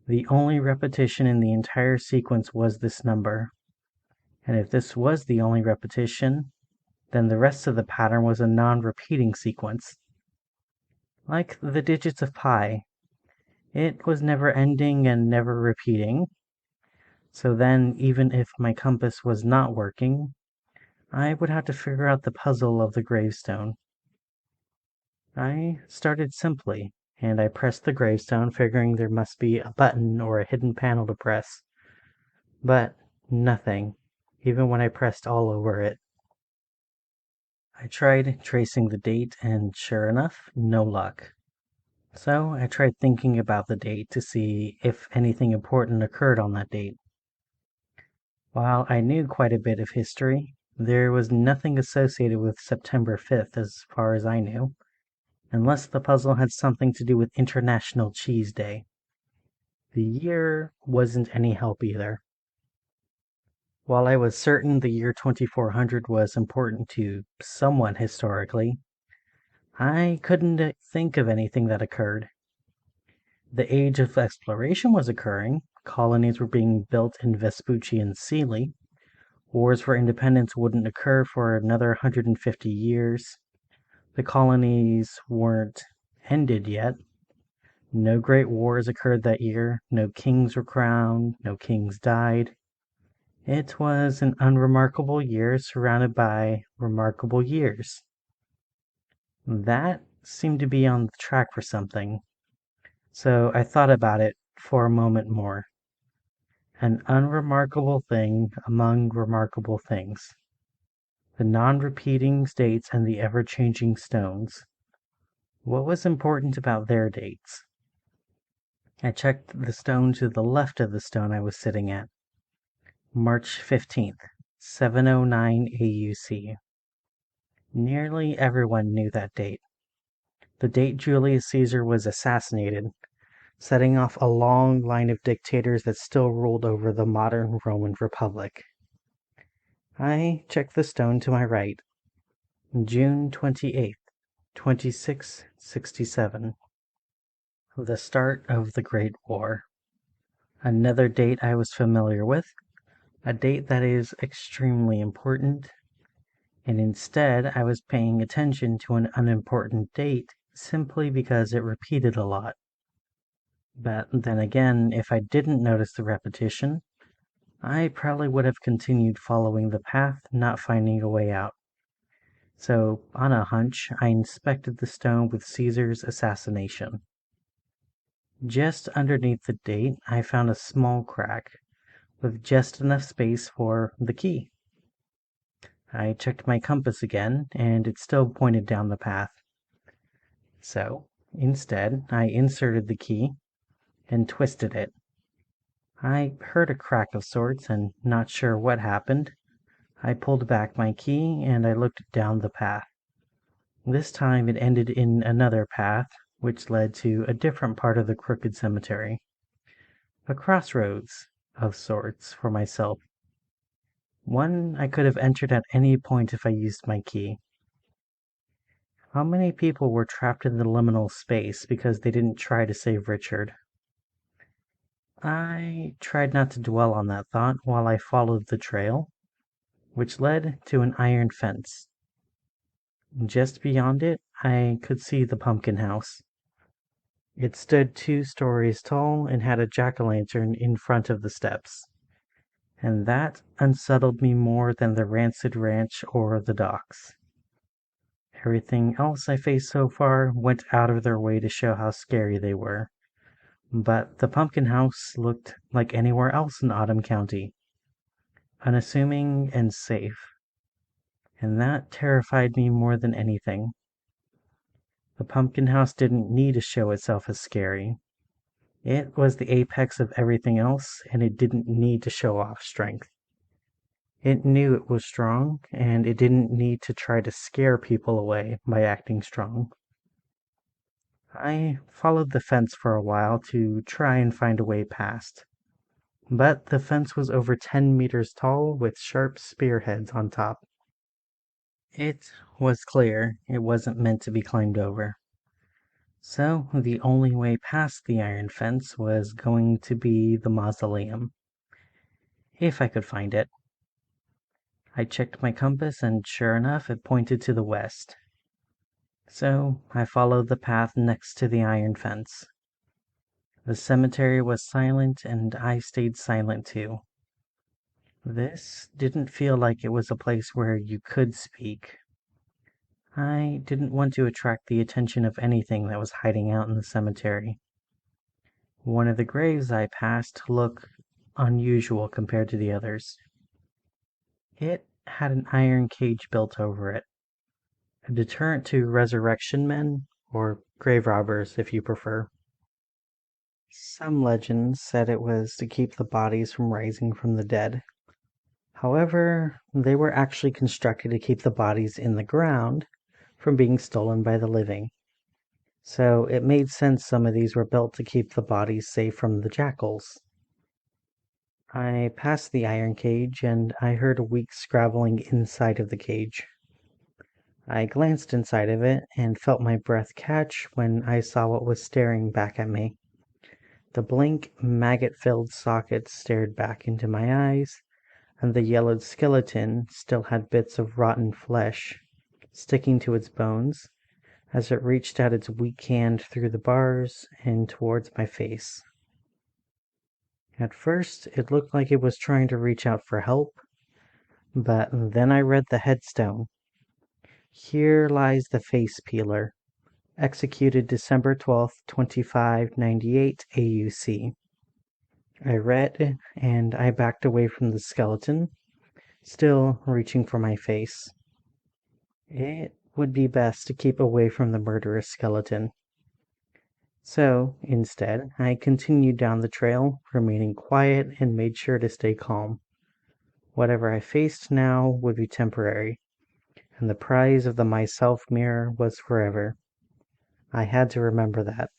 The only repetition in the entire sequence was this number. And if this was the only repetition, then the rest of the pattern was a non-repeating sequence. Like the digits of pi, it was never ending and never repeating. So then, even if my compass was not working, I would have to figure out the puzzle of the gravestone. I started simply, and I pressed the gravestone, figuring there must be a button or a hidden panel to press. But nothing, even when I pressed all over it. I tried tracing the date, and sure enough, no luck. So I tried thinking about the date to see if anything important occurred on that date. While I knew quite a bit of history, there was nothing associated with September 5th as far as I knew, unless the puzzle had something to do with International Cheese Day. The year wasn't any help either. While I was certain the year 2400 was important to someone historically, I couldn't think of anything that occurred. The age of exploration was occurring, colonies were being built in Vespucci and Sealy, wars for independence wouldn't occur for another 150 years, the colonies weren't ended yet, no great wars occurred that year, no kings were crowned, no kings died. It was an unremarkable year surrounded by remarkable years. That seemed to be on the track for something, so I thought about it for a moment more. An unremarkable thing among remarkable things. The non-repeating states and the ever-changing stones. What was important about their dates? I checked the stone to the left of the stone I was sitting at. March 15th, 709 AUC. Nearly everyone knew that date. The date Julius Caesar was assassinated, setting off a long line of dictators that still ruled over the modern Roman Republic. I checked the stone to my right. June 28th, 2667. The start of the Great War. Another date I was familiar with, a date that is extremely important, and instead I was paying attention to an unimportant date simply because it repeated a lot. But then again, if I didn't notice the repetition, I probably would have continued following the path, not finding a way out. So, on a hunch, I inspected the stone with Caesar's assassination. Just underneath the date, I found a small crack, with just enough space for the key. I checked my compass again, and it still pointed down the path. So, instead, I inserted the key and twisted it. I heard a crack of sorts, and not sure what happened, I pulled back my key and I looked down the path. This time it ended in another path, which led to a different part of the crooked cemetery. A crossroads, of sorts, for myself. One I could have entered at any point if I used my key. How many people were trapped in the liminal space because they didn't try to save Richard? I tried not to dwell on that thought while I followed the trail, which led to an iron fence. Just beyond it, I could see the pumpkin house. It stood 2 stories tall and had a jack-o'-lantern in front of the steps, and that unsettled me more than the Rancid Ranch or the docks. Everything else I faced so far went out of their way to show how scary they were, but the pumpkin house looked like anywhere else in Autumn County, unassuming and safe, and that terrified me more than anything. The pumpkin house didn't need to show itself as scary. It was the apex of everything else, and it didn't need to show off strength. It knew it was strong, and it didn't need to try to scare people away by acting strong. I followed the fence for a while to try and find a way past, but the fence was over 10 meters tall with sharp spearheads on top. It was clear it wasn't meant to be climbed over. So the only way past the iron fence was going to be the mausoleum, if I could find it. I checked my compass, and sure enough, it pointed to the west. So I followed the path next to the iron fence. The cemetery was silent, and I stayed silent too. This didn't feel like it was a place where you could speak. I didn't want to attract the attention of anything that was hiding out in the cemetery. One of the graves I passed looked unusual compared to the others. It had an iron cage built over it. a deterrent to resurrection men, or grave robbers if you prefer. Some legends said it was to keep the bodies from rising from the dead. However, they were actually constructed to keep the bodies in the ground from being stolen by the living. So it made sense some of these were built to keep the bodies safe from the jackals. I passed the iron cage and I heard a weak scrabbling inside of the cage. I glanced inside of it and felt my breath catch when I saw what was staring back at me. The blank, maggot-filled sockets stared back into my eyes, and the yellowed skeleton still had bits of rotten flesh sticking to its bones as it reached out its weak hand through the bars and towards my face. At first, it looked like it was trying to reach out for help, but then I read the headstone. Here lies the face peeler, executed December 12th, 2598 AUC. I read, and I backed away from the skeleton, still reaching for my face. It would be best to keep away from the murderous skeleton. So, instead, I continued down the trail, remaining quiet and made sure to stay calm. Whatever I faced now would be temporary, and the prize of the myself mirror was forever. I had to remember that.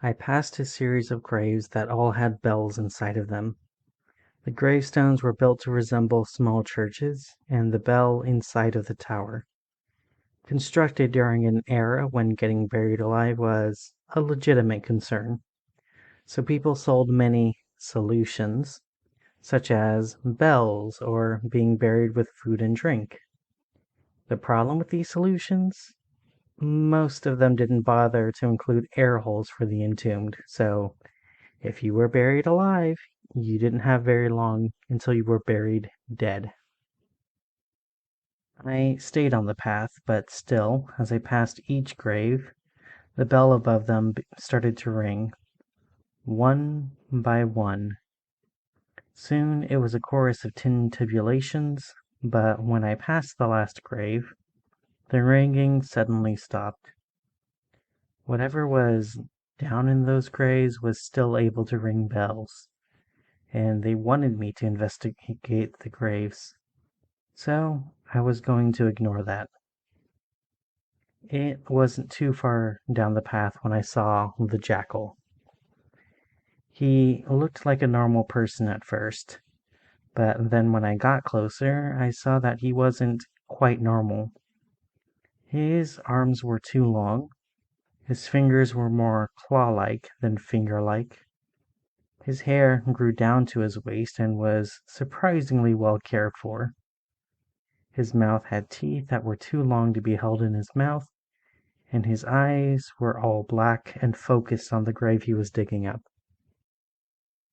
I passed a series of graves that all had bells inside of them. The gravestones were built to resemble small churches, and the bell inside of the tower. Constructed during an era when getting buried alive was a legitimate concern. So people sold many solutions, such as bells or being buried with food and drink. The problem with these solutions? Most of them didn't bother to include air holes for the entombed, so if you were buried alive, you didn't have very long until you were buried dead. I stayed on the path, but still, as I passed each grave, the bell above them started to ring, one by one. Soon it was a chorus of tintillations, but when I passed the last grave, the ringing suddenly stopped. Whatever was down in those graves was still able to ring bells, and they wanted me to investigate the graves, so I was going to ignore that. It wasn't too far down the path when I saw the jackal. He looked like a normal person at first, but then when I got closer, I saw that he wasn't quite normal. His arms were too long, his fingers were more claw-like than finger-like. His hair grew down to his waist and was surprisingly well cared for. His mouth had teeth that were too long to be held in his mouth, and his eyes were all black and focused on the grave he was digging up.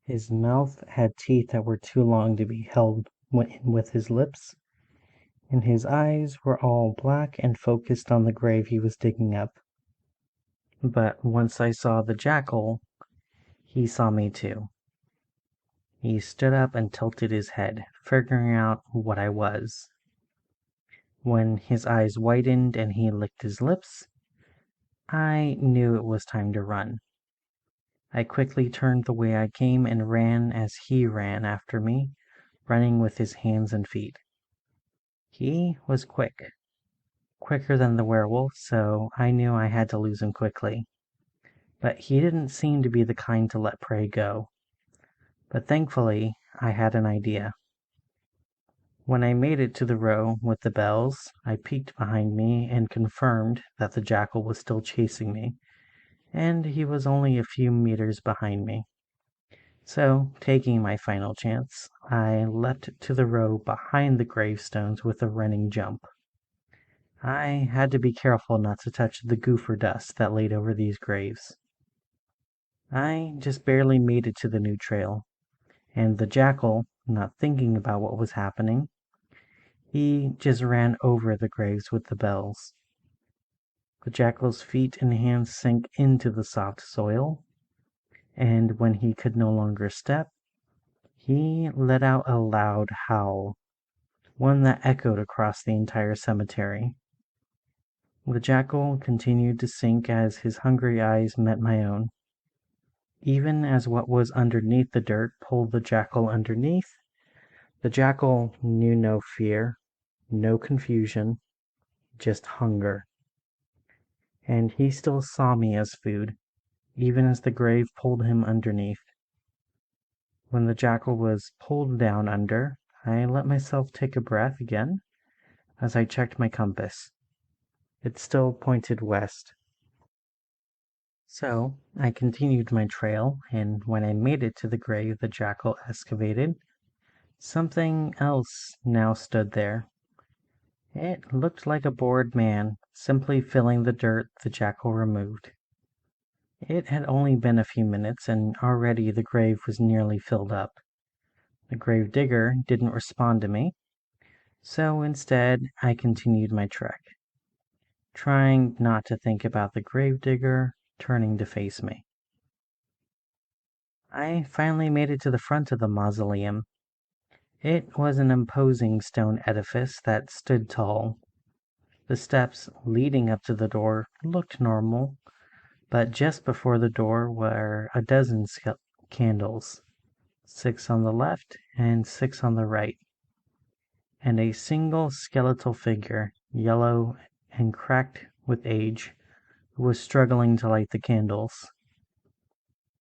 His mouth had teeth that were too long to be held with his lips, and his eyes were all black and focused on the grave he was digging up. But once I saw the jackal, he saw me too. He stood up and tilted his head, figuring out what I was. When his eyes widened and he licked his lips, I knew it was time to run. I quickly turned the way I came and ran as he ran after me, running with his hands and feet. He was quicker than the werewolf, so I knew I had to lose him quickly. But he didn't seem to be the kind to let prey go. But thankfully, I had an idea. When I made it to the row with the bells, I peeked behind me and confirmed that the jackal was still chasing me, and he was only a few meters behind me. So, taking my final chance, I leapt to the row behind the gravestones with a running jump. I had to be careful not to touch the gopher dust that laid over these graves. I just barely made it to the new trail, and the jackal, not thinking about what was happening, he just ran over the graves with the bells. The jackal's feet and hands sank into the soft soil, and when he could no longer step, he let out a loud howl. one that echoed across the entire cemetery. The jackal continued to sink as his hungry eyes met my own. Even as what was underneath the dirt pulled the jackal underneath, the jackal knew no fear, no confusion, just hunger. And he still saw me as food, even as the grave pulled him underneath. When the jackal was pulled down under, I let myself take a breath again as I checked my compass. It still pointed west. So I continued my trail, and when I made it to the grave the jackal excavated, something else now stood there. It looked like a bored man, simply filling the dirt the jackal removed. It had only been a few minutes, and already the grave was nearly filled up. The grave digger didn't respond to me, so instead I continued my trek, trying not to think about the grave digger turning to face me. I finally made it to the front of the mausoleum. It was an imposing stone edifice that stood tall. The steps leading up to the door looked normal, but just before the door were a dozen candles, 6 on the left and 6 on the right, and a single skeletal figure, yellow and cracked with age, who was struggling to light the candles.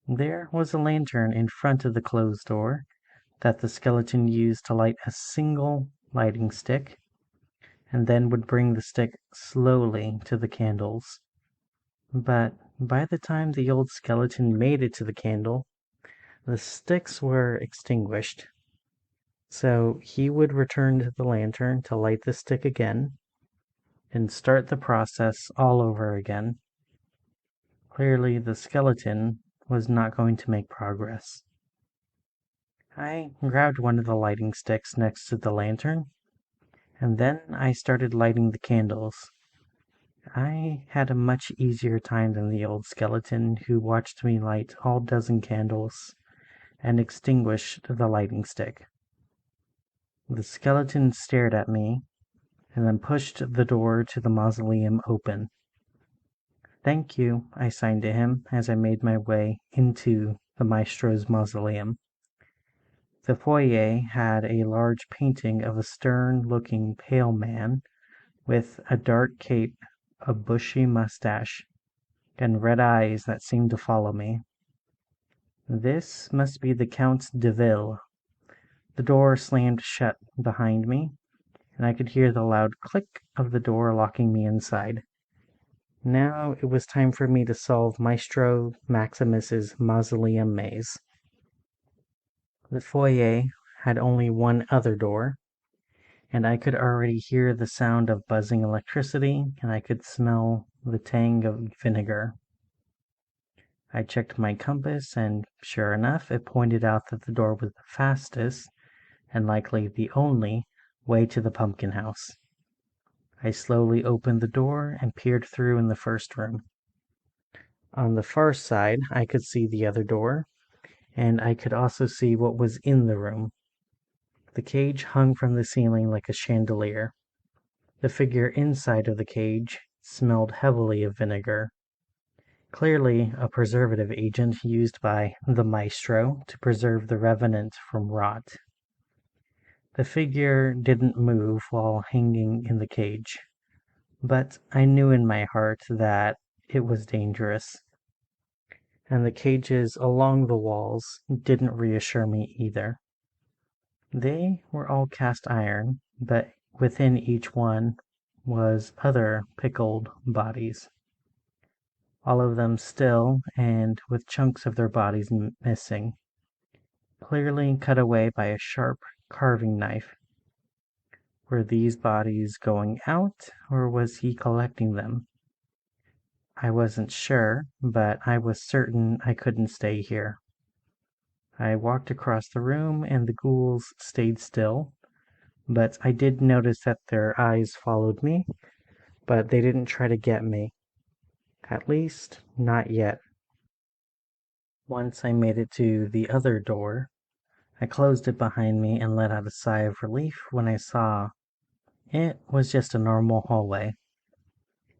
There was a lantern in front of the closed door that the skeleton used to light a single lighting stick, and then would bring the stick slowly to the candles. But by the time the old skeleton made it to the candle, the sticks were extinguished. So he would return to the lantern to light the stick again and start the process all over again. Clearly, the skeleton was not going to make progress. I grabbed one of the lighting sticks next to the lantern, and then I started lighting the candles. I had a much easier time than the old skeleton, who watched me light all dozen candles and extinguish the lighting stick. The skeleton stared at me and then pushed the door to the mausoleum open. "Thank you," I signed to him as I made my way into the maestro's mausoleum. The foyer had a large painting of a stern-looking pale man with a dark cape, a bushy mustache, and red eyes that seemed to follow me. This must be the Count de Ville. The door slammed shut behind me, and I could hear the loud click of the door locking me inside. Now it was time for me to solve Maestro Maximus's mausoleum maze. The foyer had only one other door, and I could already hear the sound of buzzing electricity, and I could smell the tang of vinegar. I checked my compass, and sure enough, it pointed out that the door was the fastest, and likely the only, way to the pumpkin house. I slowly opened the door and peered through in the first room. On the far side, I could see the other door, and I could also see what was in the room. The cage hung from the ceiling like a chandelier. The figure inside of the cage smelled heavily of vinegar, clearly a preservative agent used by the maestro to preserve the revenant from rot. The figure didn't move while hanging in the cage, but I knew in my heart that it was dangerous, and the cages along the walls didn't reassure me either. They were all cast iron, but within each one was other pickled bodies, all of them still and with chunks of their bodies missing, clearly cut away by a sharp carving knife. Were these bodies going out, or was he collecting them? I wasn't sure, but I was certain I couldn't stay here. I walked across the room, and the ghouls stayed still, but I did notice that their eyes followed me, but they didn't try to get me. At least, not yet. Once I made it to the other door, I closed it behind me and let out a sigh of relief when I saw it was just a normal hallway.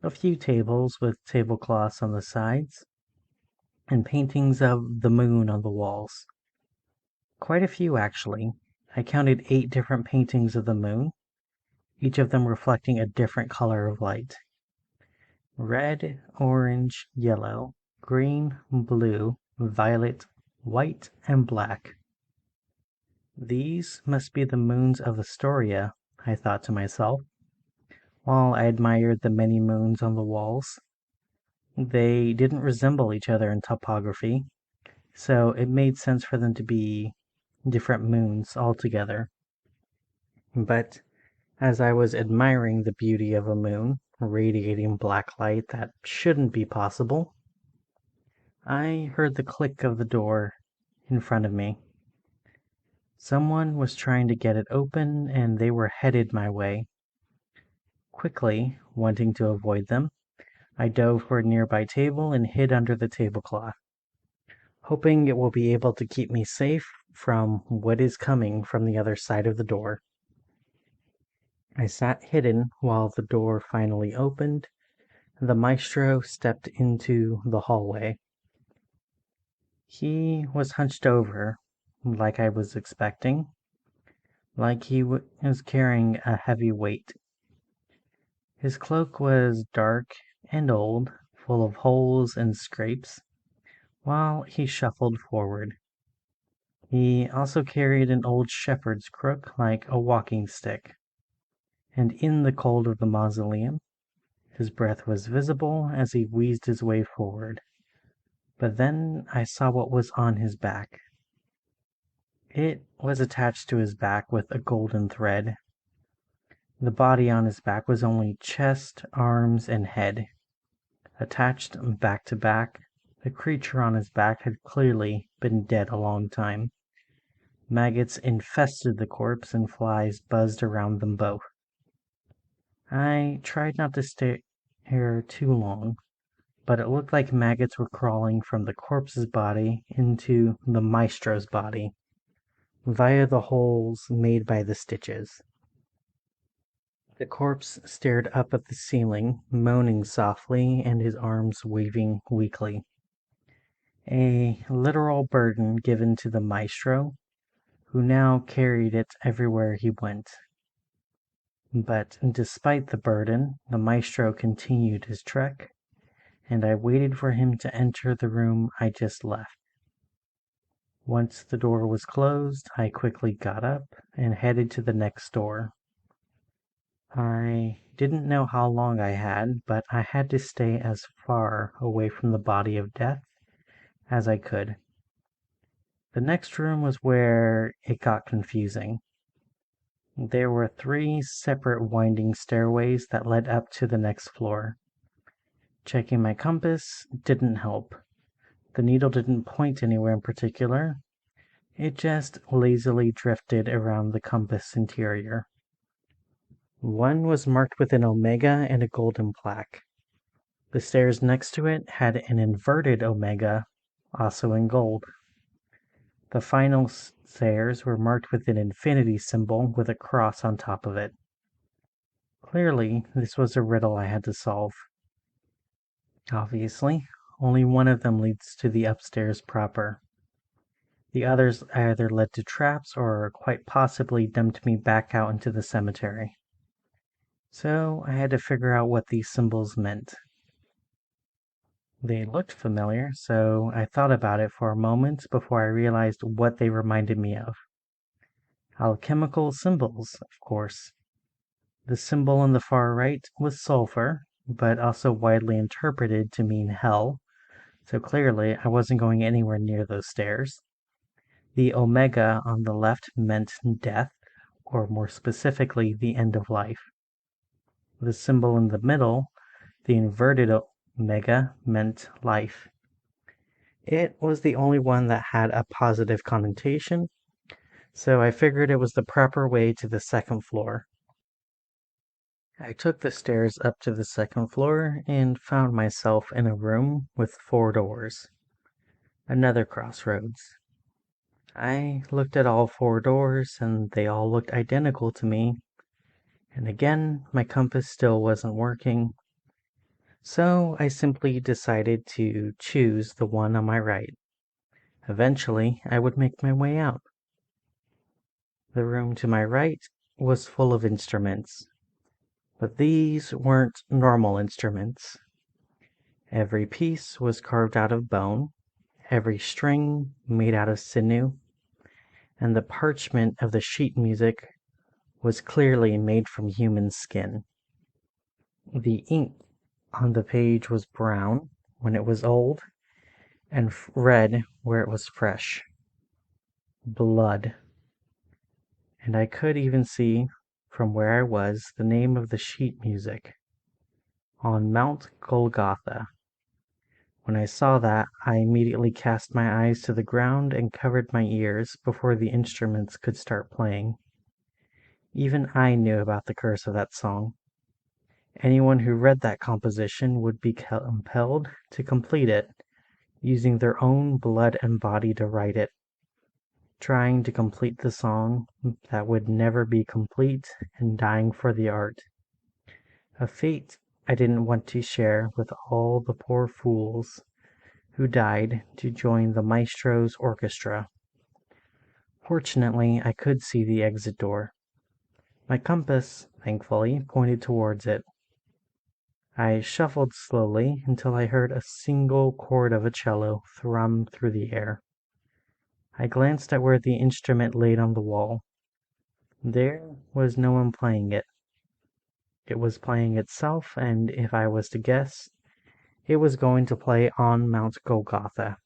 A few tables with tablecloths on the sides, and paintings of the moon on the walls. Quite a few, actually. I counted 8 different paintings of the moon, each of them reflecting a different color of light: red, orange, yellow, green, blue, violet, white, and black. These must be the moons of Astoria, I thought to myself, while I admired the many moons on the walls. They didn't resemble each other in topography, so it made sense for them to be different moons altogether. But as I was admiring the beauty of a moon radiating black light that shouldn't be possible, I heard the click of the door in front of me. Someone was trying to get it open and they were headed my way. Quickly, wanting to avoid them, I dove for a nearby table and hid under the tablecloth, hoping it will be able to keep me safe from what is coming from the other side of the door. I sat hidden while the door finally opened. The maestro stepped into the hallway. He was hunched over, like I was expecting, like he was carrying a heavy weight. His cloak was dark and old, full of holes and scrapes, while he shuffled forward. He also carried an old shepherd's crook like a walking stick, and in the cold of the mausoleum, his breath was visible as he wheezed his way forward. But then I saw what was on his back. It was attached to his back with a golden thread. The body on his back was only chest, arms, and head. Attached back to back, the creature on his back had clearly been dead a long time. Maggots infested the corpse and flies buzzed around them both. I tried not to stare too long, but it looked like maggots were crawling from the corpse's body into the maestro's body, via the holes made by the stitches. The corpse stared up at the ceiling, moaning softly and his arms waving weakly. A literal burden given to the maestro, who now carried it everywhere he went. But despite the burden, the maestro continued his trek, and I waited for him to enter the room I just left. Once the door was closed, I quickly got up and headed to the next door. I didn't know how long I had, but I had to stay as far away from the body of death as I could. The next room was where it got confusing. There were 3 separate winding stairways that led up to the next floor. Checking my compass didn't help. The needle didn't point anywhere in particular. It just lazily drifted around the compass interior. One was marked with an omega and a golden plaque. The stairs next to it had an inverted omega, also in gold. The final stairs were marked with an infinity symbol with a cross on top of it. Clearly, this was a riddle I had to solve. Obviously, only one of them leads to the upstairs proper. The others either led to traps or quite possibly dumped me back out into the cemetery. So I had to figure out what these symbols meant. They looked familiar, so I thought about it for a moment before I realized what they reminded me of. Alchemical symbols, of course. The symbol on the far right was sulfur, but also widely interpreted to mean hell, so clearly I wasn't going anywhere near those stairs. The omega on the left meant death, or more specifically, the end of life. The symbol in the middle, the inverted omega, meant life. It was the only one that had a positive connotation, so I figured it was the proper way to the second floor. I took the stairs up to the second floor and found myself in a room with 4 doors. Another crossroads. I looked at all four doors, and they all looked identical to me. And again, my compass still wasn't working. So I simply decided to choose the one on my right. Eventually, I would make my way out. The room to my right was full of instruments, but these weren't normal instruments. Every piece was carved out of bone, every string made out of sinew, and the parchment of the sheet music was clearly made from human skin. The ink on the page was brown when it was old, and red where it was fresh. Blood. And I could even see, from where I was, the name of the sheet music. On Mount Golgotha. When I saw that, I immediately cast my eyes to the ground and covered my ears before the instruments could start playing. Even I knew about the curse of that song. Anyone who read that composition would be compelled to complete it, using their own blood and body to write it, trying to complete the song that would never be complete and dying for the art. A fate I didn't want to share with all the poor fools who died to join the maestro's orchestra. Fortunately, I could see the exit door. My compass, thankfully, pointed towards it. I shuffled slowly until I heard a single chord of a cello thrum through the air. I glanced at where the instrument laid on the wall. There was no one playing it. It was playing itself, and if I was to guess, it was going to play on Mount Golgotha.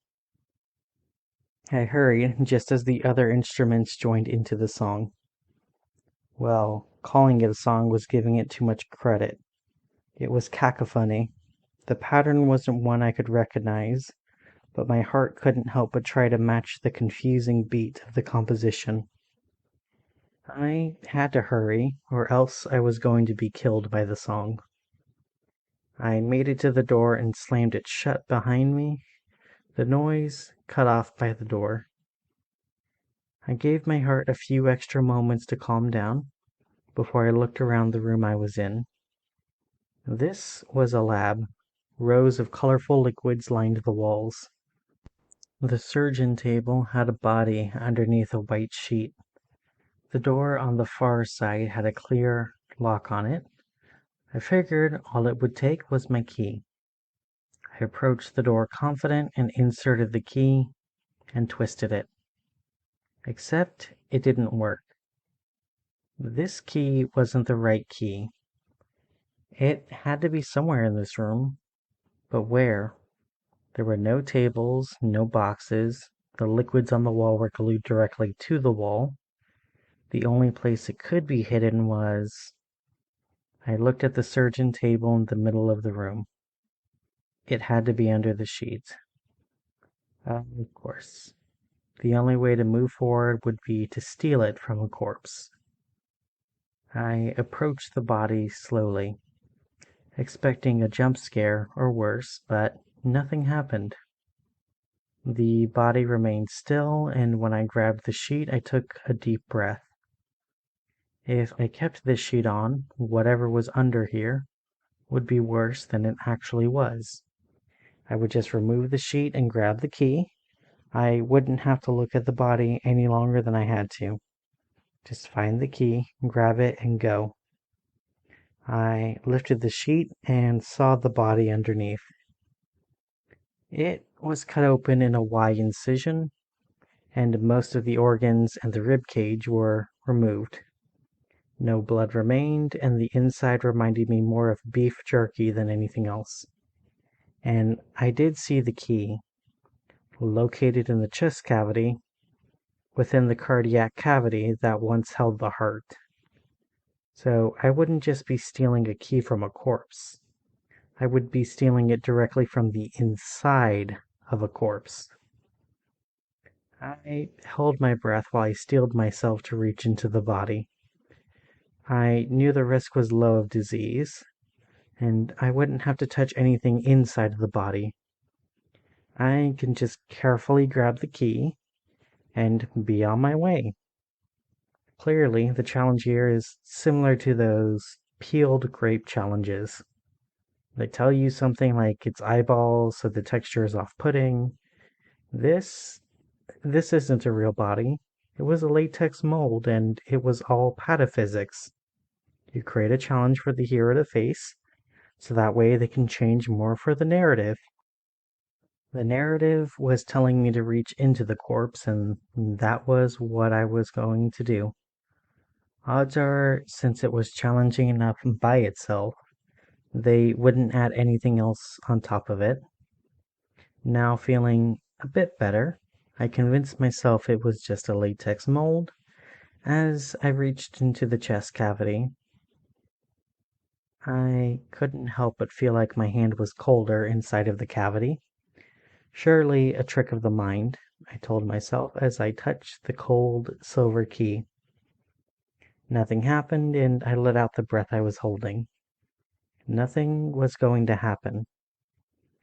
I hurried just as the other instruments joined into the song. Well, calling it a song was giving it too much credit. It was cacophony. The pattern wasn't one I could recognize, but my heart couldn't help but try to match the confusing beat of the composition. I had to hurry, or else I was going to be killed by the song. I made it to the door and slammed it shut behind me, the noise cut off by the door. I gave my heart a few extra moments to calm down before I looked around the room I was in. This was a lab. Rows of colorful liquids lined the walls. The surgeon table had a body underneath a white sheet. The door on the far side had a clear lock on it. I figured all it would take was my key. I approached the door confident and inserted the key and twisted it. Except it didn't work. This key wasn't the right key. It had to be somewhere in this room, but where? There were no tables, no boxes. The liquids on the wall were glued directly to the wall. The only place it could be hidden was... I looked at the surgeon table in the middle of the room. It had to be under the sheet. Of course. The only way to move forward would be to steal it from a corpse. I approached the body slowly, expecting a jump scare or worse, but nothing happened. The body remained still, and when I grabbed the sheet, I took a deep breath. If I kept this sheet on, whatever was under here would be worse than it actually was. I would just remove the sheet and grab the key. I wouldn't have to look at the body any longer than I had to. Just find the key, grab it, and go. I lifted the sheet and saw the body underneath. It was cut open in a Y incision, and most of the organs and the rib cage were removed. No blood remained, and the inside reminded me more of beef jerky than anything else. And I did see the key, located in the chest cavity, within the cardiac cavity that once held the heart. So I wouldn't just be stealing a key from a corpse. I would be stealing it directly from the inside of a corpse. I held my breath while I steeled myself to reach into the body. I knew the risk was low of disease, and I wouldn't have to touch anything inside of the body. I can just carefully grab the key and be on my way. Clearly, the challenge here is similar to those peeled grape challenges. They tell you something like it's eyeballs, so the texture is off-putting. This this isn't a real body. It was a latex mold, and it was all pataphysics. You create a challenge for the hero to face, so that way they can change more for the narrative. The narrative was telling me to reach into the corpse, and that was what I was going to do. Odds are, since it was challenging enough by itself, they wouldn't add anything else on top of it. Now feeling a bit better, I convinced myself it was just a latex mold as I reached into the chest cavity. I couldn't help but feel like my hand was colder inside of the cavity. Surely a trick of the mind, I told myself as I touched the cold silver key. Nothing happened, and I let out the breath I was holding. Nothing was going to happen.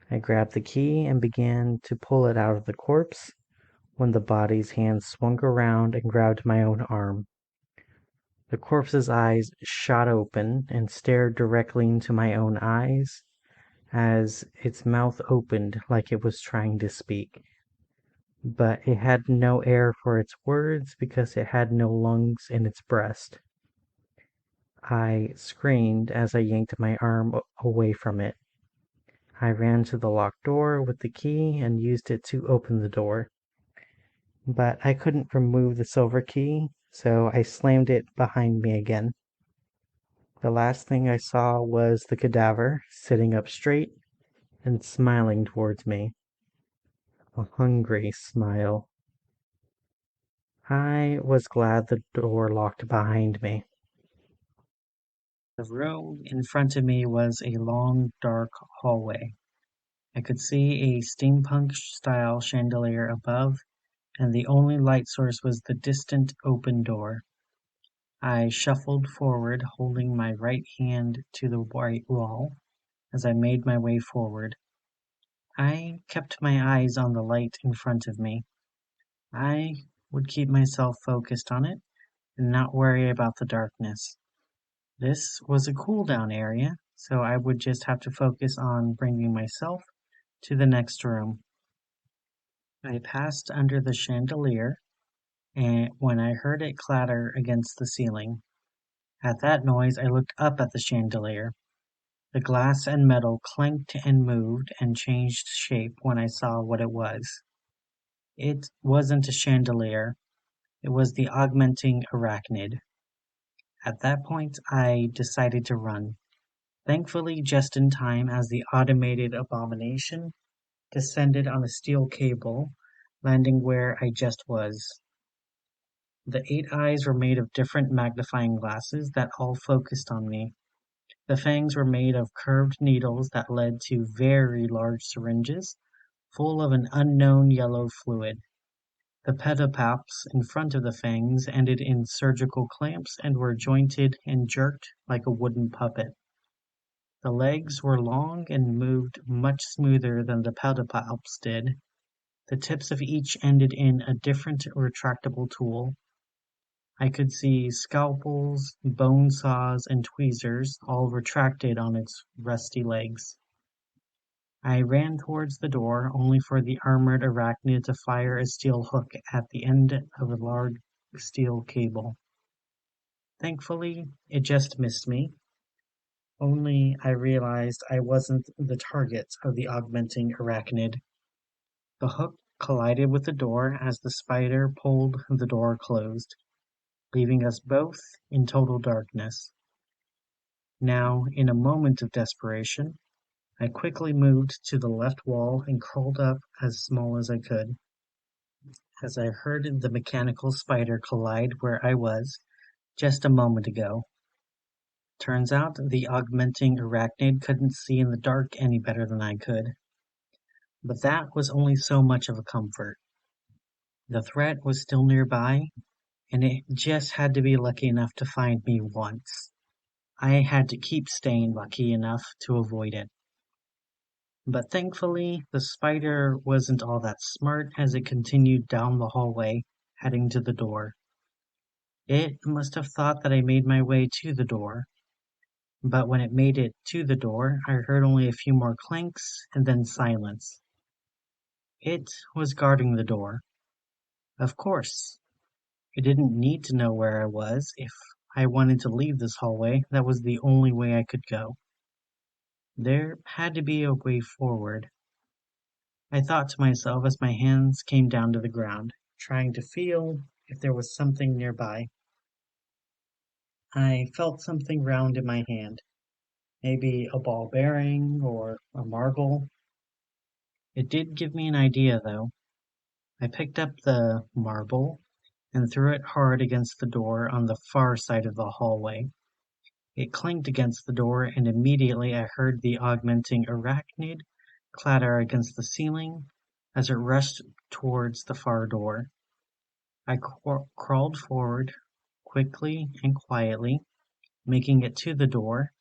I grabbed the key and began to pull it out of the corpse when the body's hand swung around and grabbed my own arm. The corpse's eyes shot open and stared directly into my own eyes as its mouth opened like it was trying to speak. But it had no air for its words because it had no lungs in its breast. I screamed as I yanked my arm away from it. I ran to the locked door with the key and used it to open the door. But I couldn't remove the silver key, so I slammed it behind me again. The last thing I saw was the cadaver sitting up straight and smiling towards me. A hungry smile. I was glad the door locked behind me. The room in front of me was a long, dark hallway. I could see a steampunk-style chandelier above, and the only light source was the distant open door. I shuffled forward, holding my right hand to the white wall as I made my way forward. I kept my eyes on the light in front of me. I would keep myself focused on it and not worry about the darkness. This was a cool down area, so I would just have to focus on bringing myself to the next room. I passed under the chandelier and when I heard it clatter against the ceiling. At that noise, I looked up at the chandelier. The glass and metal clanked and moved and changed shape when I saw what it was. It wasn't a chandelier, it was the augmenting arachnid. At that point, I decided to run. Thankfully, just in time as the automated abomination descended on a steel cable, landing where I just was. The 8 eyes were made of different magnifying glasses that all focused on me. The fangs were made of curved needles that led to very large syringes full of an unknown yellow fluid. The pedipalps in front of the fangs ended in surgical clamps and were jointed and jerked like a wooden puppet. The legs were long and moved much smoother than the pedipalps did. The tips of each ended in a different retractable tool. I could see scalpels, bone saws, and tweezers all retracted on its rusty legs. I ran towards the door, only for the armored arachnid to fire a steel hook at the end of a large steel cable. Thankfully, it just missed me. Only I realized I wasn't the target of the augmenting arachnid. The hook collided with the door as the spider pulled the door closed, leaving us both in total darkness. Now, in a moment of desperation, I quickly moved to the left wall and crawled up as small as I could. As I heard the mechanical spider collide where I was just a moment ago. Turns out the augmenting arachnid couldn't see in the dark any better than I could. But that was only so much of a comfort. The threat was still nearby, and it just had to be lucky enough to find me once. I had to keep staying lucky enough to avoid it. But thankfully, the spider wasn't all that smart as it continued down the hallway, heading to the door. It must have thought that I made my way to the door, but when it made it to the door, I heard only a few more clanks and then silence. It was guarding the door. Of course, it didn't need to know where I was. If I wanted to leave this hallway, that was the only way I could go. There had to be a way forward. I thought to myself as my hands came down to the ground, trying to feel if there was something nearby. I felt something round in my hand, maybe a ball bearing or a marble. It did give me an idea, though. I picked up the marble and threw it hard against the door on the far side of the hallway. It clanked against the door, and immediately I heard the augmenting arachnid clatter against the ceiling as it rushed towards the far door. I crawled forward quickly and quietly, making it to the door,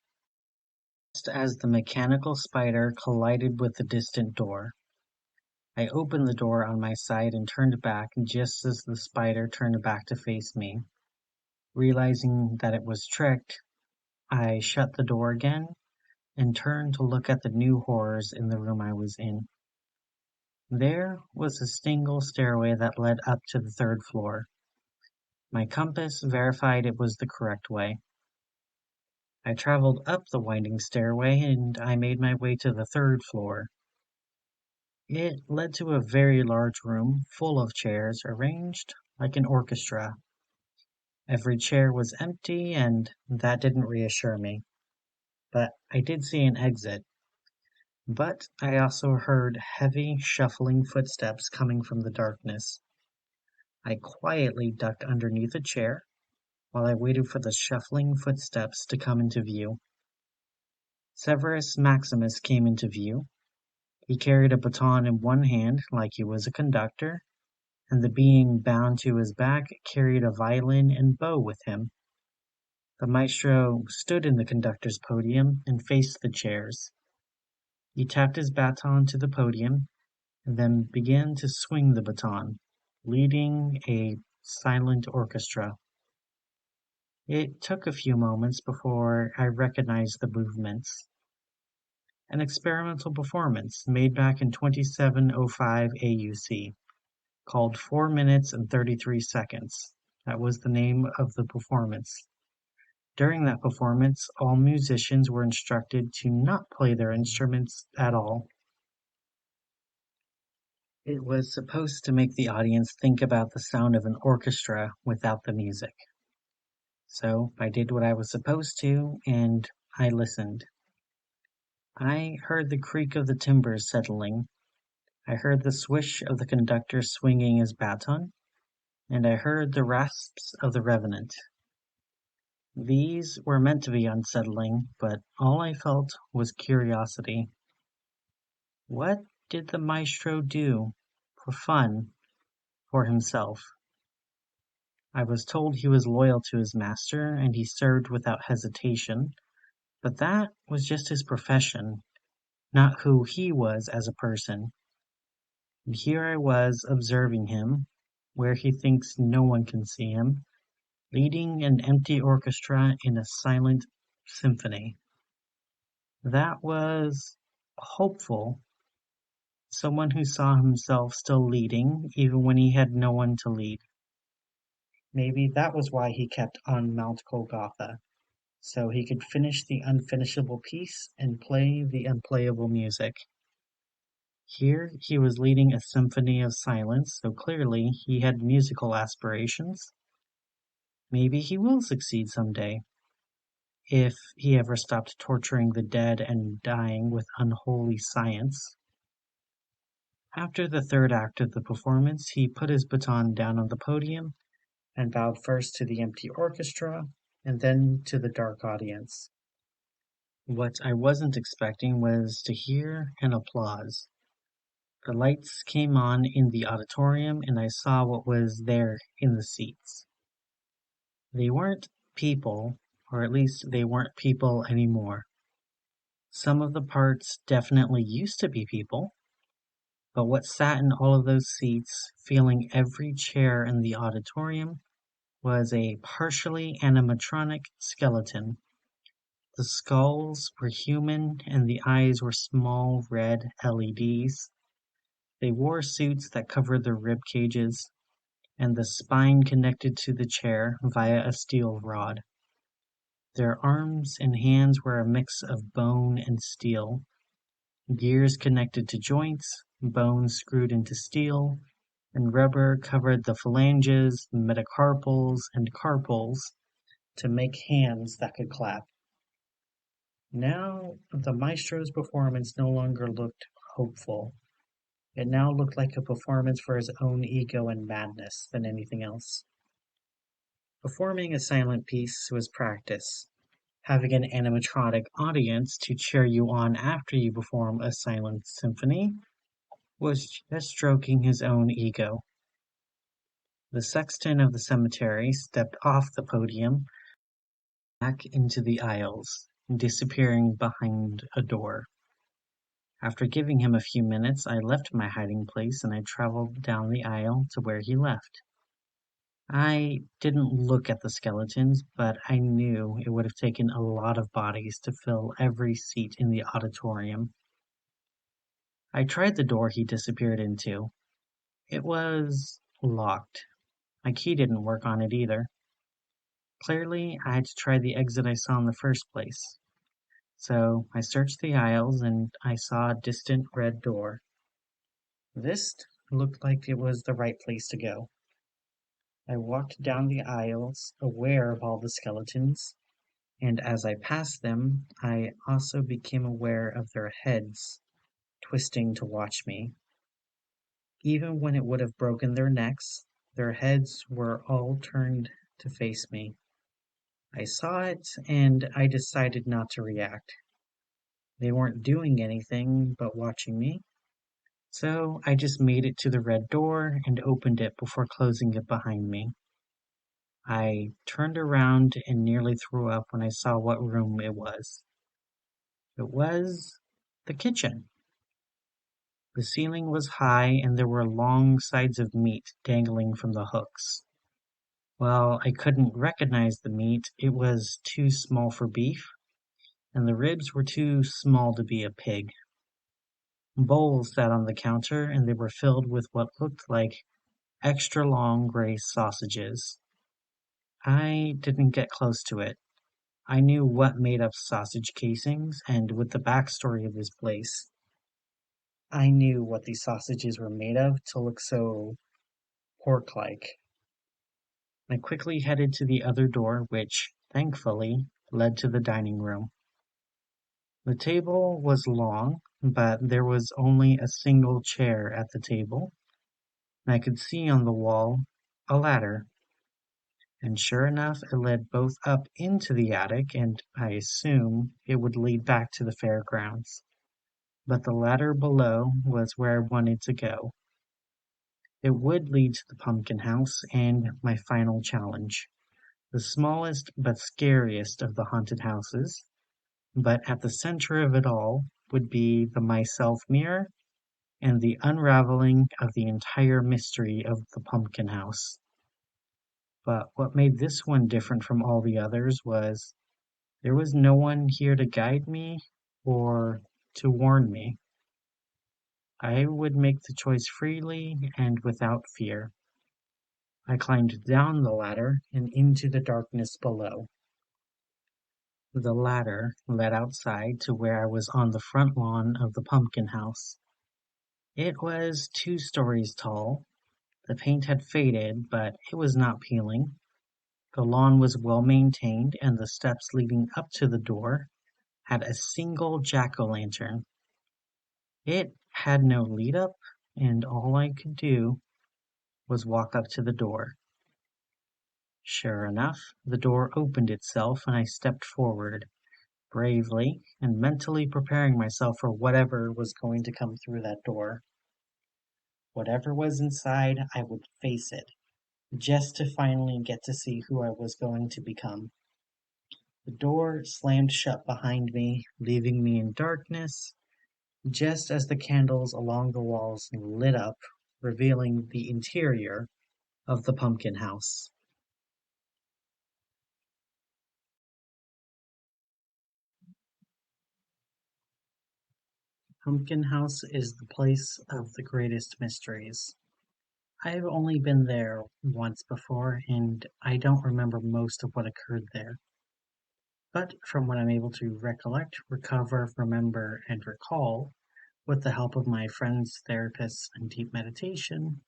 just as the mechanical spider collided with the distant door. I opened the door on my side and turned back just as the spider turned back to face me. Realizing that it was tricked, I shut the door again and turned to look at the new horrors in the room I was in. There was a single stairway that led up to the third floor. My compass verified it was the correct way. I traveled up the winding stairway and I made my way to the third floor. It led to a very large room full of chairs arranged like an orchestra. Every chair was empty and that didn't reassure me, but I did see an exit. But I also heard heavy, shuffling footsteps coming from the darkness. I quietly ducked underneath a chair while I waited for the shuffling footsteps to come into view. Severus Maximus came into view. He carried a baton in one hand like he was a conductor, and the being bound to his back carried a violin and bow with him. The maestro stood in the conductor's podium and faced the chairs. He tapped his baton to the podium and then began to swing the baton, leading a silent orchestra. It took a few moments before I recognized the movements. An experimental performance made back in 2705 AUC, called 4 minutes and 33 seconds. That was the name of the performance. During that performance, all musicians were instructed to not play their instruments at all. It was supposed to make the audience think about the sound of an orchestra without the music. So I did what I was supposed to, and I listened. I heard the creak of the timbers settling. I heard the swish of the conductor swinging his baton, and I heard the rasps of the revenant. These were meant to be unsettling, but all I felt was curiosity. What did the maestro do for fun for himself? I was told he was loyal to his master and he served without hesitation, but that was just his profession, not who he was as a person. And here I was observing him, where he thinks no one can see him, leading an empty orchestra in a silent symphony. That was hopeful. Someone who saw himself still leading, even when he had no one to lead. Maybe that was why he kept on Mount Golgotha, so he could finish the unfinishable piece and play the unplayable music. Here he was leading a symphony of silence, so clearly he had musical aspirations. Maybe he will succeed someday, if he ever stopped torturing the dead and dying with unholy science. After the third act of the performance, he put his baton down on the podium and bowed first to the empty orchestra and then to the dark audience. What I wasn't expecting was to hear an applause. The lights came on in the auditorium and I saw what was there in the seats. They weren't people, or at least they weren't people anymore. Some of the parts definitely used to be people. But what sat in all of those seats, filling every chair in the auditorium, was a partially animatronic skeleton. The skulls were human and the eyes were small red LEDs. They wore suits that covered their rib cages, and the spine connected to the chair via a steel rod. Their arms and hands were a mix of bone and steel, gears connected to joints, bones screwed into steel, and rubber covered the phalanges, metacarpals, and carpals to make hands that could clap. Now, the maestro's performance no longer looked hopeful. It now looked like a performance for his own ego and madness than anything else. Performing a silent piece was practice. Having an animatronic audience to cheer you on after you perform a silent symphony was just stroking his own ego. The sexton of the cemetery stepped off the podium back into the aisles, disappearing behind a door. After giving him a few minutes, I left my hiding place and I traveled down the aisle to where he left. I didn't look at the skeletons, but I knew it would have taken a lot of bodies to fill every seat in the auditorium. I tried the door he disappeared into. It was locked. My key didn't work on it either. Clearly, I had to try the exit I saw in the first place. So I searched the aisles and I saw a distant red door. This looked like it was the right place to go. I walked down the aisles, aware of all the skeletons, and as I passed them, I also became aware of their heads twisting to watch me. Even when it would have broken their necks, their heads were all turned to face me. I saw it and I decided not to react. They weren't doing anything but watching me, so I just made it to the red door and opened it before closing it behind me. I turned around and nearly threw up when I saw what room it was. It was the kitchen. The ceiling was high and there were long sides of meat dangling from the hooks. While I couldn't recognize the meat, it was too small for beef, and the ribs were too small to be a pig. Bowls sat on the counter and they were filled with what looked like extra long gray sausages. I didn't get close to it. I knew what made up sausage casings, and with the backstory of this place, I knew what these sausages were made of to look so pork-like. I quickly headed to the other door, which, thankfully, led to the dining room. The table was long, but there was only a single chair at the table, and I could see on the wall a ladder. And sure enough, it led both up into the attic, and I assume it would lead back to the fairgrounds. But the ladder below was where I wanted to go. It would lead to the pumpkin house and my final challenge, the smallest but scariest of the haunted houses, but at the center of it all would be the myself mirror and the unraveling of the entire mystery of the pumpkin house. But what made this one different from all the others was there was no one here to guide me or to warn me. I would make the choice freely and without fear. I climbed down the ladder and into the darkness below. The ladder led outside to where I was on the front lawn of the pumpkin house. It was 2 stories tall. The paint had faded, but it was not peeling. The lawn was well maintained, and the steps leading up to the door had a single jack-o'-lantern. It had no lead up, and all I could do was walk up to the door. Sure enough, the door opened itself and I stepped forward, bravely and mentally preparing myself for whatever was going to come through that door. Whatever was inside, I would face it, just to finally get to see who I was going to become. The door slammed shut behind me, leaving me in darkness, just as the candles along the walls lit up, revealing the interior of the pumpkin house. Pumpkin House is the place of the greatest mysteries. I've only been there once before, and I don't remember most of what occurred there. But from what I'm able to recollect, recover, remember, and recall, with the help of my friends, therapists, and deep meditation,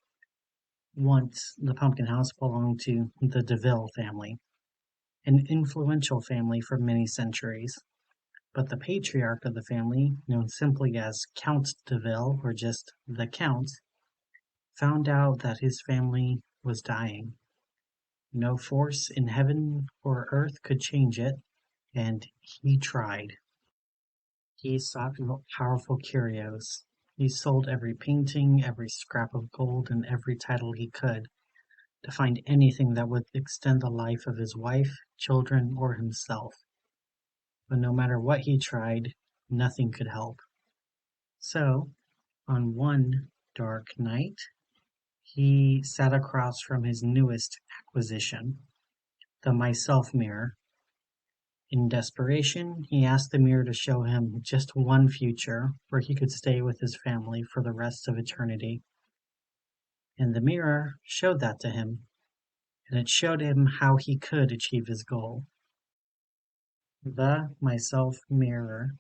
once the Pumpkin House belonged to the DeVille family, an influential family for many centuries. But the patriarch of the family, known simply as Count DeVille or just the Count, found out that his family was dying. No force in heaven or earth could change it, and he tried. He sought powerful curios. He sold every painting, every scrap of gold, and every title he could to find anything that would extend the life of his wife, children, or himself. But no matter what he tried, nothing could help. So, on one dark night, he sat across from his newest acquisition, the myself mirror. In desperation, he asked the mirror to show him just one future where he could stay with his family for the rest of eternity. And the mirror showed that to him, and it showed him how he could achieve his goal. The myself mirror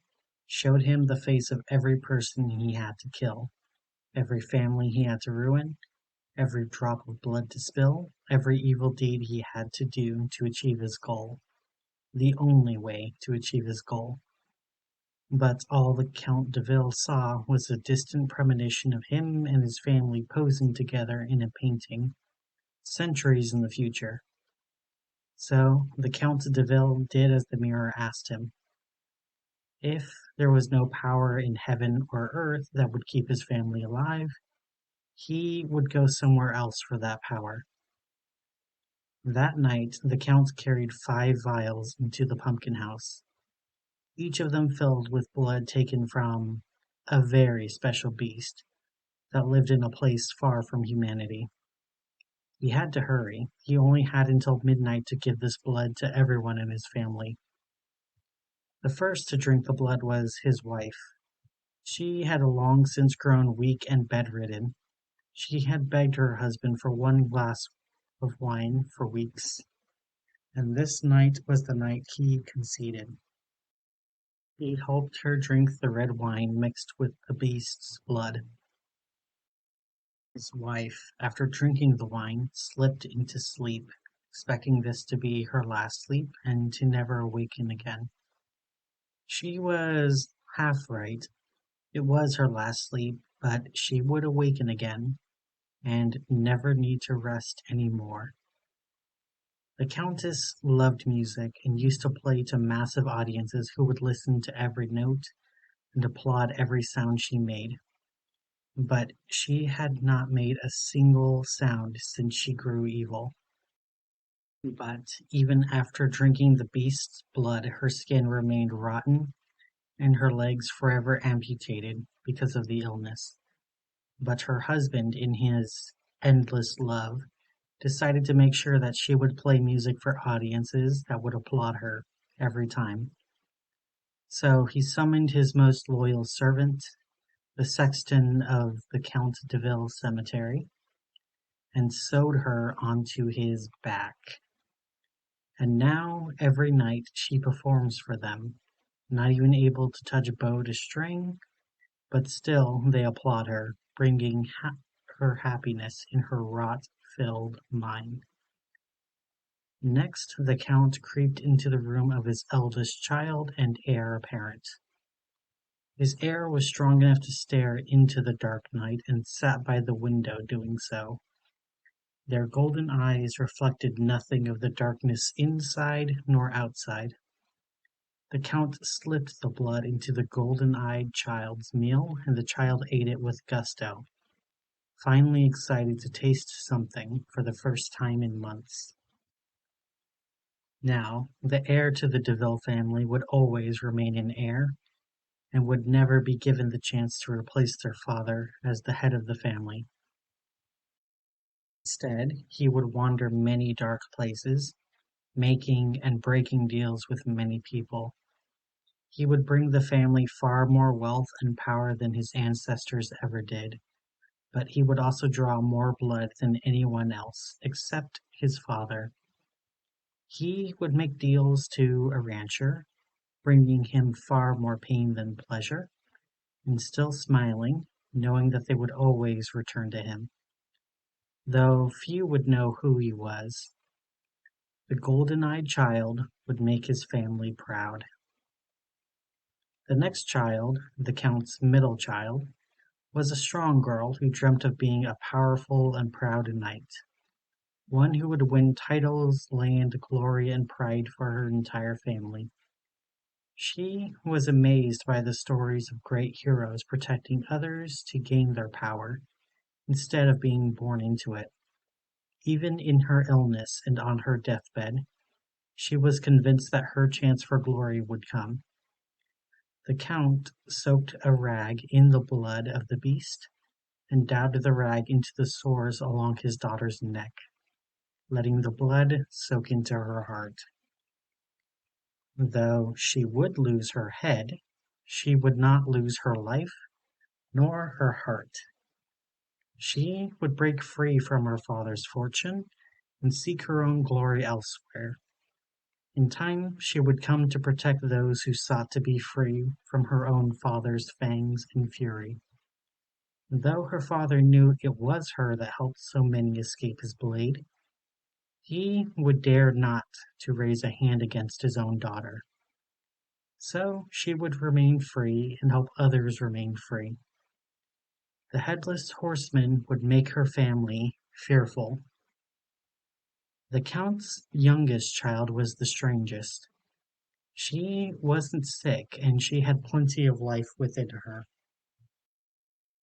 showed him the face of every person he had to kill, every family he had to ruin, every drop of blood to spill, every evil deed he had to do to achieve his goal, the only way to achieve his goal. But all the Count de Ville saw was a distant premonition of him and his family posing together in a painting, centuries in the future. So the Count de Ville did as the mirror asked him. If there was no power in heaven or earth that would keep his family alive, he would go somewhere else for that power. That night the Count carried 5 vials into the pumpkin house, each of them filled with blood taken from a very special beast that lived in a place far from humanity. He had to hurry. He only had until midnight to give this blood to everyone in his family. The first to drink the blood was his wife. She had long since grown weak and bedridden. She had begged her husband for one glass of wine for weeks, and this night was the night he conceded. He helped her drink the red wine mixed with the beast's blood. His wife, after drinking the wine, slipped into sleep, expecting this to be her last sleep and to never awaken again. She was half right. It was her last sleep, but she would awaken again and never need to rest any more. The Countess loved music and used to play to massive audiences who would listen to every note and applaud every sound she made. But she had not made a single sound since she grew evil. But even after drinking the beast's blood, her skin remained rotten and her legs forever amputated because of the illness. But her husband, in his endless love, decided to make sure that she would play music for audiences that would applaud her every time. So he summoned his most loyal servant, the sexton of the Count de Ville cemetery, and sewed her onto his back. And now every night she performs for them, not even able to touch a bow to string, but still they applaud her, bringing her happiness in her rot-filled mind. Next the Count creeped into the room of his eldest child and heir apparent. His heir was strong enough to stare into the dark night and sat by the window doing so. Their golden eyes reflected nothing of the darkness inside nor outside. The Count slipped the blood into the golden-eyed child's meal, and the child ate it with gusto, finally excited to taste something for the first time in months. Now, the heir to the DeVille family would always remain an heir, and would never be given the chance to replace their father as the head of the family. Instead, he would wander many dark places, making and breaking deals with many people. He would bring the family far more wealth and power than his ancestors ever did, but he would also draw more blood than anyone else, except his father. He would make deals to a rancher, bringing him far more pain than pleasure, and still smiling, knowing that they would always return to him. Though few would know who he was, the golden-eyed child would make his family proud. The next child, the Count's middle child, was a strong girl who dreamt of being a powerful and proud knight, one who would win titles, land, glory, and pride for her entire family. She was amazed by the stories of great heroes protecting others to gain their power, instead of being born into it. Even in her illness and on her deathbed, she was convinced that her chance for glory would come. The Count soaked a rag in the blood of the beast and dabbed the rag into the sores along his daughter's neck, letting the blood soak into her heart. Though she would lose her head, she would not lose her life nor her heart. She would break free from her father's fortune and seek her own glory elsewhere. In time, she would come to protect those who sought to be free from her own father's fangs and fury. Though her father knew it was her that helped so many escape his blade, he would dare not to raise a hand against his own daughter. So she would remain free and help others remain free. The headless horseman would make her family fearful. The Count's youngest child was the strangest. She wasn't sick and she had plenty of life within her.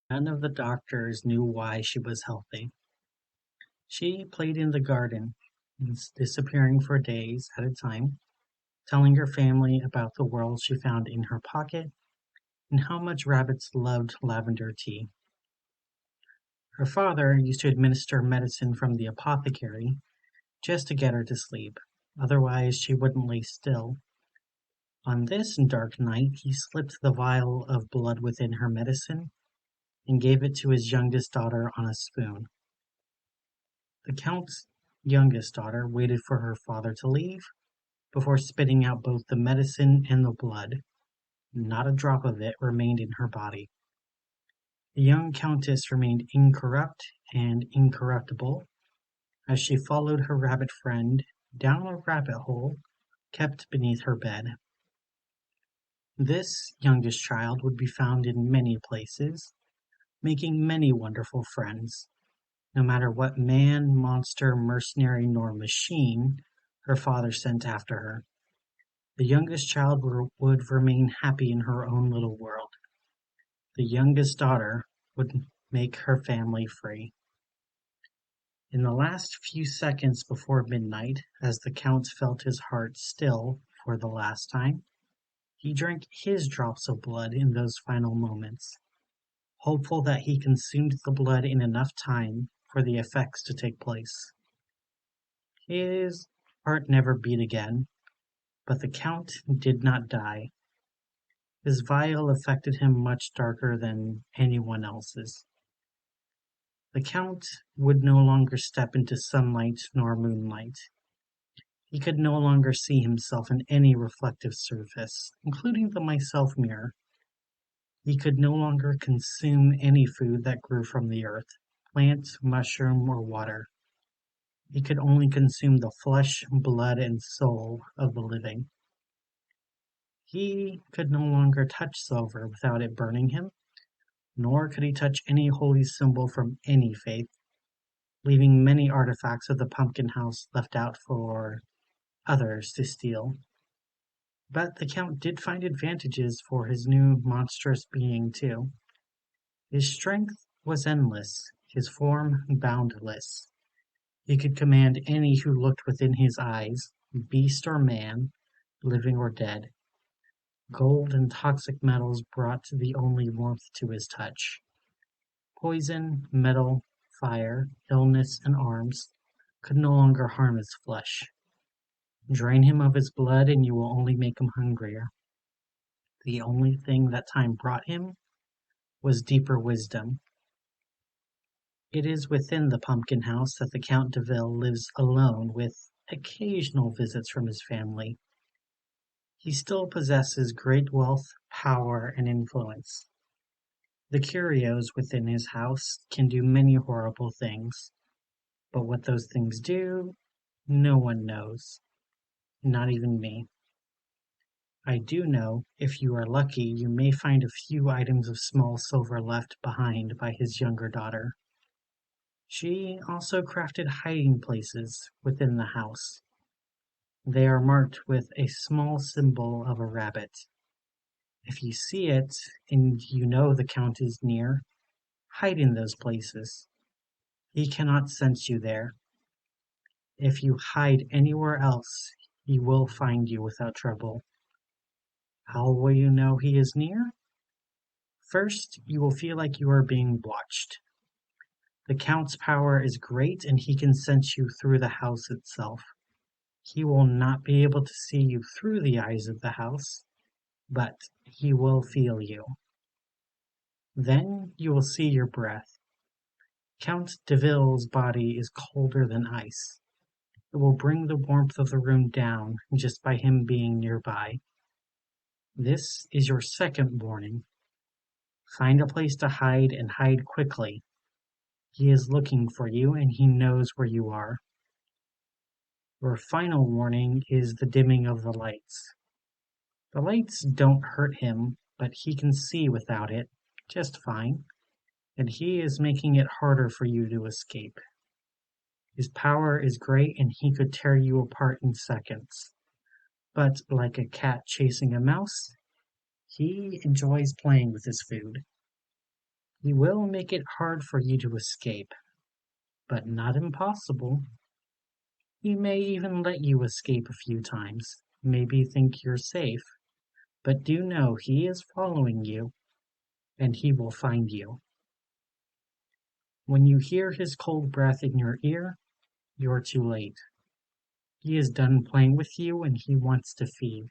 None of the doctors knew why she was healthy. She played in the garden, disappearing for days at a time, telling her family about the world she found in her pocket and how much rabbits loved lavender tea. Her father used to administer medicine from the apothecary just to get her to sleep, otherwise she wouldn't lay still. On this dark night he slipped the vial of blood within her medicine and gave it to his youngest daughter on a spoon. The Count's youngest daughter waited for her father to leave before spitting out both the medicine and the blood. Not a drop of it remained in her body. The young Countess remained incorrupt and incorruptible as she followed her rabbit friend down a rabbit hole kept beneath her bed. This youngest child would be found in many places, making many wonderful friends, no matter what man, monster, mercenary, nor machine her father sent after her. The youngest child would remain happy in her own little world. The youngest daughter would make her family free. In the last few seconds before midnight, as the Count felt his heart still for the last time, he drank his drops of blood in those final moments, hopeful that he consumed the blood in enough time for the effects to take place. His heart never beat again, but the Count did not die. His vial affected him much darker than anyone else's. The Count would no longer step into sunlight nor moonlight. He could no longer see himself in any reflective surface, including the myself mirror. He could no longer consume any food that grew from the earth, plant, mushroom, or water. He could only consume the flesh, blood, and soul of the living. He could no longer touch silver without it burning him, nor could he touch any holy symbol from any faith, leaving many artifacts of the Pumpkin House left out for others to steal. But the Count did find advantages for his new monstrous being too. His strength was endless, his form boundless. He could command any who looked within his eyes, beast or man, living or dead. Gold and toxic metals brought the only warmth to his touch. Poison, metal, fire, illness, and arms could no longer harm his flesh. Drain him of his blood and you will only make him hungrier. The only thing that time brought him was deeper wisdom. It is within the pumpkin house that the Count de Ville lives alone with occasional visits from his family. He still possesses great wealth, power, and influence. The curios within his house can do many horrible things, but what those things do, no one knows, not even me. I do know, if you are lucky, you may find a few items of small silver left behind by his younger daughter. She also crafted hiding places within the house. They are marked with a small symbol of a rabbit. If you see it and you know the Count is near, hide in those places. He cannot sense you there. If you hide anywhere else, he will find you without trouble. How will you know he is near? First, you will feel like you are being watched. The Count's power is great and he can sense you through the house itself. He will not be able to see you through the eyes of the house, but he will feel you. Then you will see your breath. Count de Ville's body is colder than ice. It will bring the warmth of the room down just by him being nearby. This is your second warning. Find a place to hide and hide quickly. He is looking for you and he knows where you are. Your final warning is the dimming of the lights. The lights don't hurt him, but he can see without it just fine, and he is making it harder for you to escape. His power is great and he could tear you apart in seconds. But like a cat chasing a mouse, he enjoys playing with his food. He will make it hard for you to escape, but not impossible. He may even let you escape a few times, maybe think you're safe, but do know he is following you, and he will find you. When you hear his cold breath in your ear, you're too late. He is done playing with you and he wants to feed.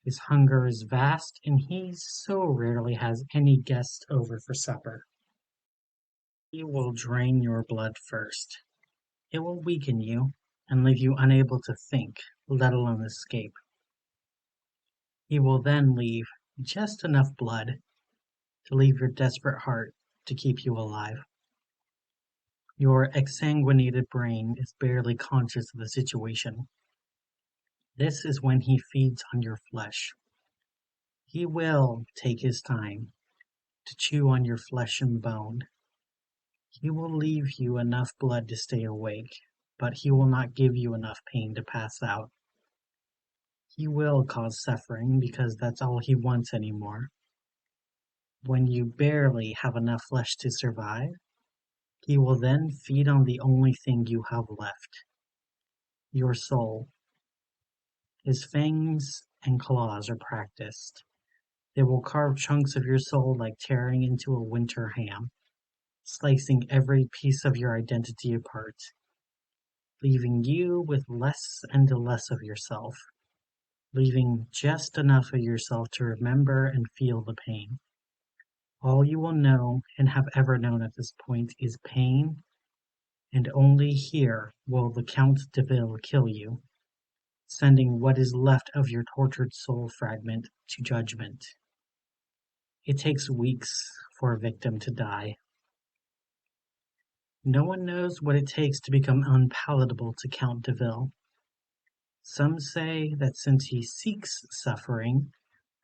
His hunger is vast and he so rarely has any guests over for supper. He will drain your blood first. It will weaken you and leave you unable to think, let alone escape. He will then leave just enough blood to leave your desperate heart to keep you alive. Your exsanguinated brain is barely conscious of the situation. This is when he feeds on your flesh. He will take his time to chew on your flesh and bone. He will leave you enough blood to stay awake, but he will not give you enough pain to pass out. He will cause suffering because that's all he wants anymore. When you barely have enough flesh to survive, he will then feed on the only thing you have left, your soul. His fangs and claws are practiced. They will carve chunks of your soul like tearing into a winter ham, slicing every piece of your identity apart, leaving you with less and less of yourself, leaving just enough of yourself to remember and feel the pain. All you will know and have ever known at this point is pain, and only here will the Count de Ville kill you, sending what is left of your tortured soul fragment to judgment. It takes weeks for a victim to die. No one knows what it takes to become unpalatable to Count de Ville. Some say that since he seeks suffering,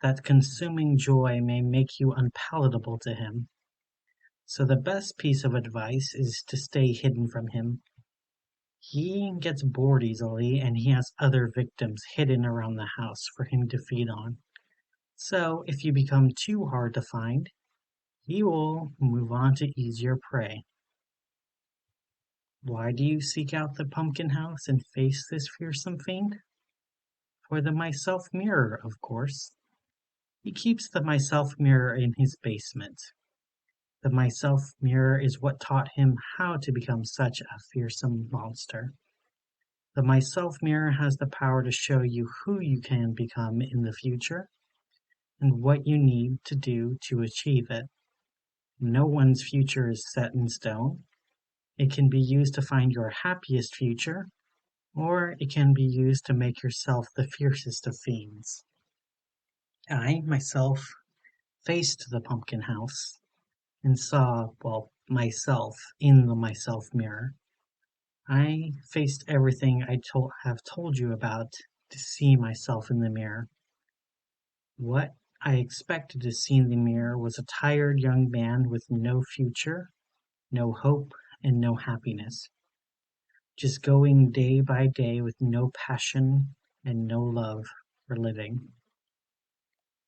that consuming joy may make you unpalatable to him. So the best piece of advice is to stay hidden from him. He gets bored easily and he has other victims hidden around the house for him to feed on. So if you become too hard to find, he will move on to easier prey. Why do you seek out the pumpkin house and face this fearsome fiend? For the myself mirror, of course. He keeps the myself mirror in his basement. The myself mirror is what taught him how to become such a fearsome monster. The myself mirror has the power to show you who you can become in the future and what you need to do to achieve it. No one's future is set in stone. It can be used to find your happiest future, or it can be used to make yourself the fiercest of fiends. I, myself, faced the pumpkin house and saw, well, myself in the myself mirror. I faced everything have told you about to see myself in the mirror. What I expected to see in the mirror was a tired young man with no future, no hope, and no happiness. Just going day by day with no passion and no love for living.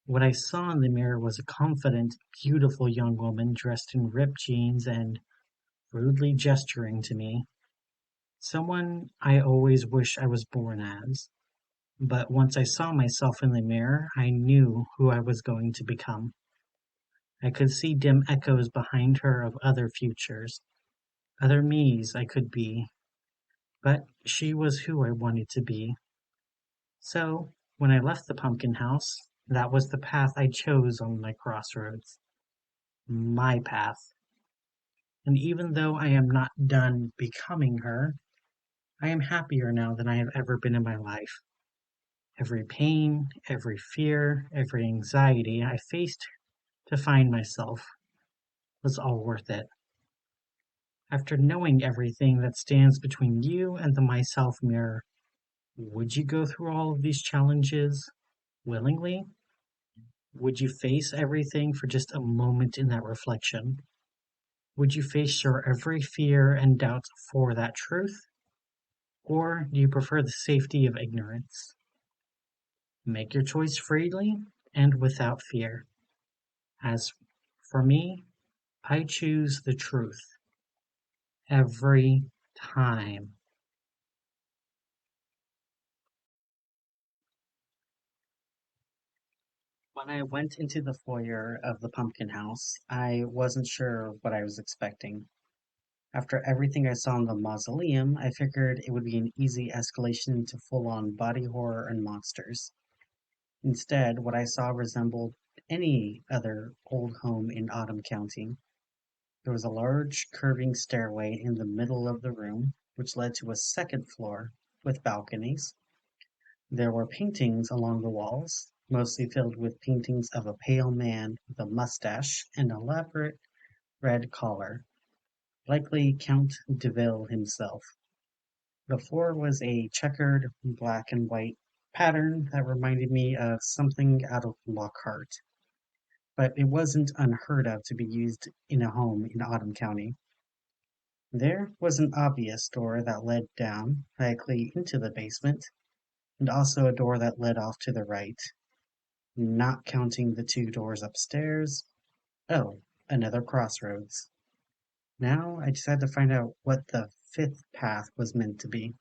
What I saw in the mirror was a confident, beautiful young woman dressed in ripped jeans and rudely gesturing to me. Someone I always wish I was born as. But once I saw myself in the mirror, I knew who I was going to become. I could see dim echoes behind her of other futures, other me's I could be, but she was who I wanted to be. So, when I left the pumpkin house, that was the path I chose on my crossroads. My path. And even though I am not done becoming her, I am happier now than I have ever been in my life. Every pain, every fear, every anxiety I faced to find myself was all worth it. After knowing everything that stands between you and the myself mirror, would you go through all of these challenges willingly? Would you face everything for just a moment in that reflection? Would you face your every fear and doubt for that truth? Or do you prefer the safety of ignorance? Make your choice freely and without fear. As for me, I choose the truth every time. When I went into the foyer of the pumpkin house, I wasn't sure what I was expecting. After everything I saw in the mausoleum, I figured it would be an easy escalation into full on body horror and monsters. Instead, what I saw resembled any other old home in Autumn County. There was a large, curving stairway in the middle of the room, which led to a second floor with balconies. There were paintings along the walls, mostly filled with paintings of a pale man with a mustache and elaborate red collar, likely Count de Ville himself. The floor was a checkered black and white pattern that reminded me of something out of Lockhart, but it wasn't unheard of to be used in a home in Autumn County. There was an obvious door that led down, likely into the basement, and also a door that led off to the right, not counting the two doors upstairs. Oh, another crossroads. Now I just had to find out what the fifth path was meant to be.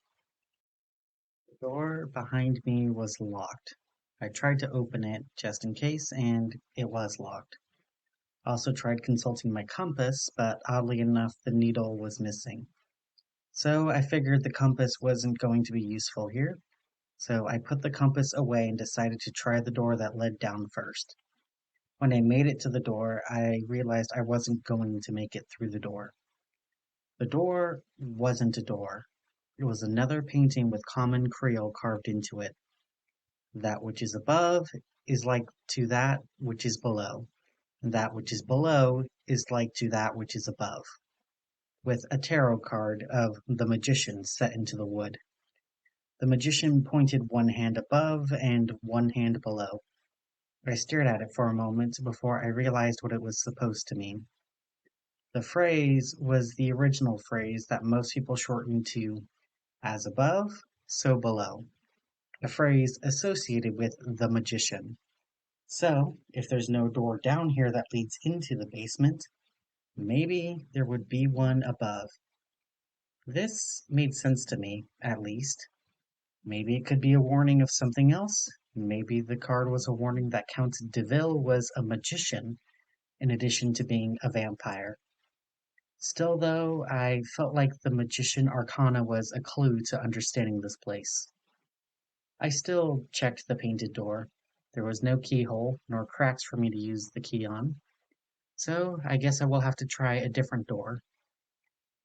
The door behind me was locked. I tried to open it just in case, and it was locked. Also tried consulting my compass, but oddly enough, the needle was missing. So I figured the compass wasn't going to be useful here. So I put the compass away and decided to try the door that led down first. When I made it to the door, I realized I wasn't going to make it through the door. The door wasn't a door. It was another painting with common Creole carved into it. That which is above is like to that which is below, and that which is below is like to that which is above, with a tarot card of the magician set into the wood. The magician pointed one hand above and one hand below. I stared at it for a moment before I realized what it was supposed to mean. The phrase was the original phrase that most people shorten to as above, so below, a phrase associated with the magician. So, if there's no door down here that leads into the basement, maybe there would be one above. This made sense to me, at least. Maybe it could be a warning of something else. Maybe the card was a warning that Count Deville was a magician in addition to being a vampire. Still, though, I felt like the magician arcana was a clue to understanding this place. I still checked the painted door. There was no keyhole nor cracks for me to use the key on, so I guess I will have to try a different door.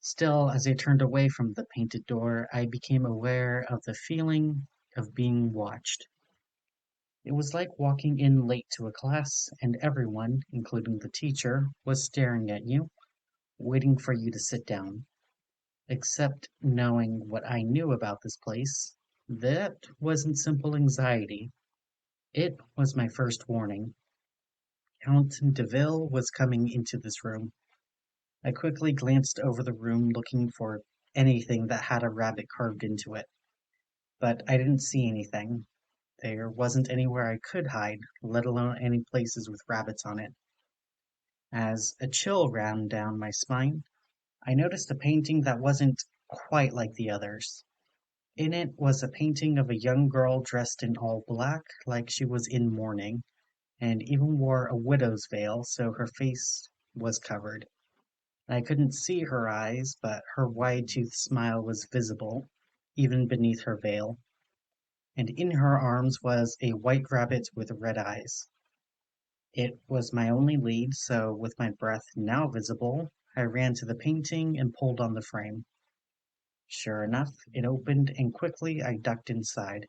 Still, as I turned away from the painted door, I became aware of the feeling of being watched. It was like walking in late to a class, and everyone, including the teacher, was staring at you, waiting for you to sit down. Except knowing what I knew about this place, that wasn't simple anxiety. It was my first warning. Count Deville was coming into this room. I quickly glanced over the room looking for anything that had a rabbit carved into it, but I didn't see anything. There wasn't anywhere I could hide, let alone any places with rabbits on it. As a chill ran down my spine, I noticed a painting that wasn't quite like the others. In it was a painting of a young girl dressed in all black, like she was in mourning, and even wore a widow's veil so her face was covered. I couldn't see her eyes, but her wide-toothed smile was visible, even beneath her veil, and in her arms was a white rabbit with red eyes. It was my only lead, so with my breath now visible, I ran to the painting and pulled on the frame. Sure enough, it opened and quickly I ducked inside.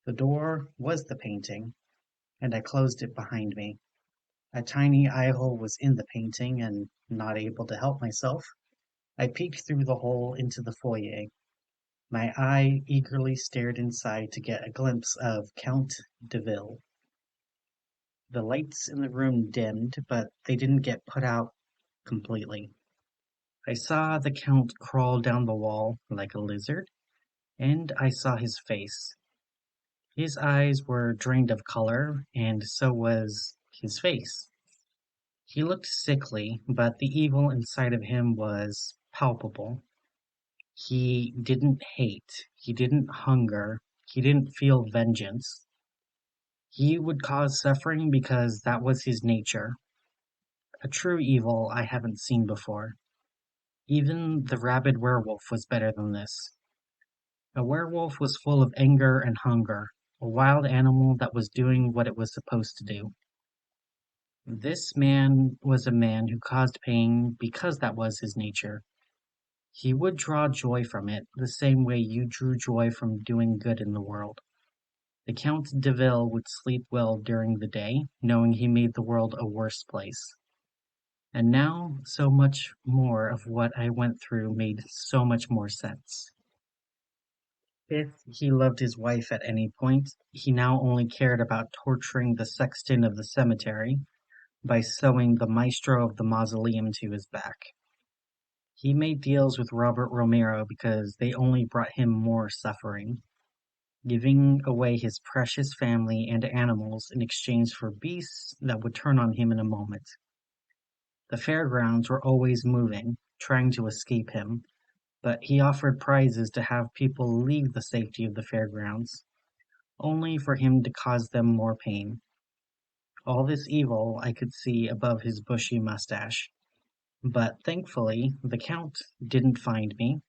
The door was the painting, and I closed it behind me. A tiny eye hole was in the painting, and not able to help myself, I peeked through the hole into the foyer. My eye eagerly stared inside to get a glimpse of Count Deville. The lights in the room dimmed, but they didn't get put out completely. I saw the Count crawl down the wall like a lizard, and I saw his face. His eyes were drained of color, and so was his face. He looked sickly, but the evil inside of him was palpable. He didn't hate, he didn't hunger, he didn't feel vengeance. He would cause suffering because that was his nature. A true evil I haven't seen before. Even the rabid werewolf was better than this. A werewolf was full of anger and hunger, a wild animal that was doing what it was supposed to do. This man was a man who caused pain because that was his nature. He would draw joy from it, the same way you drew joy from doing good in the world. The Count de Ville would sleep well during the day, knowing he made the world a worse place. And now, so much more of what I went through made so much more sense. If he loved his wife at any point, he now only cared about torturing the sexton of the cemetery by sewing the maestro of the mausoleum to his back. He made deals with Robert Romero because they only brought him more suffering, giving away his precious family and animals in exchange for beasts that would turn on him in a moment. The fairgrounds were always moving, trying to escape him, but he offered prizes to have people leave the safety of the fairgrounds, only for him to cause them more pain. All this evil I could see above his bushy mustache. But thankfully, the Count didn't find me,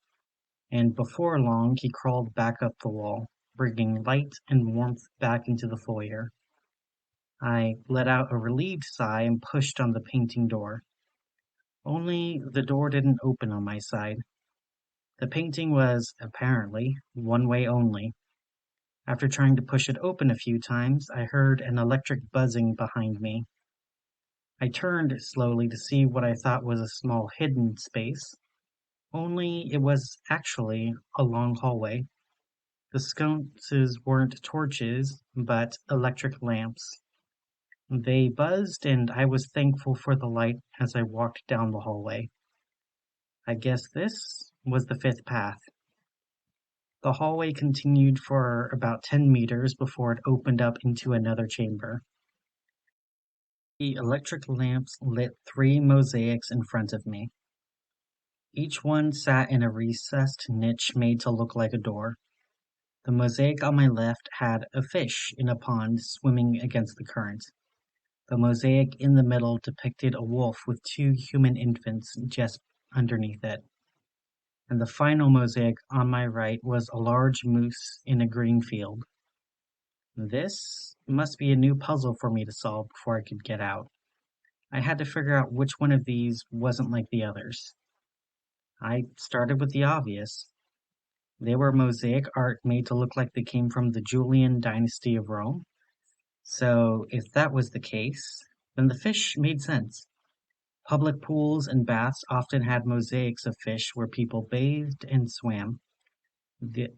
and before long he crawled back up the wall, bringing light and warmth back into the foyer. I let out a relieved sigh and pushed on the painting door. Only the door didn't open on my side. The painting was, apparently, one way only. After trying to push it open a few times, I heard an electric buzzing behind me. I turned slowly to see what I thought was a small hidden space, only it was actually a long hallway. The sconces weren't torches, but electric lamps. They buzzed, and I was thankful for the light as I walked down the hallway. I guess this was the fifth path. The hallway continued for about 10 meters before it opened up into another chamber. The electric lamps lit three mosaics in front of me. Each one sat in a recessed niche made to look like a door. The mosaic on my left had a fish in a pond swimming against the current. The mosaic in the middle depicted a wolf with two human infants just underneath it. And the final mosaic on my right was a large moose in a green field. This must be a new puzzle for me to solve before I could get out. I had to figure out which one of these wasn't like the others. I started with the obvious. They were mosaic art made to look like they came from the Julian dynasty of Rome. So, if that was the case, then the fish made sense. Public pools and baths often had mosaics of fish where people bathed and swam.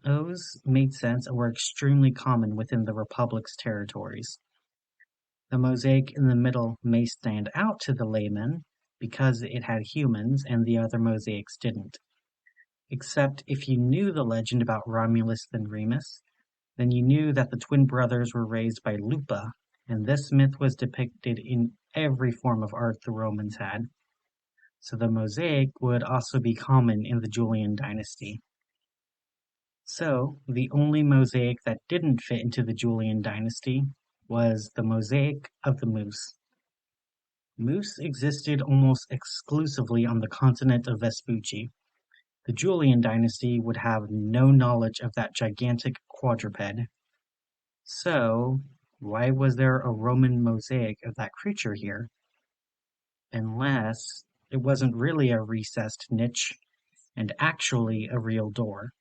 Those made sense and were extremely common within the Republic's territories. The mosaic in the middle may stand out to the layman because it had humans and the other mosaics didn't. Except if you knew the legend about Romulus and Remus, then you knew that the twin brothers were raised by Lupa, and this myth was depicted in every form of art the Romans had. So the mosaic would also be common in the Julian dynasty. So, the only mosaic that didn't fit into the Julian dynasty was the mosaic of the moose. Moose existed almost exclusively on the continent of Vespucci. The Julian dynasty would have no knowledge of that gigantic quadruped. So, why was there a Roman mosaic of that creature here? Unless it wasn't really a recessed niche and actually a real door.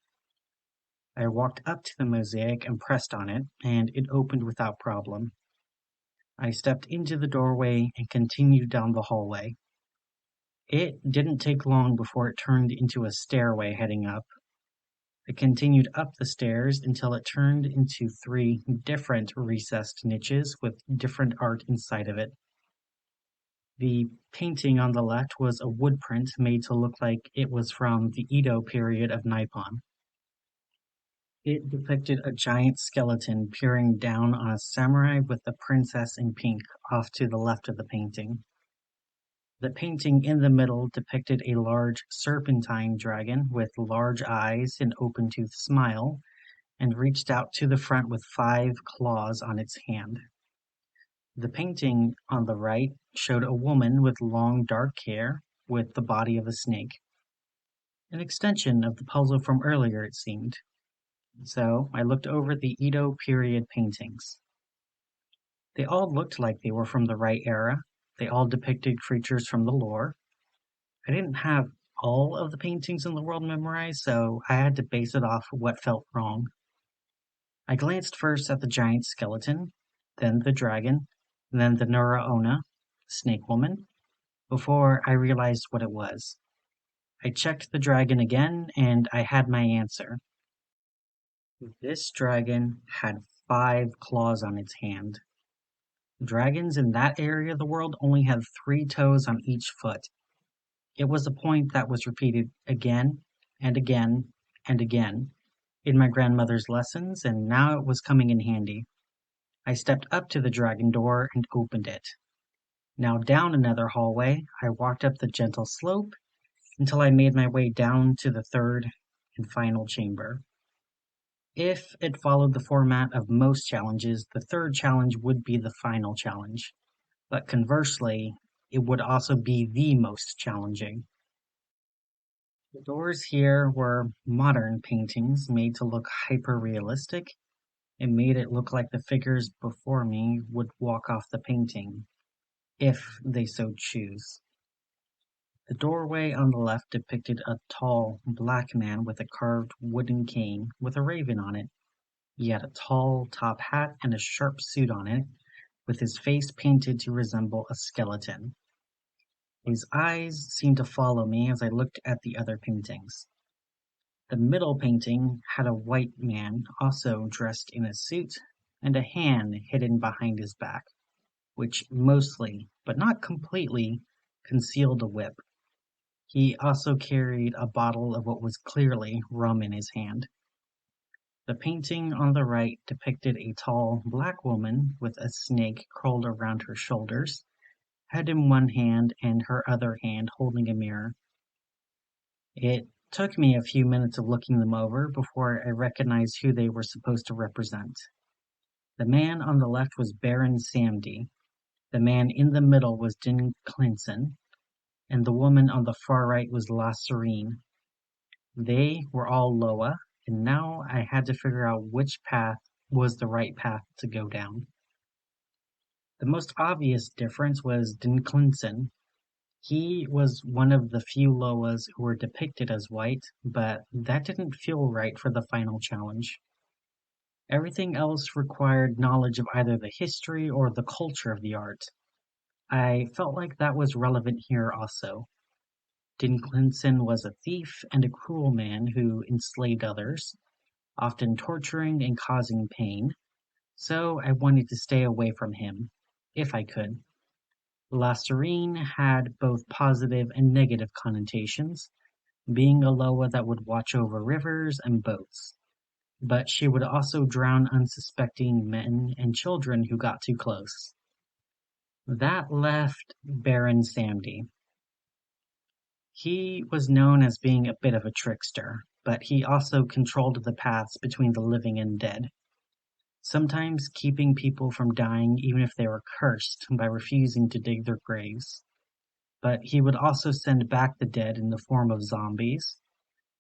I walked up to the mosaic and pressed on it, and it opened without problem. I stepped into the doorway and continued down the hallway. It didn't take long before it turned into a stairway heading up. I continued up the stairs until it turned into three different recessed niches with different art inside of it. The painting on the left was a wood print made to look like it was from the Edo period of Nippon. It depicted a giant skeleton peering down on a samurai with a princess in pink off to the left of the painting. The painting in the middle depicted a large serpentine dragon with large eyes and open-toothed smile, and reached out to the front with 5 claws on its hand. The painting on the right showed a woman with long dark hair with the body of a snake. An extension of the puzzle from earlier, it seemed. So I looked over the Edo period paintings. They all looked like they were from the right era. They all depicted creatures from the lore. I didn't have all of the paintings in the world memorized, so I had to base it off what felt wrong. I glanced first at the giant skeleton, then the dragon, then the Nuraona, snake woman, before I realized what it was. I checked the dragon again, and I had my answer. This dragon had 5 claws on its hand. Dragons in that area of the world only had 3 toes on each foot. It was a point that was repeated again and again and again in my grandmother's lessons, and now it was coming in handy. I stepped up to the dragon door and opened it. Now down another hallway, I walked up the gentle slope until I made my way down to the third and final chamber. If it followed the format of most challenges, the third challenge would be the final challenge. But conversely, it would also be the most challenging. The doors here were modern paintings made to look hyper-realistic. It made it look like the figures before me would walk off the painting, if they so choose. The doorway on the left depicted a tall, black man with a carved wooden cane with a raven on it. He had a tall top hat and a sharp suit on it, with his face painted to resemble a skeleton. His eyes seemed to follow me as I looked at the other paintings. The middle painting had a white man, also dressed in a suit, and a hand hidden behind his back, which mostly, but not completely, concealed a whip. He also carried a bottle of what was clearly rum in his hand. The painting on the right depicted a tall, black woman with a snake curled around her shoulders, head in one hand and her other hand holding a mirror. It Took me a few minutes of looking them over before I recognized who they were supposed to represent. The man on the left was Baron Samdi, the man in the middle was Din Clinton, and the woman on the far right was La Serene. They were all Loa, and now I had to figure out which path was the right path to go down. The most obvious difference was Din Clinton. He was one of the few Loas who were depicted as white, but that didn't feel right for the final challenge. Everything else required knowledge of either the history or the culture of the art. I felt like that was relevant here also. Dinclinson was a thief and a cruel man who enslaved others, often torturing and causing pain, so I wanted to stay away from him, if I could. La Serene had both positive and negative connotations, being a Loa that would watch over rivers and boats, but she would also drown unsuspecting men and children who got too close. That left Baron Samdi. He was known as being a bit of a trickster, but he also controlled the paths between the living and dead, sometimes keeping people from dying even if they were cursed by refusing to dig their graves. But he would also send back the dead in the form of zombies,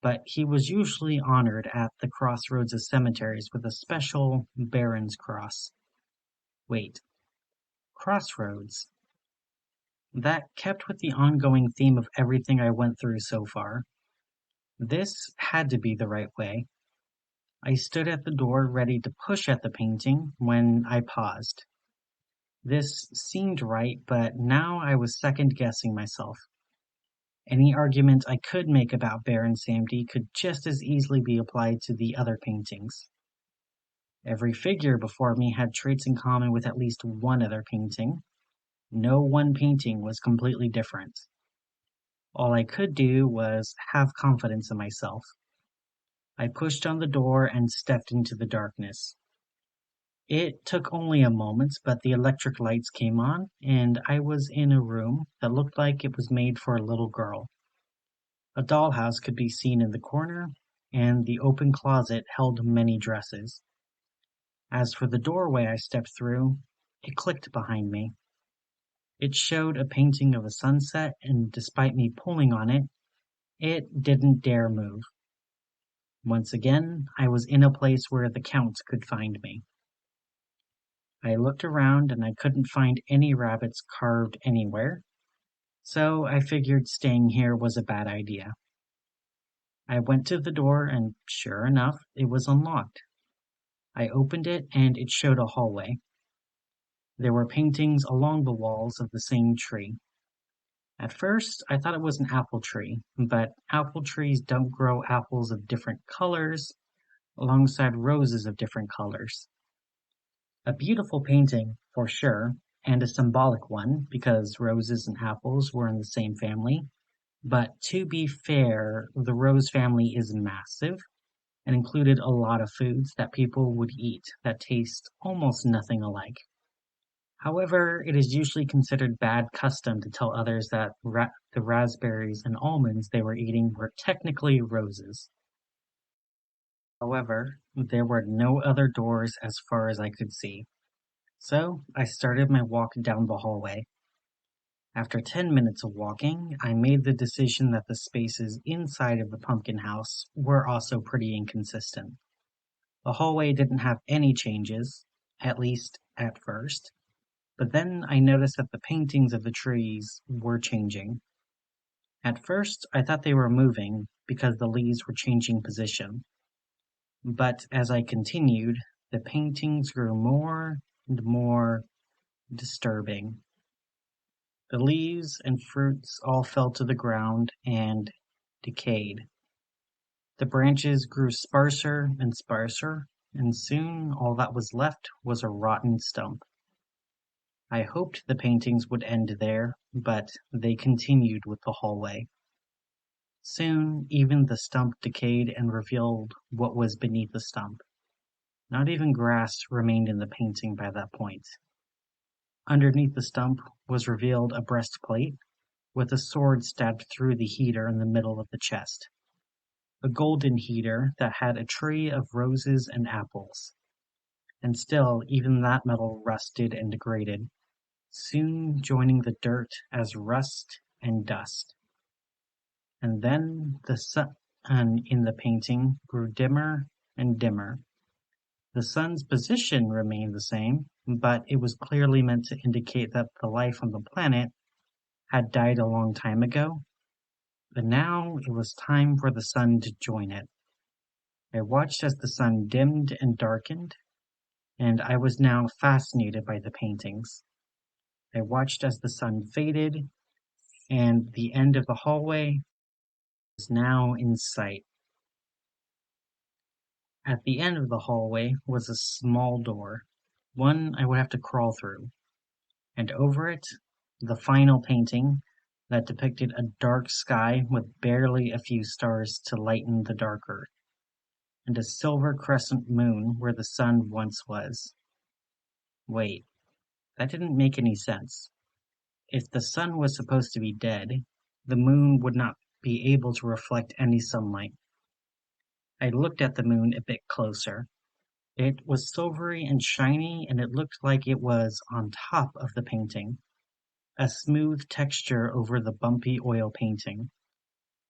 but he was usually honored at the crossroads of cemeteries with a special Baron's Cross. Wait, crossroads? That kept with the ongoing theme of everything I went through so far. This had to be the right way. I stood at the door ready to push at the painting when I paused. This seemed right, but now I was second guessing myself. Any argument I could make about Baron Samdi could just as easily be applied to the other paintings. Every figure before me had traits in common with at least one other painting. No one painting was completely different. All I could do was have confidence in myself. I pushed on the door and stepped into the darkness. It took only a moment, but the electric lights came on, and I was in a room that looked like it was made for a little girl. A dollhouse could be seen in the corner, and the open closet held many dresses. As for the doorway I stepped through, it clicked behind me. It showed a painting of a sunset, and despite me pulling on it, it didn't dare move. Once again, I was in a place where the Count could find me. I looked around and I couldn't find any rabbits carved anywhere, so I figured staying here was a bad idea. I went to the door and sure enough, it was unlocked. I opened it and it showed a hallway. There were paintings along the walls of the same tree. At first, I thought it was an apple tree, but apple trees don't grow apples of different colors alongside roses of different colors. A beautiful painting, for sure, and a symbolic one because roses and apples were in the same family. But to be fair, the rose family is massive and included a lot of foods that people would eat that taste almost nothing alike. However, it is usually considered bad custom to tell others that the raspberries and almonds they were eating were technically roses. However, there were no other doors as far as I could see, so I started my walk down the hallway. After 10 minutes of walking, I made the decision that the spaces inside of the pumpkin house were also pretty inconsistent. The hallway didn't have any changes, at least at first, but then I noticed that the paintings of the trees were changing. At first, I thought they were moving because the leaves were changing position, but as I continued, the paintings grew more and more disturbing. The leaves and fruits all fell to the ground and decayed. The branches grew sparser and sparser, and soon all that was left was a rotten stump. I hoped the paintings would end there, but they continued with the hallway. Soon even the stump decayed and revealed what was beneath the stump. Not even grass remained in the painting by that point. Underneath the stump was revealed a breastplate with a sword stabbed through the heater in the middle of the chest. a golden heater that had a tree of roses and apples. And still, even that metal rusted and degraded, soon joining the dirt as rust and dust. And then the sun in the painting grew dimmer and dimmer. The sun's position remained the same, but it was clearly meant to indicate that the life on the planet had died a long time ago, but now it was time for the sun to join it. I watched as the sun dimmed and darkened, and I was now fascinated by the paintings. I watched as the sun faded, and the end of the hallway was now in sight. At the end of the hallway was a small door, one I would have to crawl through, and over it, the final painting that depicted a dark sky with barely a few stars to lighten the dark earth, and a silver crescent moon where the sun once was. Wait, that didn't make any sense. If the sun was supposed to be dead, the moon would not be able to reflect any sunlight. I looked at the moon a bit closer. It was silvery and shiny, and it looked like it was on top of the painting, a smooth texture over the bumpy oil painting.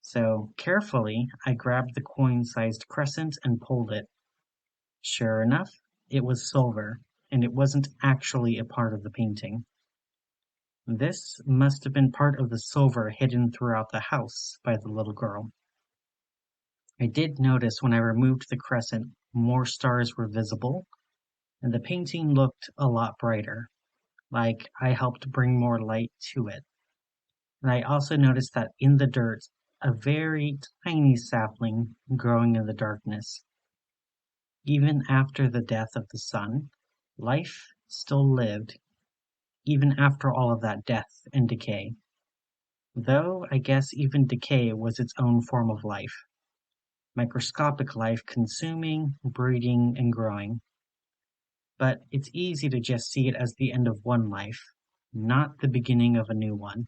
So, carefully, I grabbed the coin-sized crescent and pulled it. Sure enough, it was silver, and it wasn't actually a part of the painting. This must have been part of the silver hidden throughout the house by the little girl. I did notice when I removed the crescent, more stars were visible, and the painting looked a lot brighter, like I helped bring more light to it. And I also noticed that in the dirt, a very tiny sapling growing in the darkness. Even after the death of the sun, life still lived, even after all of that death and decay. Though I guess even decay was its own form of life. Microscopic life consuming, breeding, and growing. But it's easy to just see it as the end of one life, not the beginning of a new one.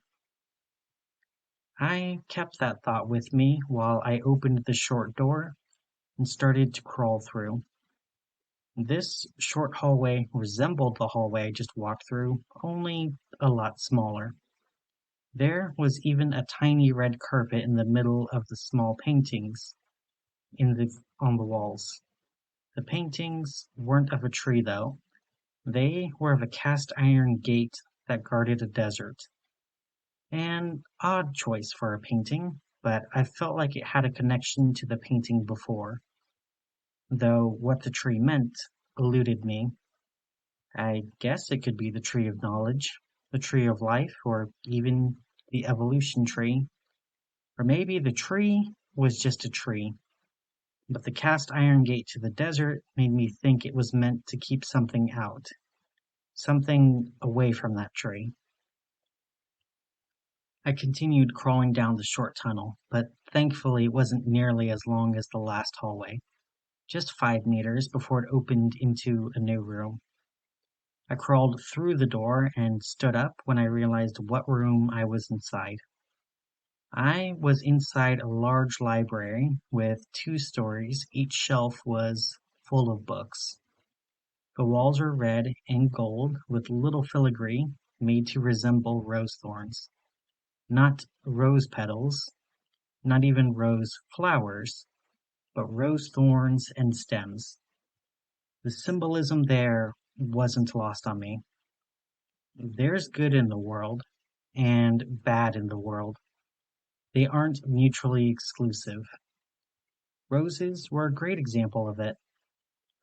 I kept that thought with me while I opened the short door and started to crawl through. This short hallway resembled the hallway I just walked through, only a lot smaller. There was even a tiny red carpet in the middle of the small paintings on the walls. The paintings weren't of a tree though. They were of a cast iron gate that guarded a desert. An odd choice for a painting, but I felt like it had a connection to the painting before, though what the tree meant eluded me. I guess it could be the tree of knowledge, the tree of life, or even the evolution tree. Or maybe the tree was just a tree, but the cast iron gate to the desert made me think it was meant to keep something out, something away from that tree. I continued crawling down the short tunnel, but thankfully it wasn't nearly as long as the last hallway, just 5 meters before it opened into a new room. I crawled through the door and stood up when I realized what room I was inside. I was inside a large library with 2 stories. Each shelf was full of books. The walls were red and gold with little filigree made to resemble rose thorns. Not rose petals, not even rose flowers, but rose thorns and stems. The symbolism there wasn't lost on me. There's good in the world and bad in the world. They aren't mutually exclusive. Roses were a great example of it.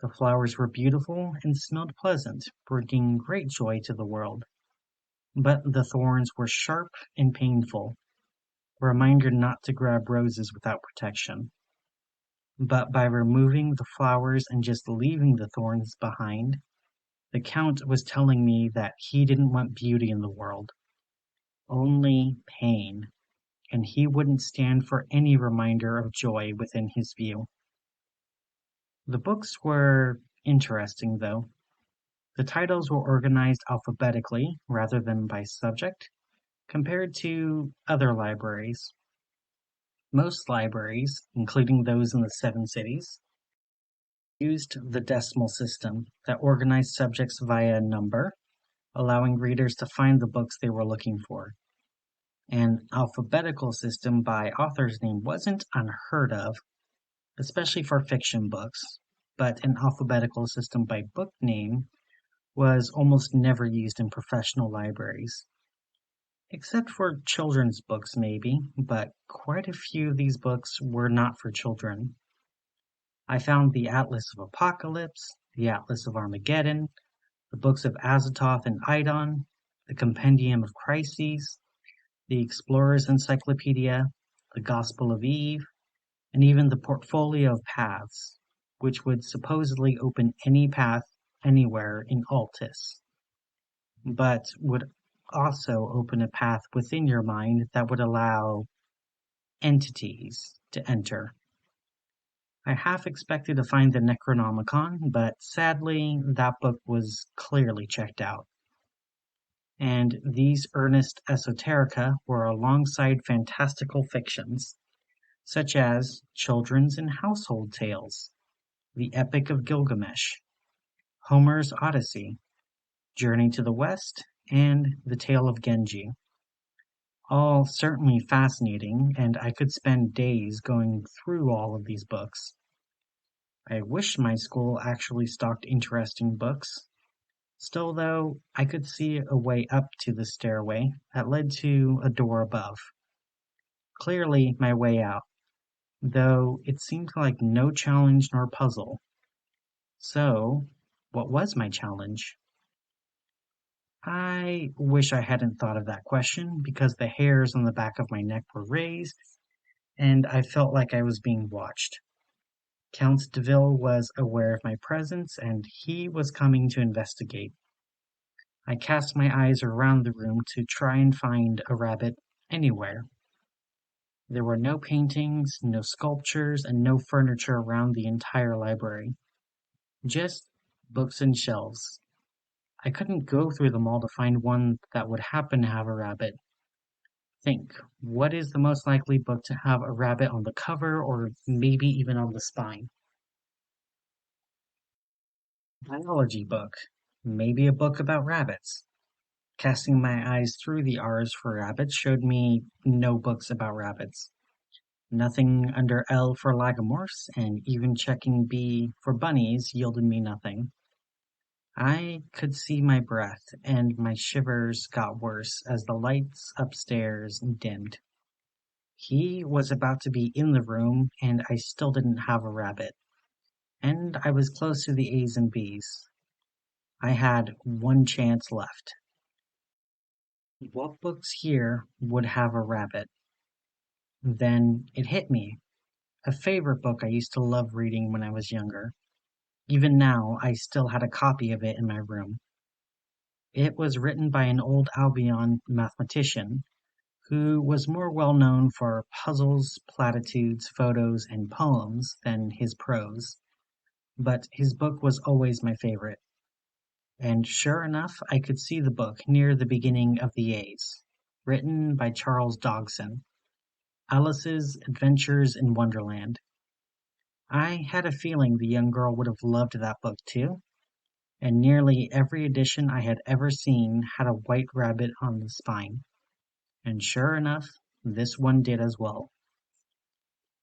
The flowers were beautiful and smelled pleasant, bringing great joy to the world. But the thorns were sharp and painful, a reminder not to grab roses without protection. But by removing the flowers and just leaving the thorns behind, the Count was telling me that he didn't want beauty in the world, only pain, and he wouldn't stand for any reminder of joy within his view. The books were interesting, though. The titles were organized alphabetically rather than by subject, compared to other libraries. Most libraries, including those in the seven cities, used the decimal system that organized subjects via number, allowing readers to find the books they were looking for. An alphabetical system by author's name wasn't unheard of, especially for fiction books, but an alphabetical system by book name was almost never used in professional libraries. Except for children's books, maybe, but quite a few of these books were not for children. I found the Atlas of Apocalypse, the Atlas of Armageddon, the books of Azathoth and Idon, the Compendium of Crises, the Explorer's Encyclopedia, the Gospel of Eve, and even the Portfolio of Paths, which would supposedly open any path anywhere in Altus, but would also open a path within your mind that would allow entities to enter. I half expected to find the Necronomicon, but sadly, that book was clearly checked out. And these earnest esoterica were alongside fantastical fictions, such as children's and household tales, the Epic of Gilgamesh, Homer's Odyssey, Journey to the West, and The Tale of Genji. All certainly fascinating, and I could spend days going through all of these books. I wish my school actually stocked interesting books. Still, though, I could see a way up to the stairway that led to a door above. Clearly my way out, though it seemed like no challenge nor puzzle. So, what was my challenge? I wish I hadn't thought of that question because the hairs on the back of my neck were raised and I felt like I was being watched. Count Deville was aware of my presence and he was coming to investigate. I cast my eyes around the room to try and find a rabbit anywhere. There were no paintings, no sculptures, and no furniture around the entire library. Just books and shelves. I couldn't go through them all to find one that would happen to have a rabbit. Think, what is the most likely book to have a rabbit on the cover or maybe even on the spine? Biology book. Maybe a book about rabbits. Casting my eyes through the R's for rabbits showed me no books about rabbits. Nothing under L for lagomorphs, and even checking B for bunnies yielded me nothing. I could see my breath, and my shivers got worse as the lights upstairs dimmed. He was about to be in the room, and I still didn't have a rabbit. And I was close to the A's and B's. I had one chance left. What books here would have a rabbit? Then it hit me. A favorite book I used to love reading when I was younger. Even now, I still had a copy of it in my room. It was written by an old Albion mathematician who was more well known for puzzles, platitudes, photos, and poems than his prose, but his book was always my favorite. And sure enough, I could see the book near the beginning of the A's, written by Charles Dodgson, Alice's Adventures in Wonderland. I had a feeling the young girl would have loved that book too, and nearly every edition I had ever seen had a white rabbit on the spine. And sure enough, this one did as well.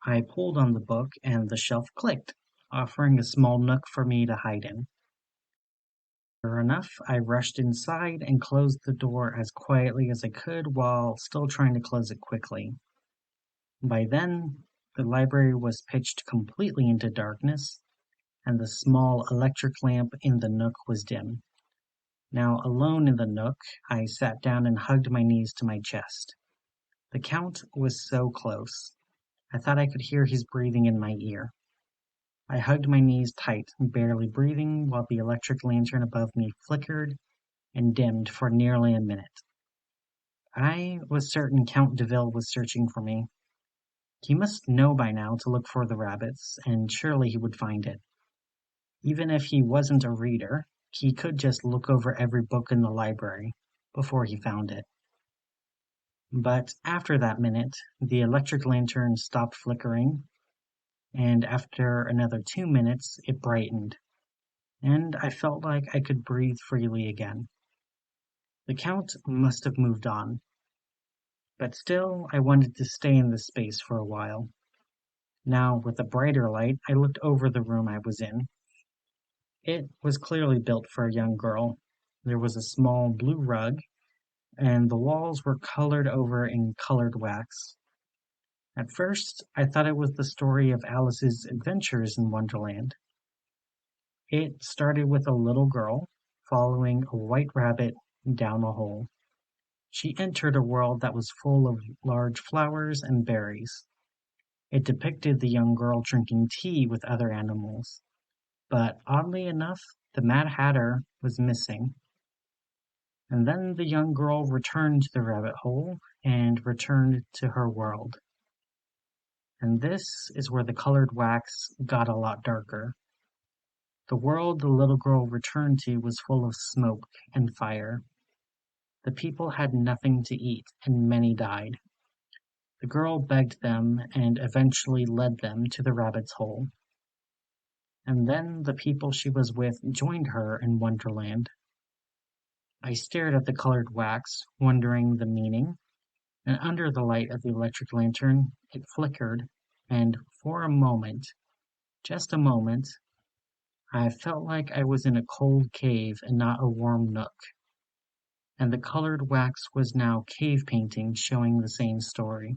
I pulled on the book and the shelf clicked, offering a small nook for me to hide in. Sure enough, I rushed inside and closed the door as quietly as I could while still trying to close it quickly. By then, the library was pitched completely into darkness, and the small electric lamp in the nook was dim. Now, alone in the nook, I sat down and hugged my knees to my chest. The Count was so close. I thought I could hear his breathing in my ear. I hugged my knees tight, barely breathing, while the electric lantern above me flickered and dimmed for nearly a minute. I was certain Count Deville was searching for me. He must know by now to look for the rabbits, and surely he would find it. Even if he wasn't a reader, he could just look over every book in the library before he found it. But after that minute, the electric lantern stopped flickering, and after another 2 minutes, it brightened, and I felt like I could breathe freely again. The Count must have moved on, but still I wanted to stay in the space for a while. Now, with a brighter light, I looked over the room I was in. It was clearly built for a young girl. There was a small blue rug, and the walls were colored over in colored wax. At first, I thought it was the story of Alice's adventures in Wonderland. It started with a little girl following a white rabbit down a hole. She entered a world that was full of large flowers and berries. It depicted the young girl drinking tea with other animals. But oddly enough, the Mad Hatter was missing. And then the young girl returned to the rabbit hole and returned to her world. And this is where the colored wax got a lot darker. The world the little girl returned to was full of smoke and fire. The people had nothing to eat, and many died. The girl begged them and eventually led them to the rabbit's hole. And then the people she was with joined her in Wonderland. I stared at the colored wax, wondering the meaning, and under the light of the electric lantern, it flickered, and for a moment, just a moment, I felt like I was in a cold cave and not a warm nook. And the colored wax was now cave painting showing the same story.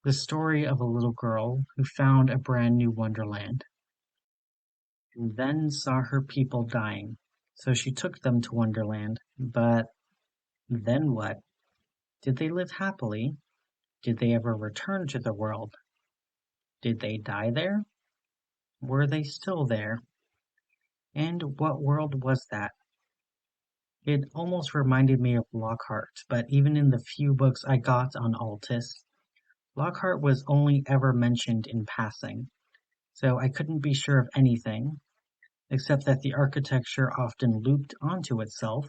The story of a little girl who found a brand new wonderland, and then saw her people dying. So she took them to Wonderland. But then what? Did they live happily? Did they ever return to the world? Did they die there? Were they still there? And what world was that? It almost reminded me of Lockhart, but even in the few books I got on Altus, Lockhart was only ever mentioned in passing, so I couldn't be sure of anything, except that the architecture often looped onto itself,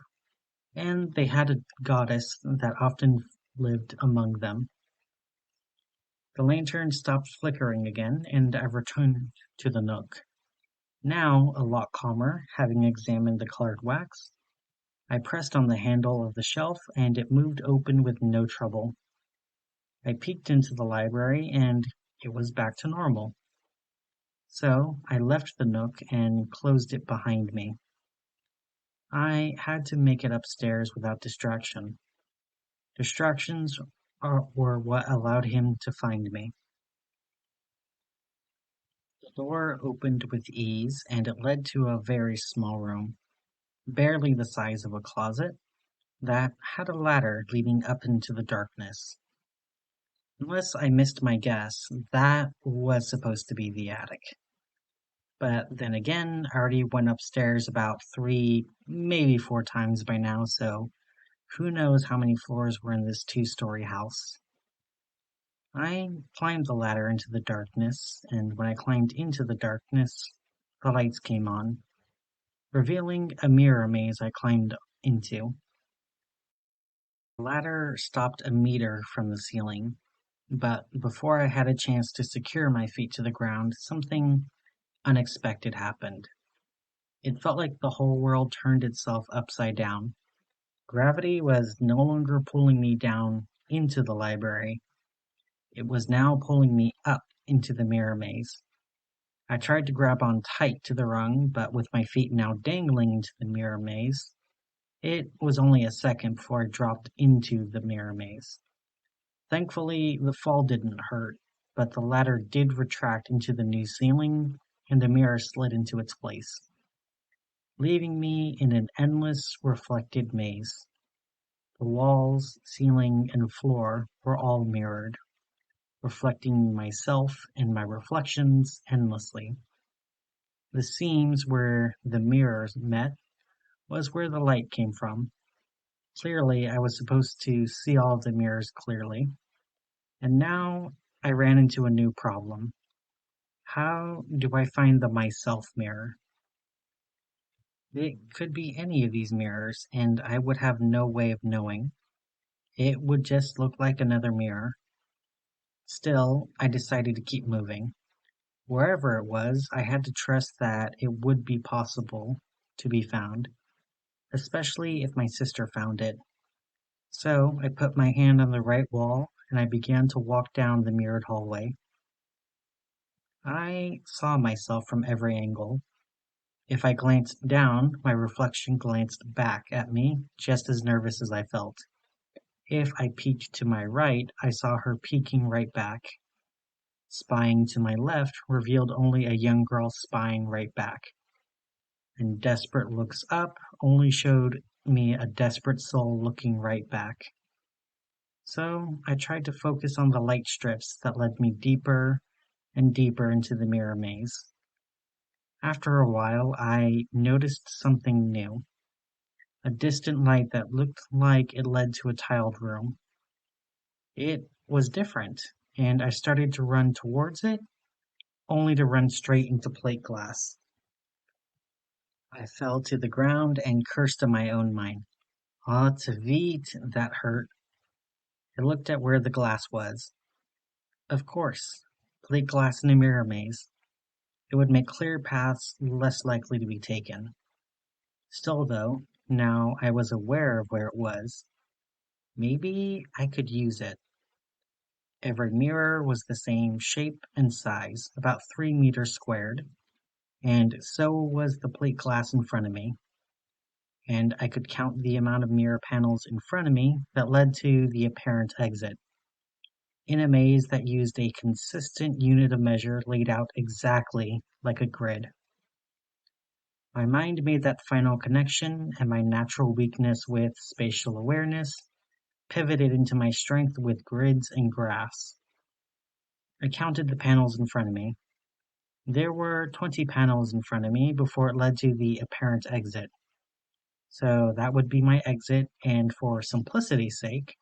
and they had a goddess that often lived among them. The lantern stopped flickering again, and I returned to the nook. Now a lot calmer, having examined the colored wax. I pressed on the handle of the shelf, and it moved open with no trouble. I peeked into the library, and it was back to normal. So I left the nook and closed it behind me. I had to make it upstairs without distraction. Distractions were what allowed him to find me. The door opened with ease, and it led to a very small room, barely the size of a closet, that had a ladder leading up into the darkness. Unless I missed my guess, that was supposed to be the attic. But then again, I already went upstairs about 3, maybe 4 times by now, so who knows how many floors were in this 2-story house. I climbed the ladder into the darkness, and when I climbed into the darkness, the lights came on, revealing a mirror maze I climbed into. The ladder stopped a meter from the ceiling, but before I had a chance to secure my feet to the ground, something unexpected happened. It felt like the whole world turned itself upside down. Gravity was no longer pulling me down into the library. It was now pulling me up into the mirror maze. I tried to grab on tight to the rung, but with my feet now dangling into the mirror maze, it was only a second before I dropped into the mirror maze. Thankfully, the fall didn't hurt, but the ladder did retract into the new ceiling, and the mirror slid into its place, leaving me in an endless reflected maze. The walls, ceiling, and floor were all mirrored, reflecting myself and my reflections endlessly. The seams where the mirrors met was where the light came from. Clearly, I was supposed to see all of the mirrors clearly. And now I ran into a new problem. How do I find the myself mirror? It could be any of these mirrors, and I would have no way of knowing. It would just look like another mirror. Still, I decided to keep moving. Wherever it was, I had to trust that it would be possible to be found, especially if my sister found it. So I put my hand on the right wall and I began to walk down the mirrored hallway. I saw myself from every angle. If I glanced down, my reflection glanced back at me, just as nervous as I felt. If I peeked to my right, I saw her peeking right back. Spying to my left revealed only a young girl spying right back. And desperate looks up only showed me a desperate soul looking right back. So I tried to focus on the light strips that led me deeper and deeper into the mirror maze. After a while, I noticed something new. A distant light that looked like it led to a tiled room. It was different, and I started to run towards it, only to run straight into plate glass. I fell to the ground and cursed in my own mind. Ah, Tavit, that hurt. I looked at where the glass was. Of course, plate glass in a mirror maze. It would make clear paths less likely to be taken. Still, though, now I was aware of where it was. Maybe I could use it. Every mirror was the same shape and size, about 3 meters squared, and so was the plate glass in front of me. And I could count the amount of mirror panels in front of me that led to the apparent exit. In a maze that used a consistent unit of measure laid out exactly like a grid. My mind made that final connection, and my natural weakness with spatial awareness pivoted into my strength with grids and graphs. I counted the panels in front of me. There were 20 panels in front of me before it led to the apparent exit. So that would be my exit, and for simplicity's sake,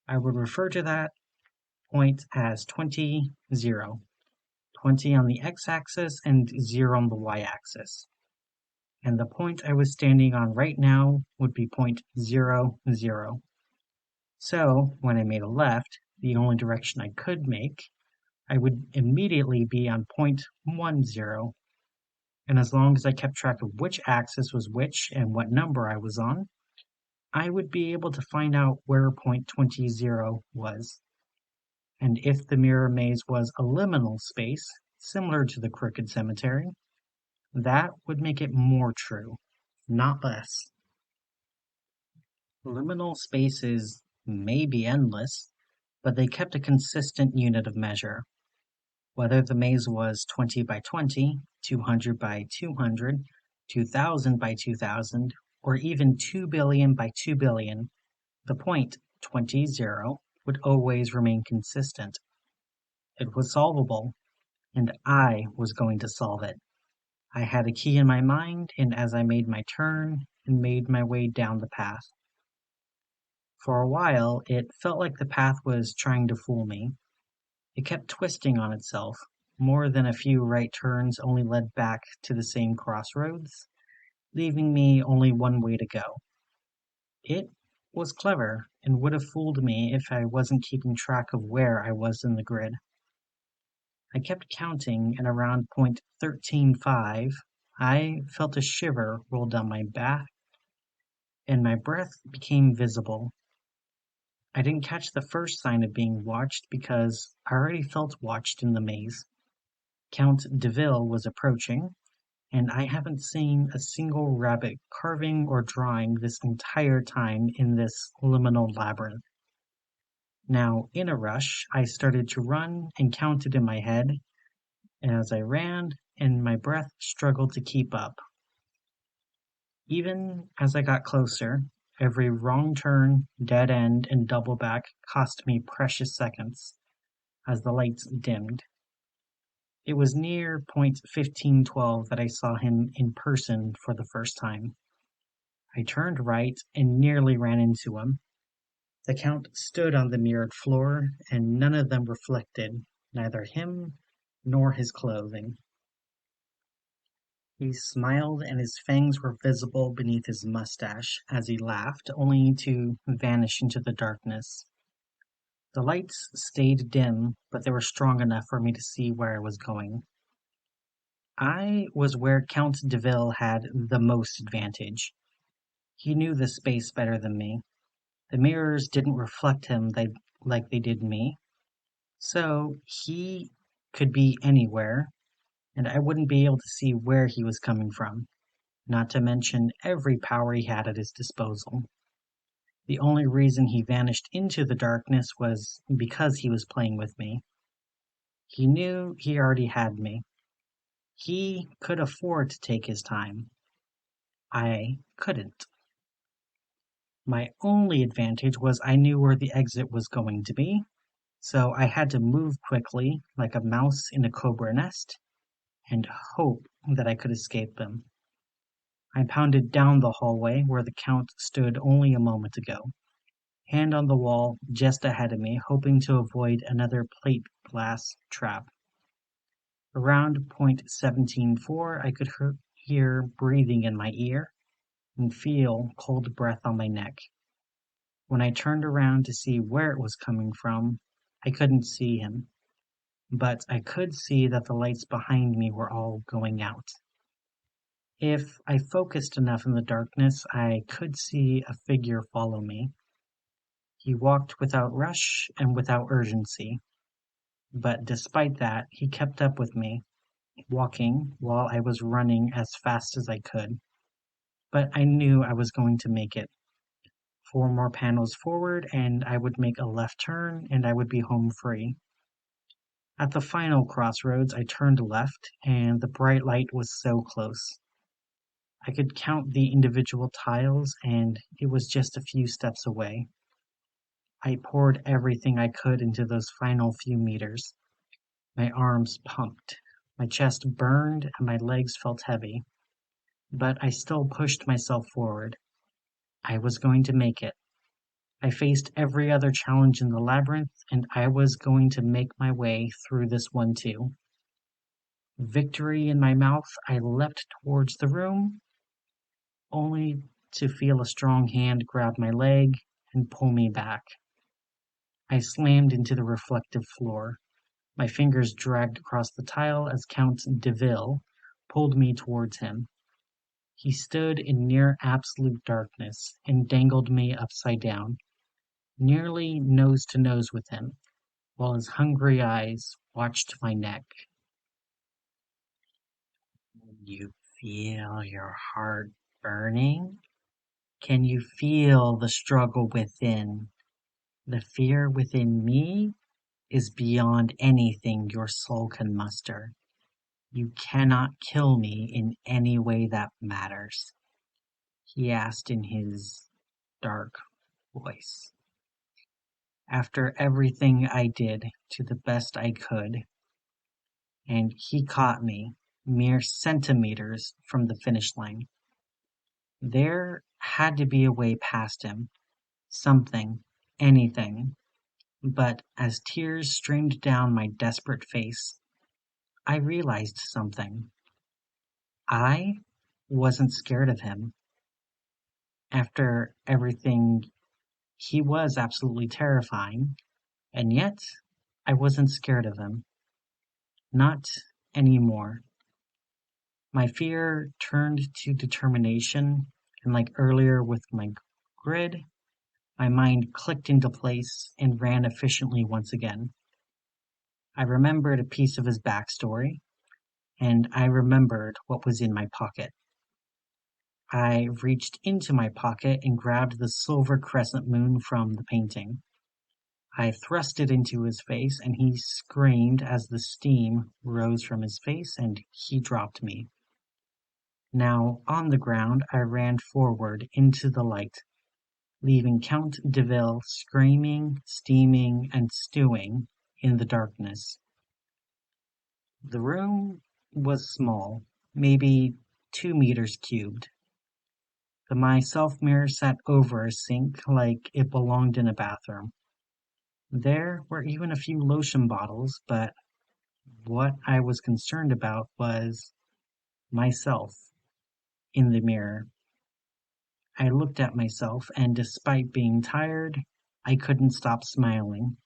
I would refer to that point as 20, 0. 20 on the x-axis and 0 on the y-axis. And the point I was standing on right now would be point 0, 0. So, when I made a left, the only direction I could make, I would immediately be on point 1, 0. And as long as I kept track of which axis was which and what number I was on, I would be able to find out where point 20, 0 was. And if the mirror maze was a liminal space, similar to the crooked cemetery, that would make it more true, not less. Liminal spaces may be endless, but they kept a consistent unit of measure. Whether the maze was 20 by 20, 200 by 200, 2000 by 2000, or even 2 billion by 2 billion, the point 20, 0 would always remain consistent. It was solvable, and I was going to solve it. I had a key in my mind, and as I made my turn and made my way down the path. For a while, it felt like the path was trying to fool me. It kept twisting on itself. More than a few right turns only led back to the same crossroads, leaving me only one way to go. It was clever, and would have fooled me if I wasn't keeping track of where I was in the grid. I kept counting, and around point 13.5, I felt a shiver roll down my back, and my breath became visible. I didn't catch the first sign of being watched because I already felt watched in the maze. Count Deville was approaching, and I haven't seen a single rabbit carving or drawing this entire time in this liminal labyrinth. Now, in a rush, I started to run and counted in my head, and as I ran, and my breath struggled to keep up. Even as I got closer, every wrong turn, dead end, and double back cost me precious seconds as the lights dimmed. It was near point 1512 that I saw him in person for the first time. I turned right and nearly ran into him. The Count stood on the mirrored floor, and none of them reflected, neither him nor his clothing. He smiled and his fangs were visible beneath his mustache as he laughed, only to vanish into the darkness. The lights stayed dim, but they were strong enough for me to see where I was going. I was where Count de Ville had the most advantage. He knew the space better than me. The mirrors didn't reflect him like they did me, so he could be anywhere, and I wouldn't be able to see where he was coming from, not to mention every power he had at his disposal. The only reason he vanished into the darkness was because he was playing with me. He knew he already had me. He could afford to take his time. I couldn't. My only advantage was I knew where the exit was going to be, so I had to move quickly, like a mouse in a cobra nest, and hope that I could escape them. I pounded down the hallway where the Count stood only a moment ago, hand on the wall just ahead of me, hoping to avoid another plate glass trap. Around point 17.4, I could hear breathing in my ear and feel cold breath on my neck. When I turned around to see where it was coming from, I couldn't see him, but I could see that the lights behind me were all going out. If I focused enough in the darkness, I could see a figure follow me. He walked without rush and without urgency, but despite that, he kept up with me, walking while I was running as fast as I could. But I knew I was going to make it. 4 more panels forward, and I would make a left turn, and I would be home free. At the final crossroads, I turned left, and the bright light was so close. I could count the individual tiles, and it was just a few steps away. I poured everything I could into those final few meters. My arms pumped, my chest burned, and my legs felt heavy. But I still pushed myself forward. I was going to make it. I faced every other challenge in the labyrinth, and I was going to make my way through this one too. Victory in my mouth, I leapt towards the room, only to feel a strong hand grab my leg and pull me back. I slammed into the reflective floor. My fingers dragged across the tile as Count de Ville pulled me towards him. He stood in near absolute darkness and dangled me upside down, nearly nose to nose with him, while his hungry eyes watched my neck. You feel your heart burning? Can you feel the struggle within? The fear within me is beyond anything your soul can muster. You cannot kill me in any way that matters, he asked in his dark voice. After everything I did to the best I could, and he caught me mere centimeters from the finish line. There had to be a way past him, something, anything. But as tears streamed down my desperate face, I realized something. I wasn't scared of him. After everything, he was absolutely terrifying, and yet I wasn't scared of him. Not anymore. My fear turned to determination, and like earlier with my grid, my mind clicked into place and ran efficiently once again. I remembered a piece of his backstory, and I remembered what was in my pocket. I reached into my pocket and grabbed the silver crescent moon from the painting. I thrust it into his face, and he screamed as the steam rose from his face, and he dropped me. Now, on the ground, I ran forward into the light, leaving Count de Ville screaming, steaming, and stewing in the darkness. The room was small, maybe 2 meters cubed. The myself mirror sat over a sink like it belonged in a bathroom. There were even a few lotion bottles, but what I was concerned about was myself, in the mirror. I looked at myself, and despite being tired, I couldn't stop smiling.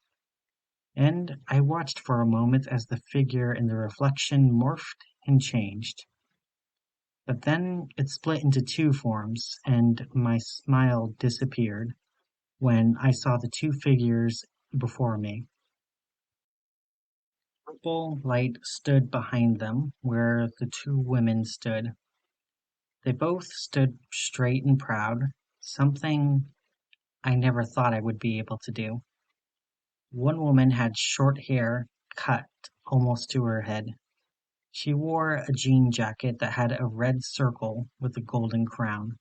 And I watched for a moment as the figure in the reflection morphed and changed. But then it split into two forms, and my smile disappeared when I saw the two figures before me. Purple light stood behind them, where the two women stood. They both stood straight and proud, something I never thought I would be able to do. One woman had short hair cut almost to her head. She wore a jean jacket that had a red circle with a golden crown.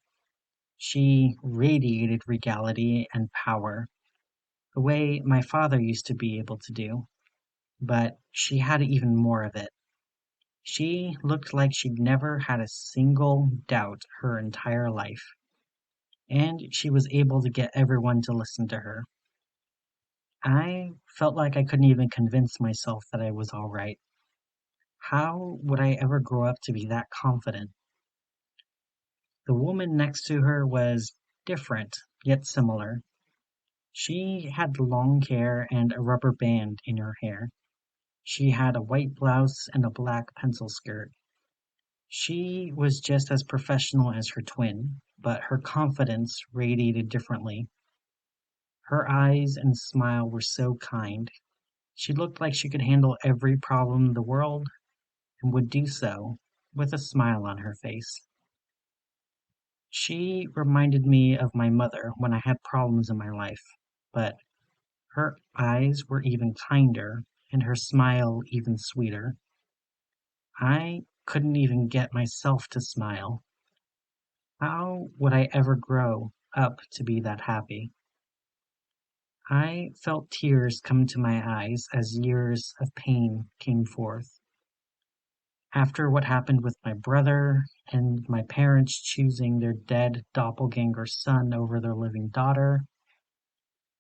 She radiated regality and power, the way my father used to be able to do, but she had even more of it. She looked like she'd never had a single doubt her entire life, and she was able to get everyone to listen to her. I felt like I couldn't even convince myself that I was all right. How would I ever grow up to be that confident? The woman next to her was different, yet similar. She had long hair and a rubber band in her hair. She had a white blouse and a black pencil skirt. She was just as professional as her twin, but her confidence radiated differently. Her eyes and smile were so kind. She looked like she could handle every problem in the world and would do so with a smile on her face. She reminded me of my mother when I had problems in my life, but her eyes were even kinder and her smile even sweeter. I couldn't even get myself to smile. How would I ever grow up to be that happy? I felt tears come to my eyes as years of pain came forth. After what happened with my brother and my parents choosing their dead doppelganger son over their living daughter,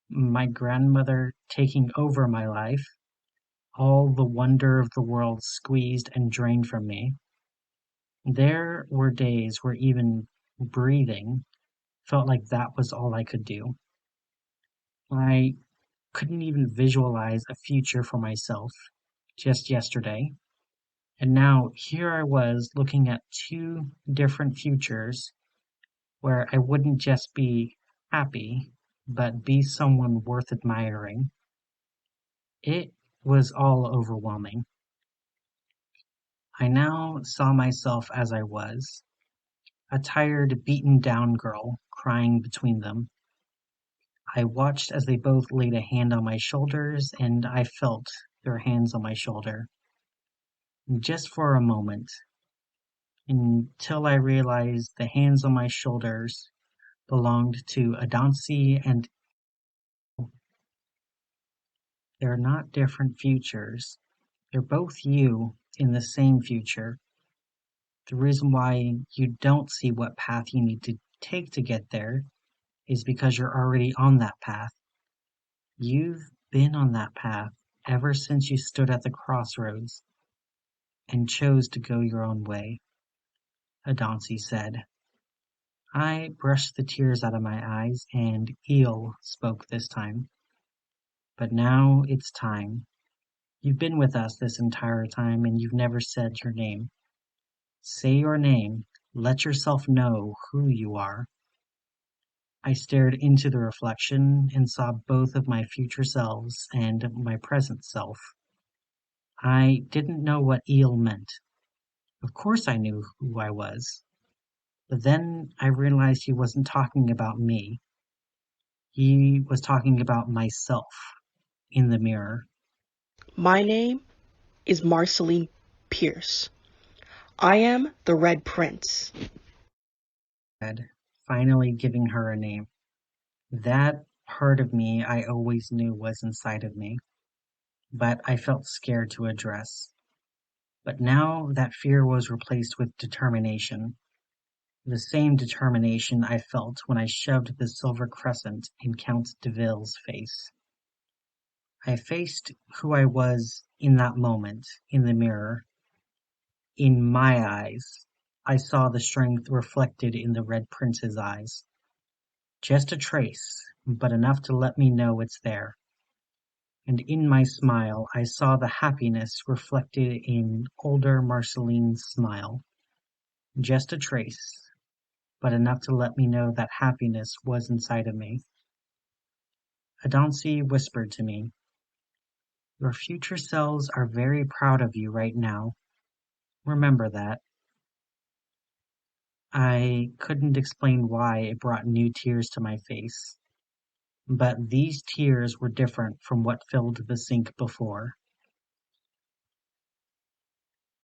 my grandmother taking over my life, all the wonder of the world squeezed and drained from me, there were days where even breathing felt like that was all I could do. I couldn't even visualize a future for myself just yesterday. And now here I was looking at two different futures where I wouldn't just be happy, but be someone worth admiring. It was all overwhelming. I now saw myself as I was, a tired, beaten down girl crying between them. I watched as they both laid a hand on my shoulders, and I felt their hands on my shoulder, just for a moment, until I realized the hands on my shoulders belonged to Adansi, and they're not different futures. They're both you in the same future. The reason why you don't see what path you need to take to get there is because you're already on that path. You've been on that path ever since you stood at the crossroads and chose to go your own way, Adansi said. I brushed the tears out of my eyes, and Eel spoke this time. But now it's time. You've been with us this entire time, and you've never said your name. Say your name. Let yourself know who you are. I stared into the reflection and saw both of my future selves and my present self. I didn't know what eel meant. Of course I knew who I was. But then I realized he wasn't talking about me. He was talking about myself in the mirror. My name is Marceline Pierce. I am the Red Prince. Said, finally giving her a name. That part of me I always knew was inside of me, but I felt scared to address. But now that fear was replaced with determination. The same determination I felt when I shoved the silver crescent in Count Deville's face. I faced who I was in that moment, in the mirror, in my eyes, I saw the strength reflected in the Red Prince's eyes. Just a trace, but enough to let me know it's there. And in my smile I saw the happiness reflected in older Marceline's smile. Just a trace, but enough to let me know that happiness was inside of me. Adansi whispered to me, "Your future selves are very proud of you right now. Remember that." I couldn't explain why it brought new tears to my face, but these tears were different from what filled the sink before.